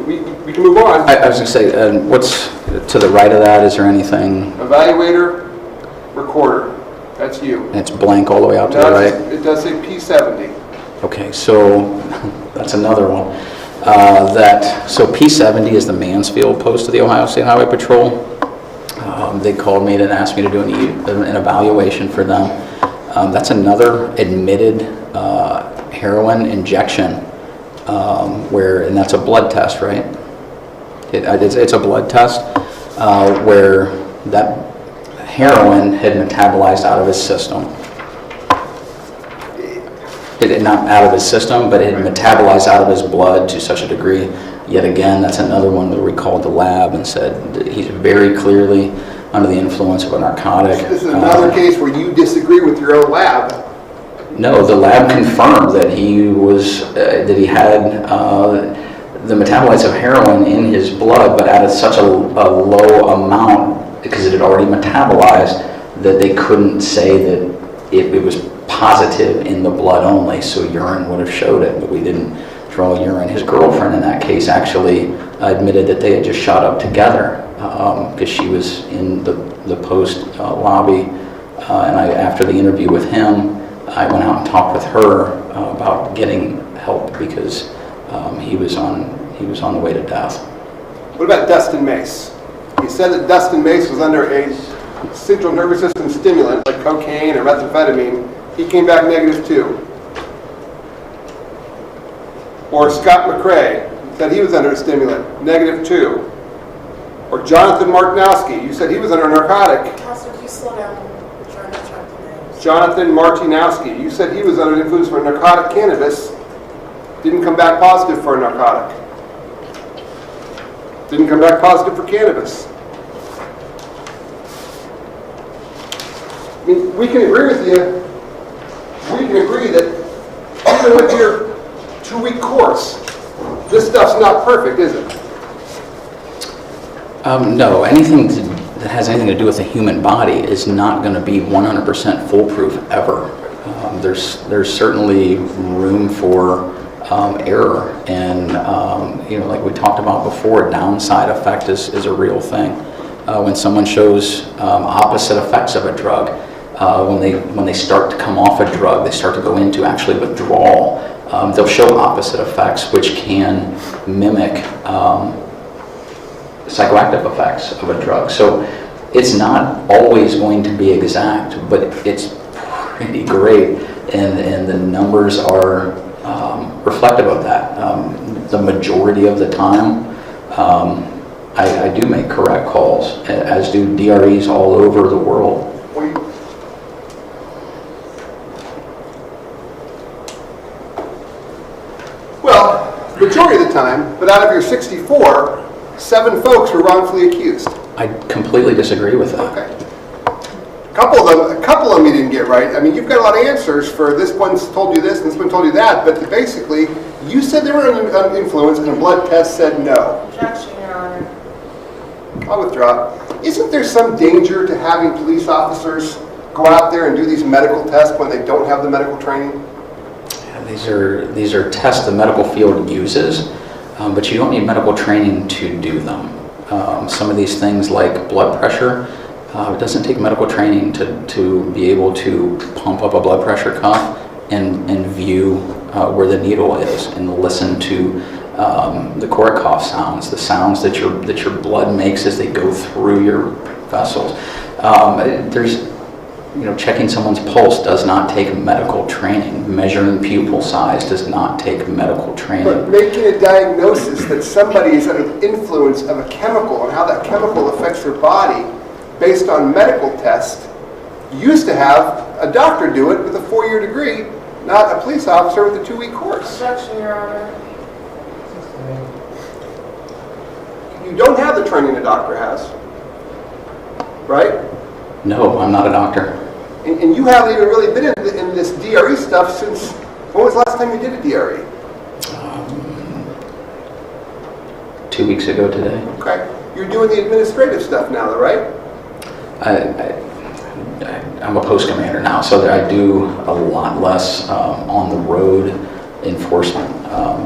We can move on. I was going to say, what's to the right of that? Is there anything? Evaluator, recorder. That's you. It's blank all the way out to the right? It does say P70. Okay, so that's another one. So P70 is the Mansfield post of the Ohio State Highway Patrol. They called me and asked me to do an evaluation for them. That's another admitted heroin injection, and that's a blood test, right? It's a blood test where that heroin had metabolized out of his system. Not out of his system, but it had metabolized out of his blood to such a degree. Yet again, that's another one where we called the lab and said that he's very clearly under the influence of a narcotic. This is another case where you disagree with your own lab. No, the lab confirmed that he had the metabolites of heroin in his blood, but at such a low amount because it had already metabolized that they couldn't say that it was positive in the blood only, so urine would have showed it, but we didn't draw urine. His girlfriend in that case actually admitted that they had just shot up together because she was in the post lobby, and after the interview with him, I went out and talked with her about getting help because he was on the way to death. What about Dustin Mace? He said that Dustin Mace was under a central nervous system stimulant like cocaine or methamphetamine. He came back -2. Or Scott McRae said he was under a stimulant, -2. Or Jonathan Martinowski, you said he was under a narcotic. Counselor, can you slow down? I'm trying to track the names. Jonathan Martinowski, you said he was under the influence for narcotic cannabis. Didn't come back positive for a narcotic. Didn't come back positive for cannabis. I mean, we can agree with you. We can agree that even with your 2-week course, this stuff's not perfect, is it? No, anything that has anything to do with the human body is not going to be 100% foolproof ever. There's certainly room for error, and like we talked about before, downside effect is a real thing. when someone shows opposite effects of a drug. When they start to come off a drug, they start to go into actually withdrawal. They'll show opposite effects, which can mimic psychoactive effects of a drug. So it's not always going to be exact, but it's pretty great, and the numbers are reflective of that. The majority of the time, I do make correct calls, as do DREs all over the world. Well, majority of the time, but out of your 64, 7 folks were wrongfully accused. I completely disagree with that. Okay. A couple of them you didn't get right. I mean, you've got a lot of answers for this one's told you this and this one told you that, but basically, you said they were under influence and a blood test said no. Objection, Your Honor. I'll withdraw. Isn't there some danger to having police officers go out there and do these medical tests when they don't have the medical training? Yeah, these are tests the medical field uses, but you don't need medical training to do them. Some of these things like blood pressure, it doesn't take medical training to be able to pump up a blood pressure cuff and view where the needle is and listen to the Korsakoff sounds, the sounds that your blood makes as they go through your vessels. Checking someone's pulse does not take medical training. Measuring pupil size does not take medical training. But making a diagnosis that somebody is under the influence of a chemical and how that chemical affects their body based on medical tests, used to have a doctor do it with a 4-year degree, not a police officer with a 2-week course. Objection, Your Honor. You don't have the training a doctor has, right? No, I'm not a doctor. And you haven't even really been in this DRE stuff since, when was the last time you did a DRE? 2 weeks ago today. Okay. You're doing the administrative stuff now, though, right? I'm a post commander now, so I do a lot less on the road enforcement.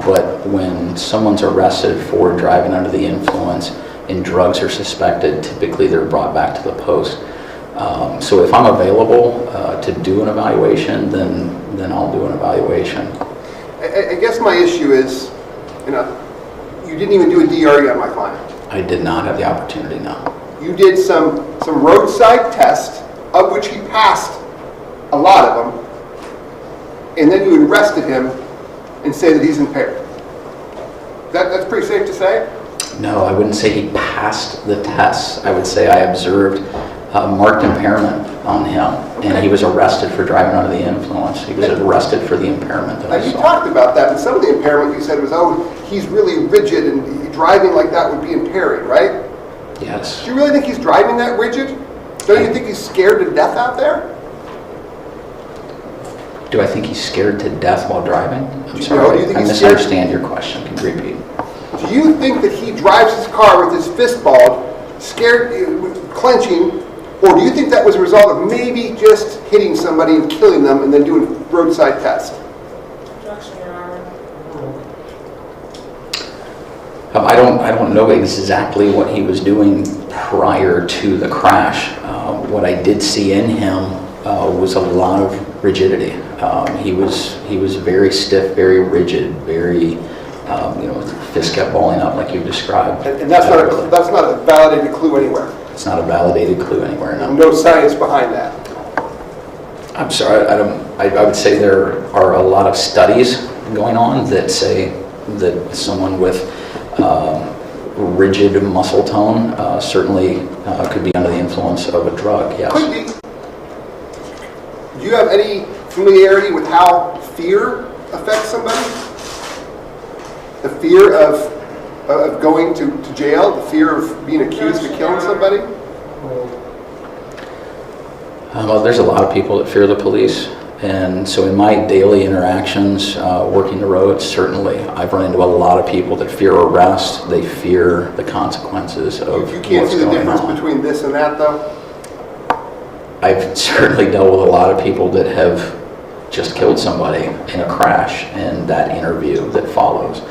But when someone's arrested for driving under the influence and drugs are suspected, typically they're brought back to the post. So if I'm available to do an evaluation, then I'll do an evaluation. I guess my issue is, you didn't even do a DRE on my client. I did not have the opportunity, no. You did some roadside tests, of which he passed a lot of them, and then you arrested him and say that he's impaired. That's pretty safe to say? No, I wouldn't say he passed the tests. I would say I observed marked impairment on him, and he was arrested for driving under the influence. He was arrested for the impairment that I You saw. talked about that, and some of the impairment you said was, he's really rigid, and driving like that would be impairing, right? Yes. Do you really think he's driving that rigid? Don't you think he's scared to death out there? Do I think he's scared to death while driving? I'm No, sorry, do you think I he's misunderstand your question. Can you repeat? Do you think that he drives his car with his fist balled, scared, clenching, or do you think that was a result of maybe just hitting somebody and killing them and then doing roadside tests? Objection, Your Honor. I don't know exactly what he was doing prior to the crash. What I did see in him was a lot of rigidity. He was very stiff, very rigid, very fist kept balling up like you described. And that's not a validated clue anywhere. It's not a validated clue anywhere. No. No science behind that. I'm sorry. I would say there are a lot of studies going on that say that someone with rigid muscle tone certainly could be under the influence of a drug. Yes. Could be. Do you have any familiarity with how fear affects somebody? The fear of going to jail, the fear of being accused of killing somebody? Well, there's a lot of people that fear the police. And so in my daily interactions, working the roads, certainly I've run into a lot of people that fear arrest. They fear the consequences of You can't what's see the going difference on. between this and that, though? I've certainly dealt with a lot of people that have just killed somebody in a crash and that interview that follows.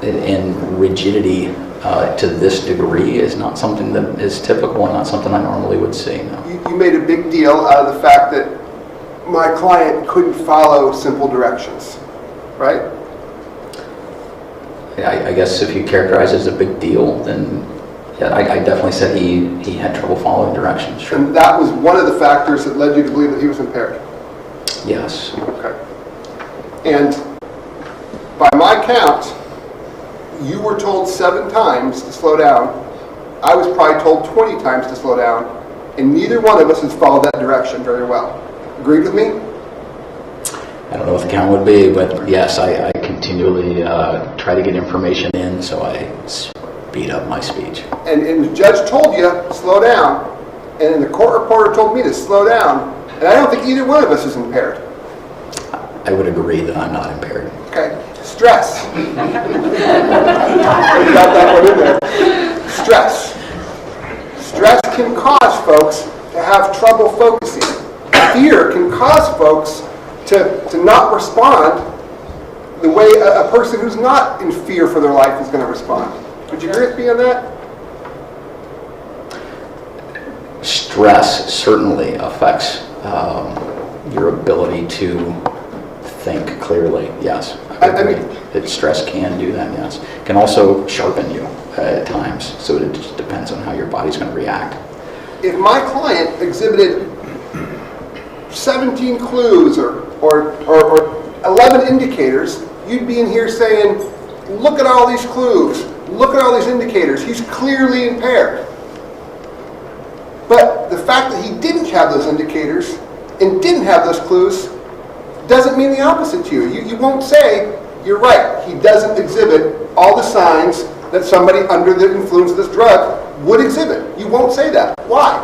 And rigidity to this degree is not something that is typical and not something I normally would see. No. You made a big deal out of the fact that my client couldn't follow simple directions, right? I guess if you characterize it as a big deal, then yeah, I definitely said he had trouble following directions. Sure. And that was one of the factors that led you to believe that he was impaired? Yes. Okay. And by my count, you were told 7 times to slow down. I was probably told 20 times to slow down, and neither one of us has followed that direction very well. Agreed with me? I don't know what the count would be, but yes, I continually try to get information in, so I speed up my speech. And the judge told you, slow down, and then the court reporter told me to slow down, and I don't think either one of us is impaired. I would agree that I'm not impaired. Okay. Stress. Got that one in there. Stress. Stress can cause folks to have trouble focusing. Fear can cause folks to not respond the way a person who's not in fear for their life is going to respond. Would you agree with me on that? Stress certainly affects your ability to think clearly, yes. I mean, that stress can do that, yes. It can also sharpen you at times, so it just depends on how your body's going to react. If my client exhibited 17 clues or 11 indicators, you'd be in here saying, look at all these clues, look at all these indicators, he's clearly impaired. But the fact that he didn't have those indicators and didn't have those clues doesn't mean the opposite to you. You won't say, you're right, he doesn't exhibit all the signs that somebody under the influence of this drug would exhibit. You won't say that. Why?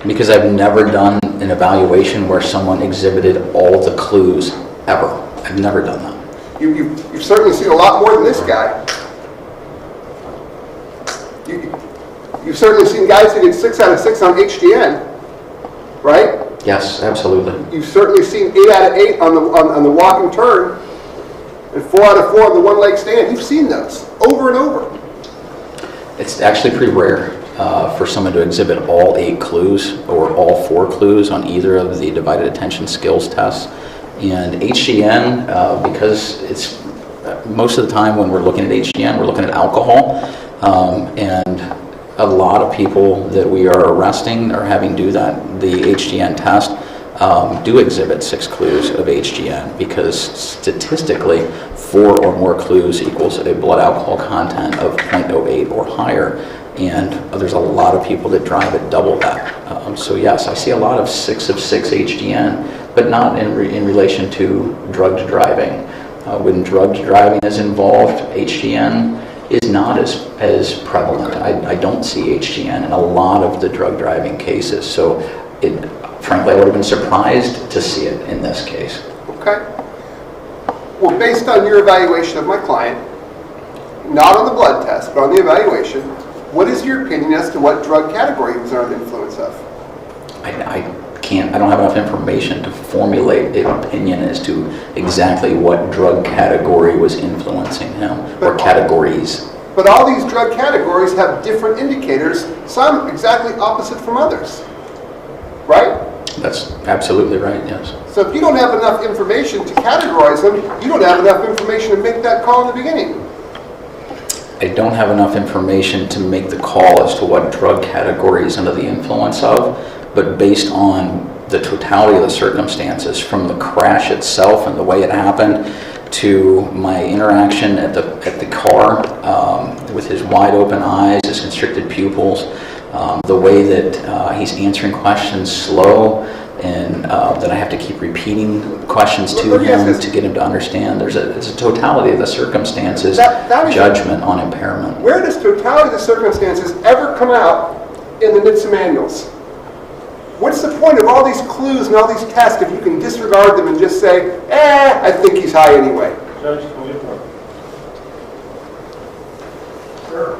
Because I've never done an evaluation where someone exhibited all the clues ever. I've never done that. You've certainly seen a lot more than this guy. You've certainly seen guys who get 6 out of 6 on HGN, right? Yes, absolutely. You've certainly seen 8 out of 8 on the walk and turn, and 4 out of 4 on the one-leg stand. You've seen those over and over. It's actually pretty rare for someone to exhibit all 8 clues or all 4 clues on either of the divided attention skills tests. And HGN, because it's most of the time when we're looking at HGN, we're looking at alcohol, and a lot of people that we are arresting or having do the HGN test do exhibit 6 clues of HGN, because statistically 4 or more clues equals a blood alcohol content of 0.08 or higher, and there's a lot of people that drive at double that. So yes, I see a lot of 6 of 6 HGN, but not in relation to drugged driving. When drugged driving is involved, HGN is not as prevalent. I don't see HGN in a lot of the drug driving cases. So frankly, I would have been surprised to see it in this case. Okay. Well, based on your evaluation of my client, not on the blood test, but on the evaluation, what is your opinion as to what drug category he was under the influence of? I don't have enough information to formulate an opinion as to exactly what drug category was influencing him, or categories. But all these drug categories have different indicators, some exactly opposite from others, right? That's absolutely right, yes. So if you don't have enough information to categorize them, you don't have enough information to make that call in the beginning. I don't have enough information to make the call as to what drug category is under the influence of, but based on the totality of the circumstances, from the crash itself and the way it happened, to my interaction at the car with his wide open eyes, his constricted pupils, the way that he's answering questions slow, and that I have to keep repeating questions to him to get him to understand. It's a totality of the circumstances, judgment on impairment. Where does totality of the circumstances ever come out in the NHTSA manuals? What's the point of all these clues and all these tests if you can disregard them and just say, I think he's high anyway? Judge, can we report? Sure.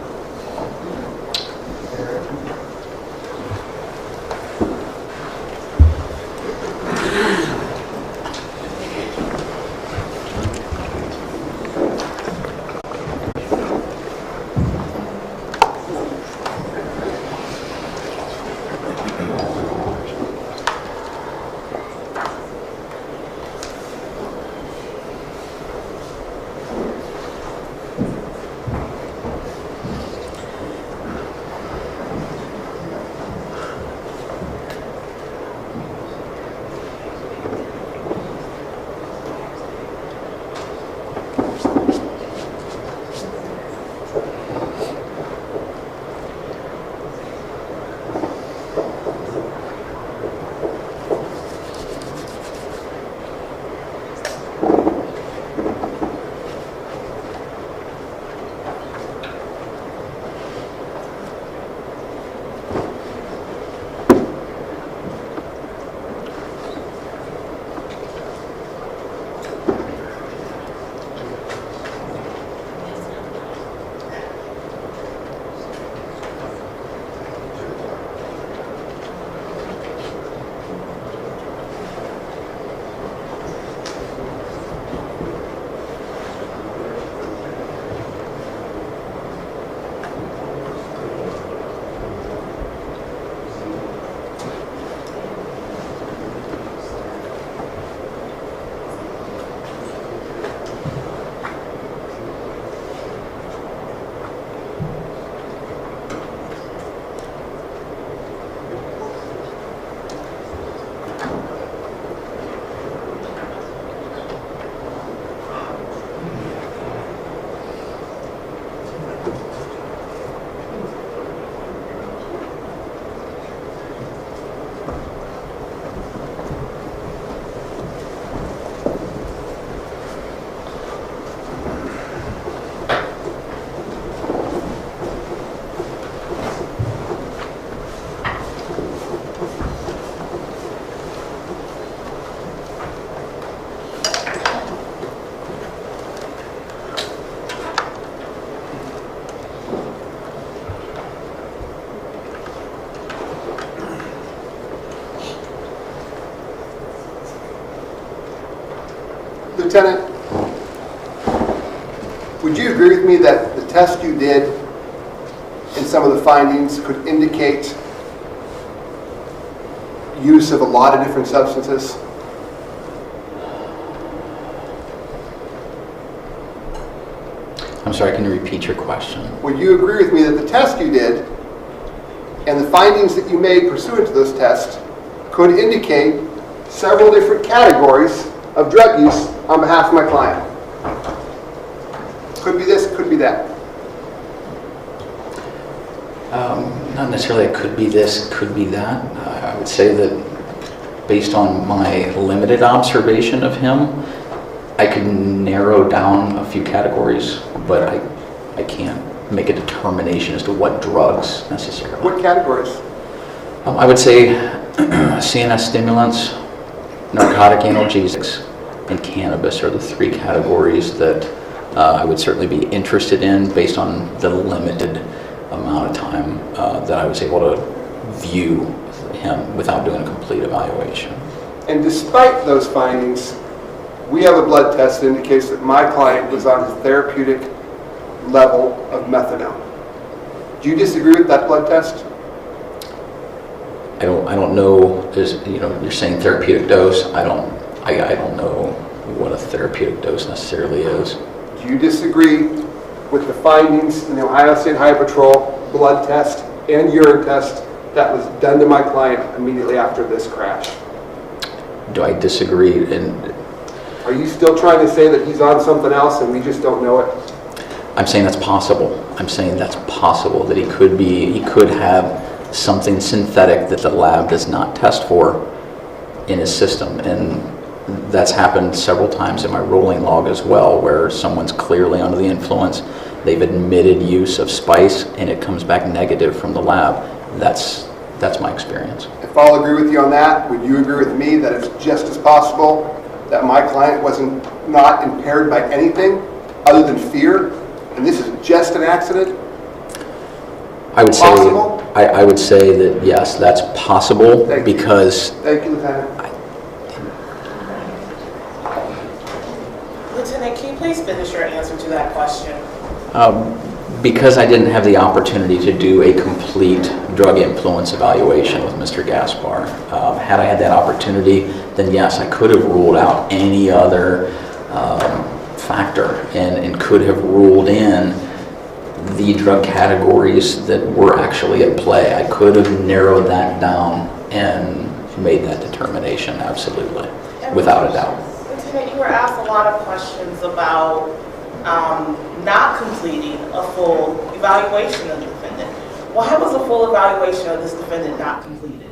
Lieutenant, would you agree with me that the test you did and some of the findings could indicate use of a lot of different substances? I'm sorry, can you repeat your question? Would you agree with me that the test you did and the findings that you made pursuant to those tests could indicate several different categories of drug use on behalf of my client? Could be this, could be that. Not necessarily it could be this, could be that. I would say that based on my limited observation of him, I could narrow down a few categories, but I can't make a determination as to what drugs necessarily. What categories? I would say CNS stimulants, narcotic analgesics, and cannabis are the three categories that I would certainly be interested in based on the limited amount of time that I was able to view him without doing a complete evaluation. And despite those findings, we have a blood test that indicates that my client was on a therapeutic level of methadone. Do you disagree with that blood test? I don't know. You're saying therapeutic dose. I don't know what a therapeutic dose necessarily is. Do you disagree with the findings in the Ohio State Highway Patrol blood test and urine test that was done to my client immediately after this crash? Do I disagree? Are you still trying to say that he's on something else and we just don't know it? I'm saying that's possible. I'm saying that's possible that he could have something synthetic that the lab does not test for in his system. And that's happened several times in my rolling log as well, where someone's clearly under the influence, they've admitted use of spice, and it comes back negative from the lab. That's my experience. If I'll agree with you on that, would you agree with me that it's just as possible that my client wasn't not impaired by anything other than fear, and this is just an accident? I would Possible? say I would say that yes, that's possible. Thank you. Because Thank you, Lieutenant. Lieutenant, can you please finish your answer to that question? because I didn't have the opportunity to do a complete drug influence evaluation with Mr. Gaspar. Had I had that opportunity, then yes, I could have ruled out any other factor and could have ruled in the drug categories that were actually at play. I could have narrowed that down and made that determination, absolutely, without a doubt. Lieutenant, you were asked a lot of questions about not completing a full evaluation of the defendant. Why was a full evaluation of this defendant not completed?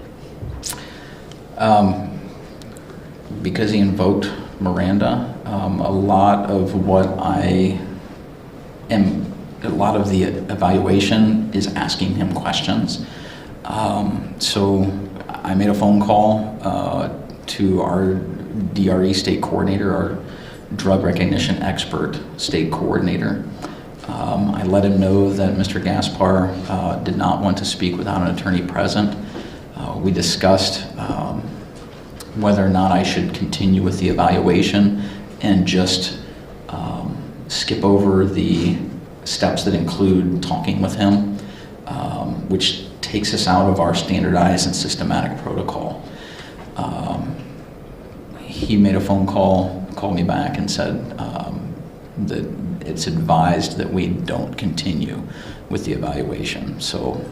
Because he invoked Miranda. A lot of the evaluation is asking him questions. So I made a phone call to our DRE state coordinator, our drug recognition expert state coordinator. I let him know that Mr. Gaspar did not want to speak without an attorney present. We discussed whether or not I should continue with the evaluation and just skip over the steps that include talking with him, which takes us out of our standardized and systematic protocol. He made a phone call, called me back and said that it's advised that we don't continue with the evaluation. So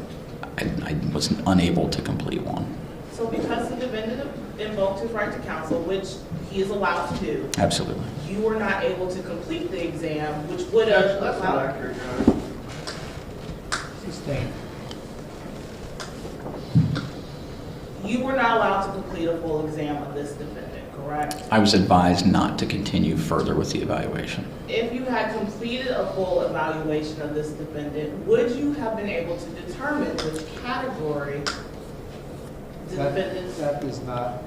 I was unable to complete one. So because the defendant invoked his right to counsel, which he is allowed to do, Absolutely. you were not able to complete the exam, which would have That's not accurate, Your Honor. Sustained. you were not allowed to complete a full exam of this defendant, correct? I was advised not to continue further with the evaluation. If you had completed a full evaluation of this defendant, would you have been able to determine which category the defendant's... That is not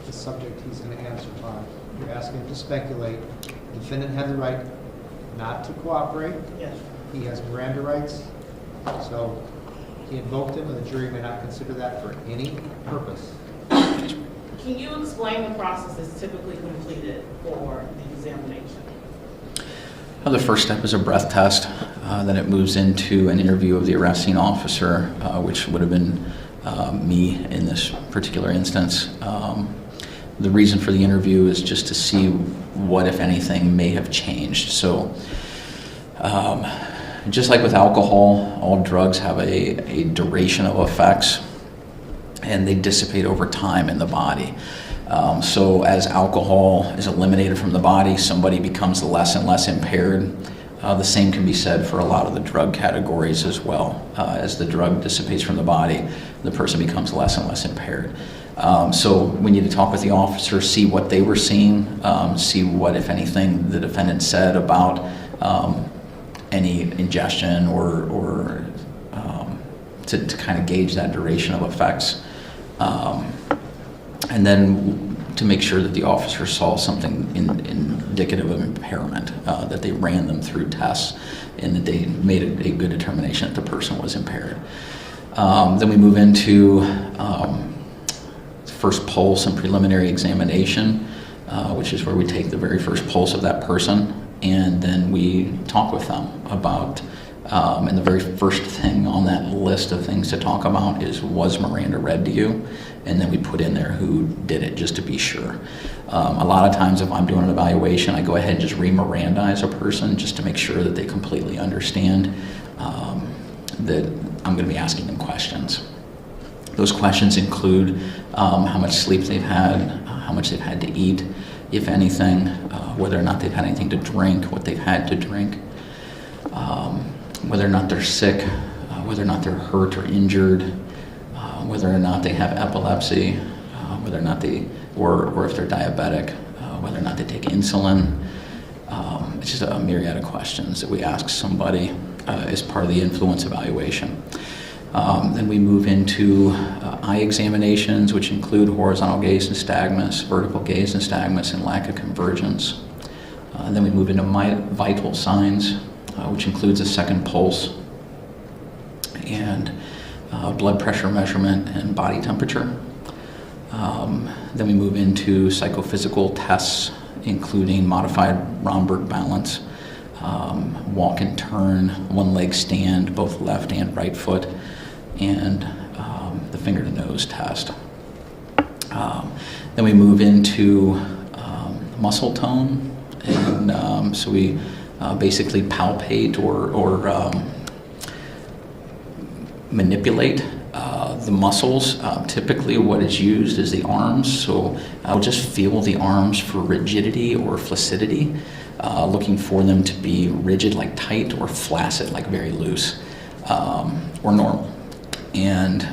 the subject he's going to answer on. You're asking him to speculate. The defendant had the right not to cooperate. Yes. He has Miranda rights. So he invoked him, and the jury may not consider that for any purpose. Can you explain the process that's typically completed for the examination? The first step is a breath test. Then it moves into an interview of the arresting officer, which would have been me in this particular instance. The reason for the interview is just to see what, if anything, may have changed. So, just like with alcohol, all drugs have a duration of effects, and they dissipate over time in the body. So as alcohol is eliminated from the body, somebody becomes less and less impaired. The same can be said for a lot of the drug categories as well. As the drug dissipates from the body, the person becomes less and less impaired. So we need to talk with the officer, see what they were seeing, see what, if anything, the defendant said about any ingestion or to kind of gauge that duration of effects. And then to make sure that the officer saw something indicative of impairment, that they ran them through tests and that they made a good determination that the person was impaired. Then we move into first pulse and preliminary examination, which is where we take the very first pulse of that person, and then we talk with them about, and the very first thing on that list of things to talk about is, was Miranda read to you? And then we put in there who did it, just to be sure. A lot of times if I'm doing an evaluation, I go ahead and just re-Mirandize a person just to make sure that they completely understand that I'm going to be asking them questions. Those questions include how much sleep they've had, how much they've had to eat, if anything, whether or not they've had anything to drink, what they've had to drink, whether or not they're sick, whether or not they're hurt or injured, whether or not they have epilepsy, whether or not or if they're diabetic, whether or not they take insulin. It's just a myriad of questions that we ask somebody as part of the influence evaluation. Then we move into eye examinations, which include horizontal gaze nystagmus, vertical gaze nystagmus, and lack of convergence. And then we move into vital signs, which includes a second pulse and blood pressure measurement and body temperature. Then we move into psychophysical tests, including modified Romberg balance, walk and turn, one leg stand, both left and right foot, and the finger to nose test. Then we move into muscle tone, and so we basically palpate or manipulate the muscles. Typically what is used is the arms, so I'll just feel the arms for rigidity or flaccidity, looking for them to be rigid like tight, or flaccid like very loose, or normal. And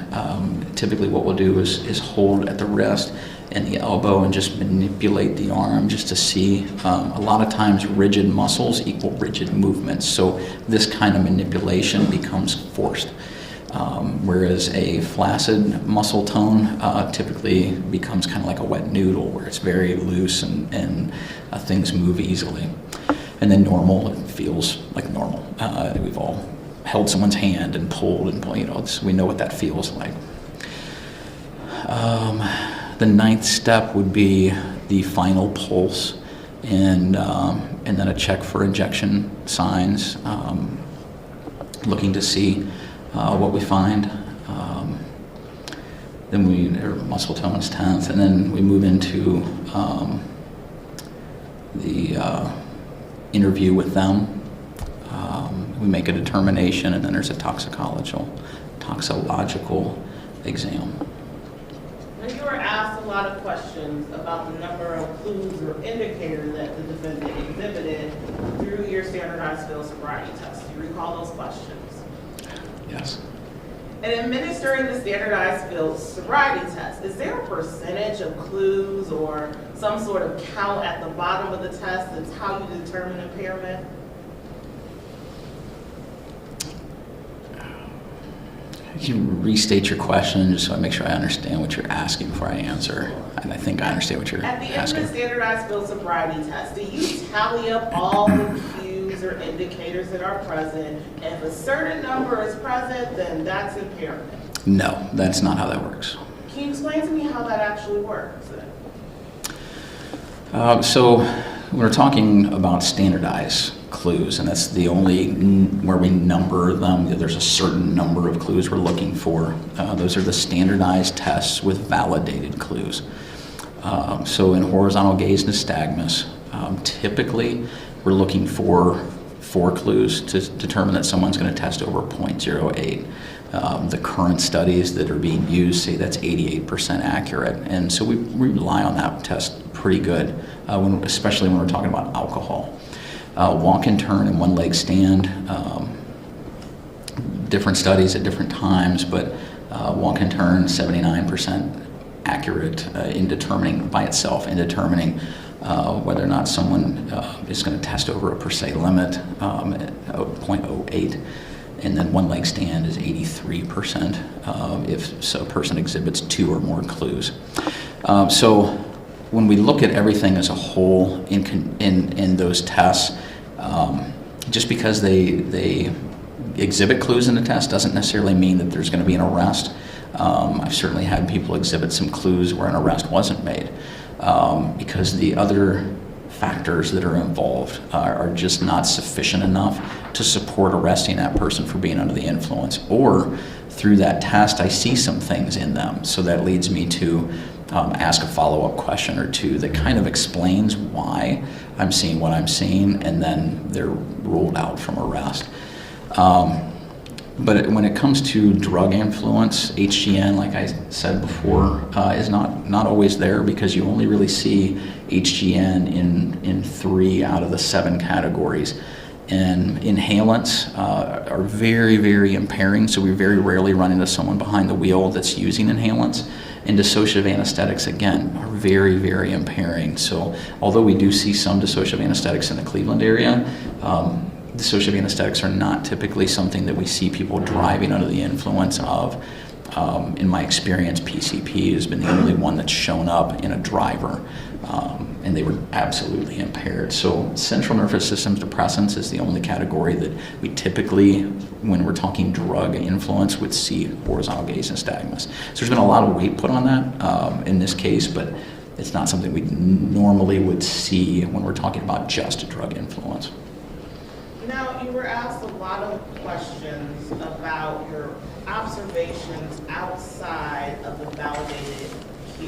typically what we'll do is hold at the wrist and the elbow and just manipulate the arm just to see. A lot of times rigid muscles equal rigid movements, so this kind of manipulation becomes forced. Whereas a flaccid muscle tone typically becomes kind of like a wet noodle, where it's very loose and things move easily. And then normal, it feels like normal. We've all held someone's hand and pulled, we know what that feels like. The ninth step would be the final pulse, and then a check for injection signs, looking to see what we find. Then muscle tone is 10th, and then we move into the interview with them. We make a determination, and then there's a toxicological exam. Now, you were asked a lot of questions about the number of clues or indicators that the defendant exhibited through your standardized field sobriety test. Do you recall those questions? Yes. In administering the standardized field sobriety test, is there a percentage of clues or some sort of count at the bottom of the test that's how you determine impairment? Can you restate your question just so I make sure I understand what you're asking before I answer? And I think I understand what you're At the end of asking. the standardized field sobriety test, do you tally up all the cues or indicators that are present? And if a certain number is present, then that's impairment. No, that's not how that works. Can you explain to me how that actually works? So we're talking about standardized clues, and that's the only where we number them. There's a certain number of clues we're looking for. Those are the standardized tests with validated clues. So in horizontal gaze nystagmus, typically we're looking for 4 clues to determine that someone's going to test over 0.08. The current studies that are being used say that's 88% accurate, and so we rely on that test pretty good, especially when we're talking about alcohol. Walk and turn and one leg stand, different studies at different times, but walk and turn 79% accurate in determining by itself, in determining whether or not someone is going to test over a per se limit at 0.08. And then one leg stand is 83% if a person exhibits 2 or more clues. So when we look at everything as a whole in those tests, just because they exhibit clues in the test doesn't necessarily mean that there's going to be an arrest. I've certainly had people exhibit some clues where an arrest wasn't made because the other factors that are involved are just not sufficient enough to support arresting that person for being under the influence. Or through that test, I see some things in them. So that leads me to ask a follow-up question or two that kind of explains why I'm seeing what I'm seeing, and then they're ruled out from arrest. But when it comes to drug influence, HGN, like I said before, is not always there, because you only really see HGN in 3 out of the 7 categories. And inhalants are very, very impairing, so we very rarely run into someone behind the wheel that's using inhalants. And dissociative anesthetics, again, are very, very impairing. So although we do see some dissociative anesthetics in the Cleveland area, dissociative anesthetics are not typically something that we see people driving under the influence of. In my experience, PCP has been the only one that's shown up in a driver, and they were absolutely impaired. So central nervous system depressants is the only category that we typically, when we're talking drug influence, would see horizontal gaze nystagmus. So there's been a lot of weight put on that in this case, but it's not something we normally would see when we're talking about just drug influence. Now, you were asked a lot of questions about your observations outside of the validated cue.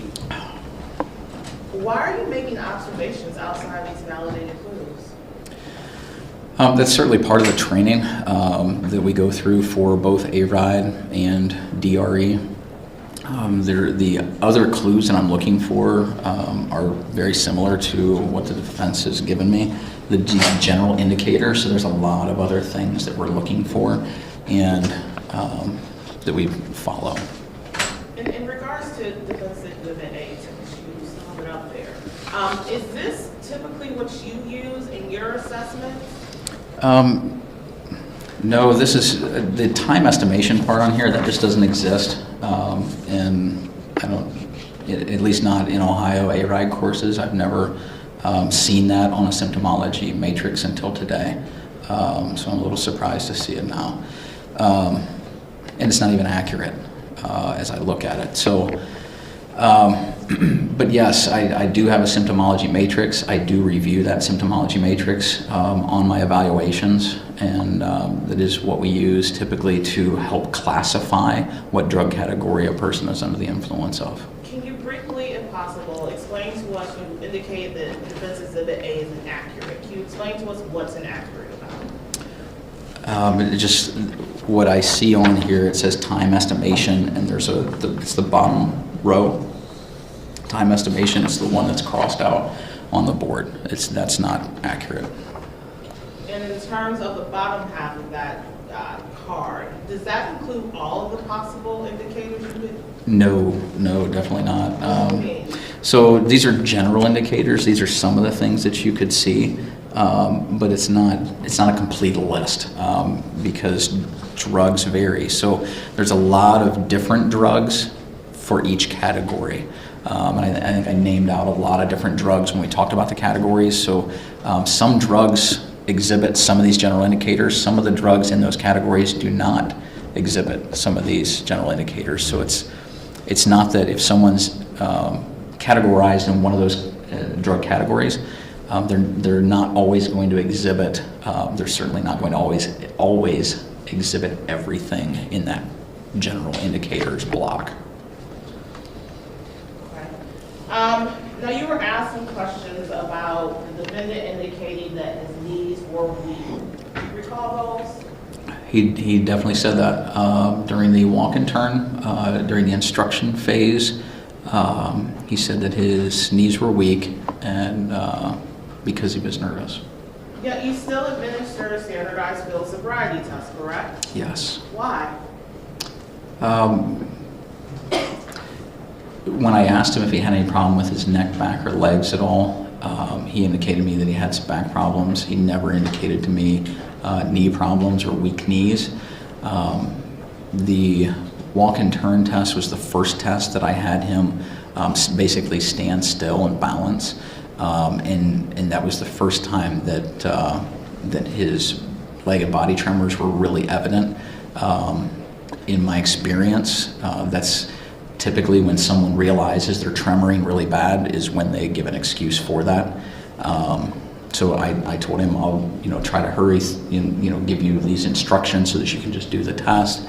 Why are you making observations outside these validated clues? That's certainly part of the training that we go through for both ARIDE and DRE. The other clues that I'm looking for are very similar to what the defense has given me, the general indicator. So there's a lot of other things that we're looking for and that we follow. In regards to defense exhibit A, since you sum it up there, is this typically what you use in your assessments? No, this is the time estimation part on here. That just doesn't exist, and I don't, at least not in Ohio ARIDE courses. I've never seen that on a symptomology matrix until today, so I'm a little surprised to see it now, and it's not even accurate as I look at it. So, but yes, I do have a symptomology matrix. I do review that symptomology matrix on my evaluations, and that is what we use typically to help classify what drug category a person is under the influence of. Can you briefly, if possible, explain to us, you indicated that defense exhibit A is inaccurate. Can you explain to us what's inaccurate about it? Just what I see on here, it says time estimation, and there's it's the bottom row. Time estimation is the one that's crossed out on the board. That's not accurate. And in terms of the bottom half of that card, does that include all of the possible indicators you could? No, definitely not. So these are general indicators. These are some of the things that you could see, but it's not a complete list because drugs vary. So there's a lot of different drugs for each category. And I think I named out a lot of different drugs when we talked about the categories. So some drugs exhibit some of these general indicators. Some of the drugs in those categories do not exhibit some of these general indicators. So It's not that if someone's categorized in one of those drug categories, they're not always going to exhibit, they're certainly not going to always exhibit everything in that general indicators block. Okay. Now you were asked some questions about the defendant indicating that his knees were weak. Do you recall those? He definitely said that during the walk and turn, during the instruction phase. He said that his knees were weak and because he was nervous. Yeah, you still administer a standardized field sobriety test, correct? Yes. Why? When I asked him if he had any problem with his neck, back, or legs at all, he indicated to me that he had some back problems. He never indicated to me knee problems or weak knees. The walk and turn test was the first test that I had him basically stand still and balance, and that was the first time that his leg and body tremors were really evident. In my experience, that's typically when someone realizes they're tremoring really bad is when they give an excuse for that. So I told him I'll try to hurry, give you these instructions so that you can just do the test.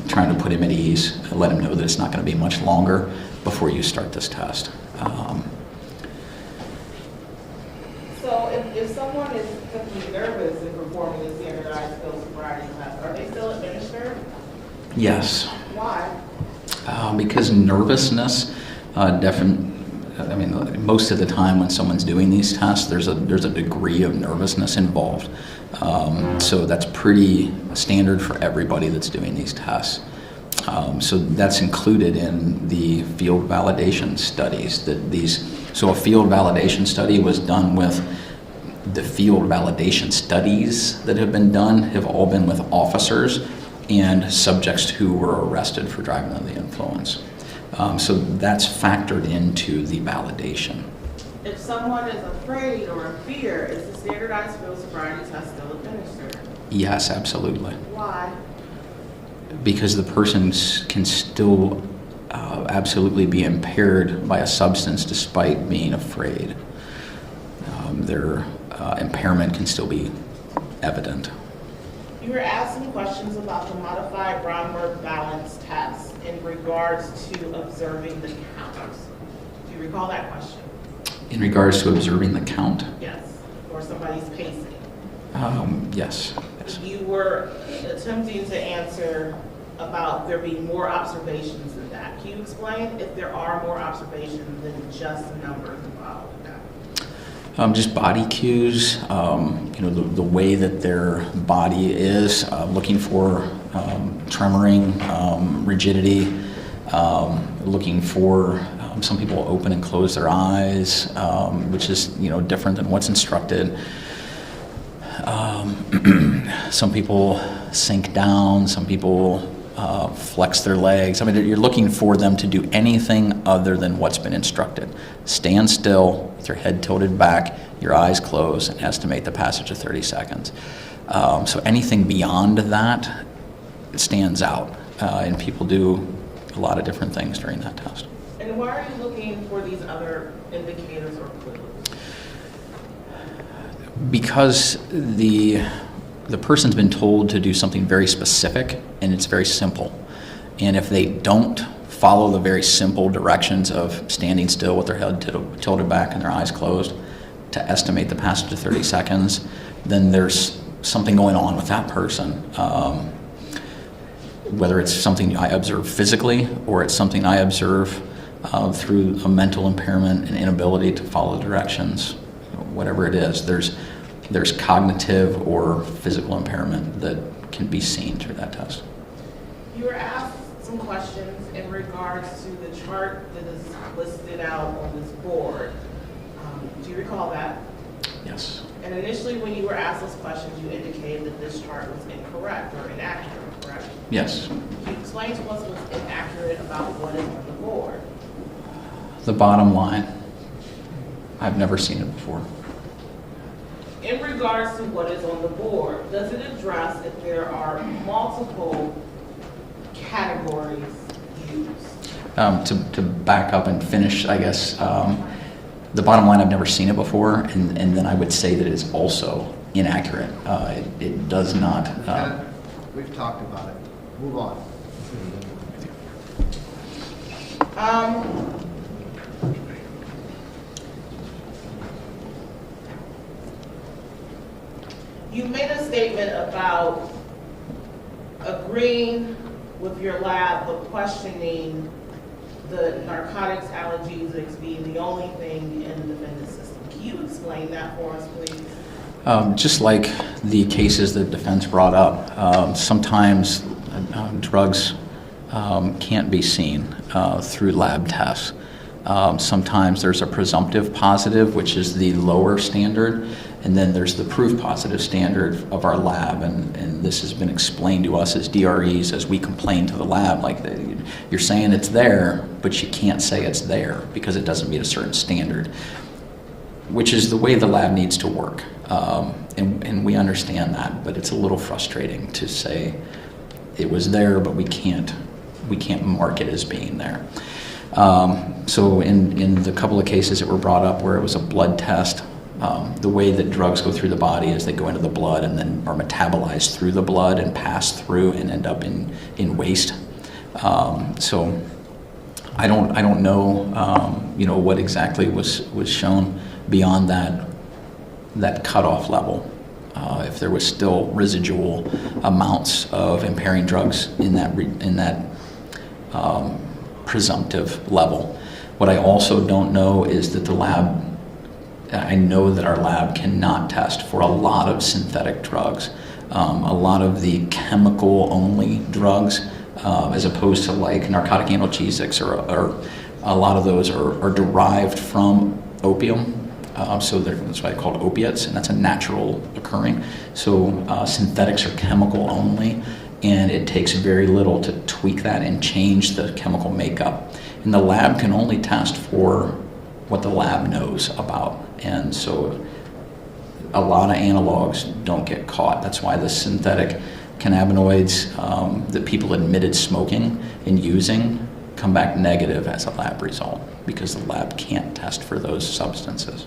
Trying to put him at ease, let him know that it's not going to be much longer before you start this test. So if someone is simply nervous in performing the standardized field sobriety test, are they still administered? Yes. Why? Because nervousness, most of the time when someone's doing these tests, there's a degree of nervousness involved. So that's pretty standard for everybody that's doing these tests. So that's included in the field validation studies. So a field validation study was done with the field validation studies that have been done have all been with officers and subjects who were arrested for driving under the influence. So that's factored into the validation. If someone is afraid or in fear, is the standardized field sobriety test still administered? Yes, absolutely. Why? Because the person can still absolutely be impaired by a substance despite being afraid. Their impairment can still be evident. You were asked some questions about the modified Bromberg balance test in regards to observing the counts. Do you recall that question? In regards to observing the count? Yes, or somebody's pacing. Yes. You were attempting to answer about there being more observations than that. Can you explain if there are more observations than just numbers involved in that? Just body cues, the way that their body is, looking for tremoring, rigidity, looking for some people open and close their eyes, which is different than what's instructed. Some people sink down, some people flex their legs. You're looking for them to do anything other than what's been instructed. Stand still with your head tilted back, your eyes closed, and estimate the passage of 30 seconds. So anything beyond that stands out, and people do a lot of different things during that test. And why are you looking for these other indicators or clues? Because the person's been told to do something very specific, and it's very simple. And if they don't follow the very simple directions of standing still with their head tilted back and their eyes closed to estimate the passage of 30 seconds, then there's something going on with that person. Whether it's something I observe physically or it's something I observe through a mental impairment and inability to follow directions, whatever it is, there's cognitive or physical impairment that can be seen through that test. You were asked some questions in regards to the chart that is listed out on this board. Do you recall that? Yes. And initially when you were asked those questions, you indicated that this chart was incorrect or inaccurate, correct? Yes. Can you explain to us what's inaccurate about what is on the board? The bottom line. I've never seen it before. In regards to what is on the board, does it address if there are multiple categories used? To back up and finish, I guess, the bottom line, I've never seen it before, and then I would say that it is also inaccurate. It does not. We've talked about it. Move on. You made a statement about agreeing with your lab, but questioning the narcotics analgesics being the only thing in the defendant's system. Can you explain that for us, please? Just like the cases that defense brought up, sometimes drugs can't be seen through lab tests. Sometimes there's a presumptive positive, which is the lower standard, and then there's the proof positive standard of our lab, and this has been explained to us as DREs as we complain to the lab, like you're saying it's there, but you can't say it's there because it doesn't meet a certain standard, which is the way the lab needs to work. And we understand that, but it's a little frustrating to say it was there, but we can't mark it as being there. So in the couple of cases that were brought up where it was a blood test, the way that drugs go through the body is they go into the blood and then are metabolized through the blood and pass through and end up in waste. So I don't know what exactly was shown beyond that cutoff level. If there was still residual amounts of impairing drugs in that presumptive level. What I also don't know is that I know that our lab cannot test for a lot of synthetic drugs. A lot of the chemical-only drugs, as opposed to like narcotic analgesics, or a lot of those are derived from opium. So that's why they're called opiates, and that's a natural occurring. So synthetics are chemical only, and it takes very little to tweak that and change the chemical makeup. And the lab can only test for what the lab knows about. And so a lot of analogs don't get caught. That's why the synthetic cannabinoids that people admitted smoking and using come back negative as a lab result because the lab can't test for those substances.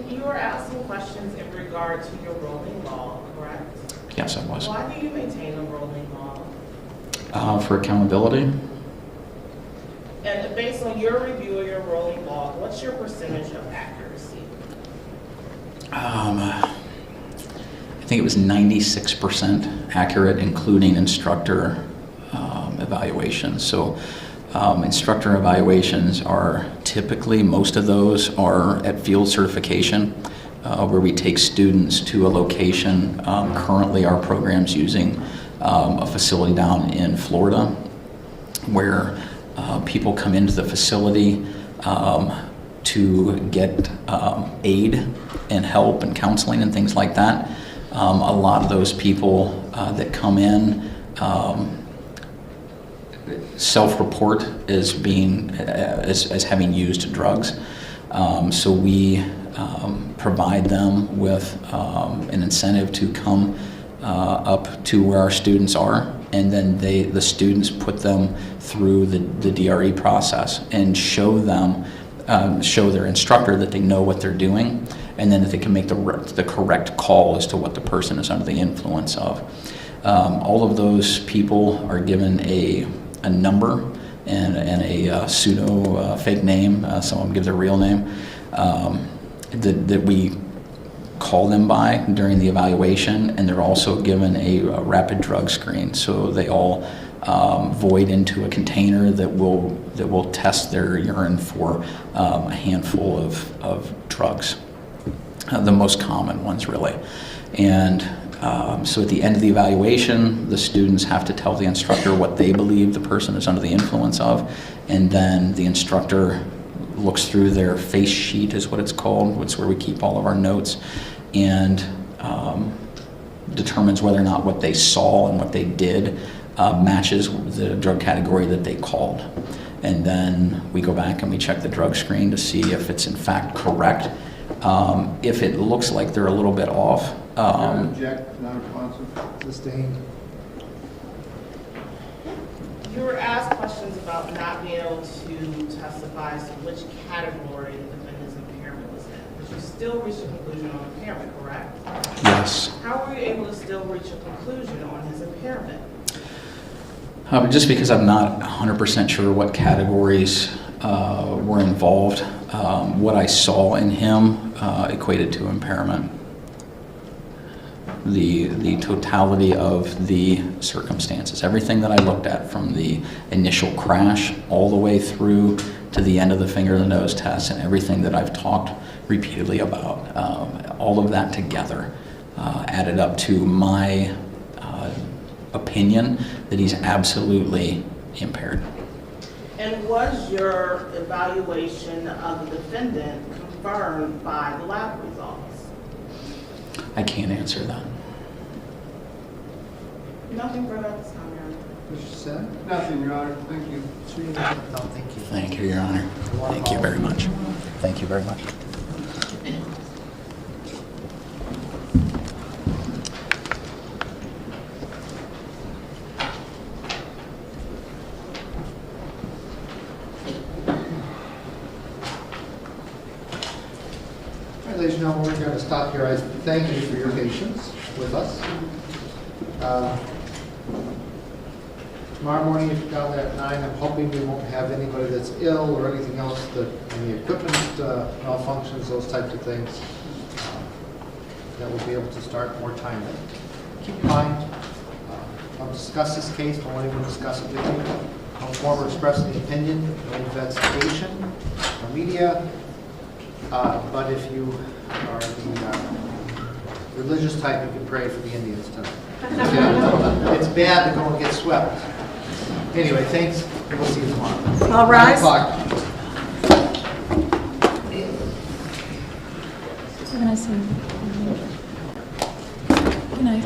You were asking questions in regard to your rolling log, correct? Yes, I was. Why do you maintain a rolling log? For accountability. And based on your review of your rolling log, what's your percentage of accuracy? I think it was 96% accurate, including instructor evaluations. So instructor evaluations are typically, most of those are at field certification, where we take students to a location. Currently our program's using a facility down in Florida where people come into the facility to get aid and help and counseling and things like that. A lot of those people that come in self-report as being as having used drugs. So we provide them with an incentive to come up to where our students are, and then the students put them through the DRE process and show their instructor that they know what they're doing, and then that they can make the correct call as to what the person is under the influence of. All of those people are given a number and a pseudo fake name. Some of them give their real name that we call them by during the evaluation, and they're also given a rapid drug screen. So they all void into a container that will test their urine for a handful of drugs, the most common ones really. And so at the end of the evaluation, the students have to tell the instructor what they believe the person is under the influence of, and then the instructor looks through their face sheet, is what it's called. It's where we keep all of our notes, and determines whether or not what they saw and what they did matches the drug category that they called. And then we go back and we check the drug screen to see if it's in fact correct. If it looks like they're a little bit off. Object, non-responsive, sustained. You were asked questions about not being able to testify as to which category the defendant's impairment was in, but you still reached a conclusion on impairment, correct? Yes. How were you able to still reach a conclusion on his impairment? Just because I'm not 100% sure what categories were involved, what I saw in him equated to impairment. The totality of the circumstances, everything that I looked at from the initial crash all the way through to the end of the finger and the nose test and everything that I've talked repeatedly about, all of that together added up to my opinion that he's absolutely impaired. And was your evaluation of the defendant confirmed by the lab results? I can't answer that. Nothing further at this time, Your Honor. Mr. Sen? Nothing, Your Honor. Thank you. No, thank you. Thank you, Your Honor. Thank you very much. Thank you very much. All right, ladies and gentlemen, we're going to stop here. I thank you for your patience with us. Tomorrow morning, if you're down there at 9, I'm hoping we won't have anybody that's ill or anything else, that any equipment malfunctions, those types of things, that we'll be able to start more timely. Keep in mind, I'll discuss this case, but when we discuss it with you, no form of expressing the opinion, no investigation, no media, but if you are the religious type, you can pray for the Indians tonight. Okay? It's bad to go and get swept. Anyway, thanks. We'll see you tomorrow. All rise. 9 o'clock. Good night.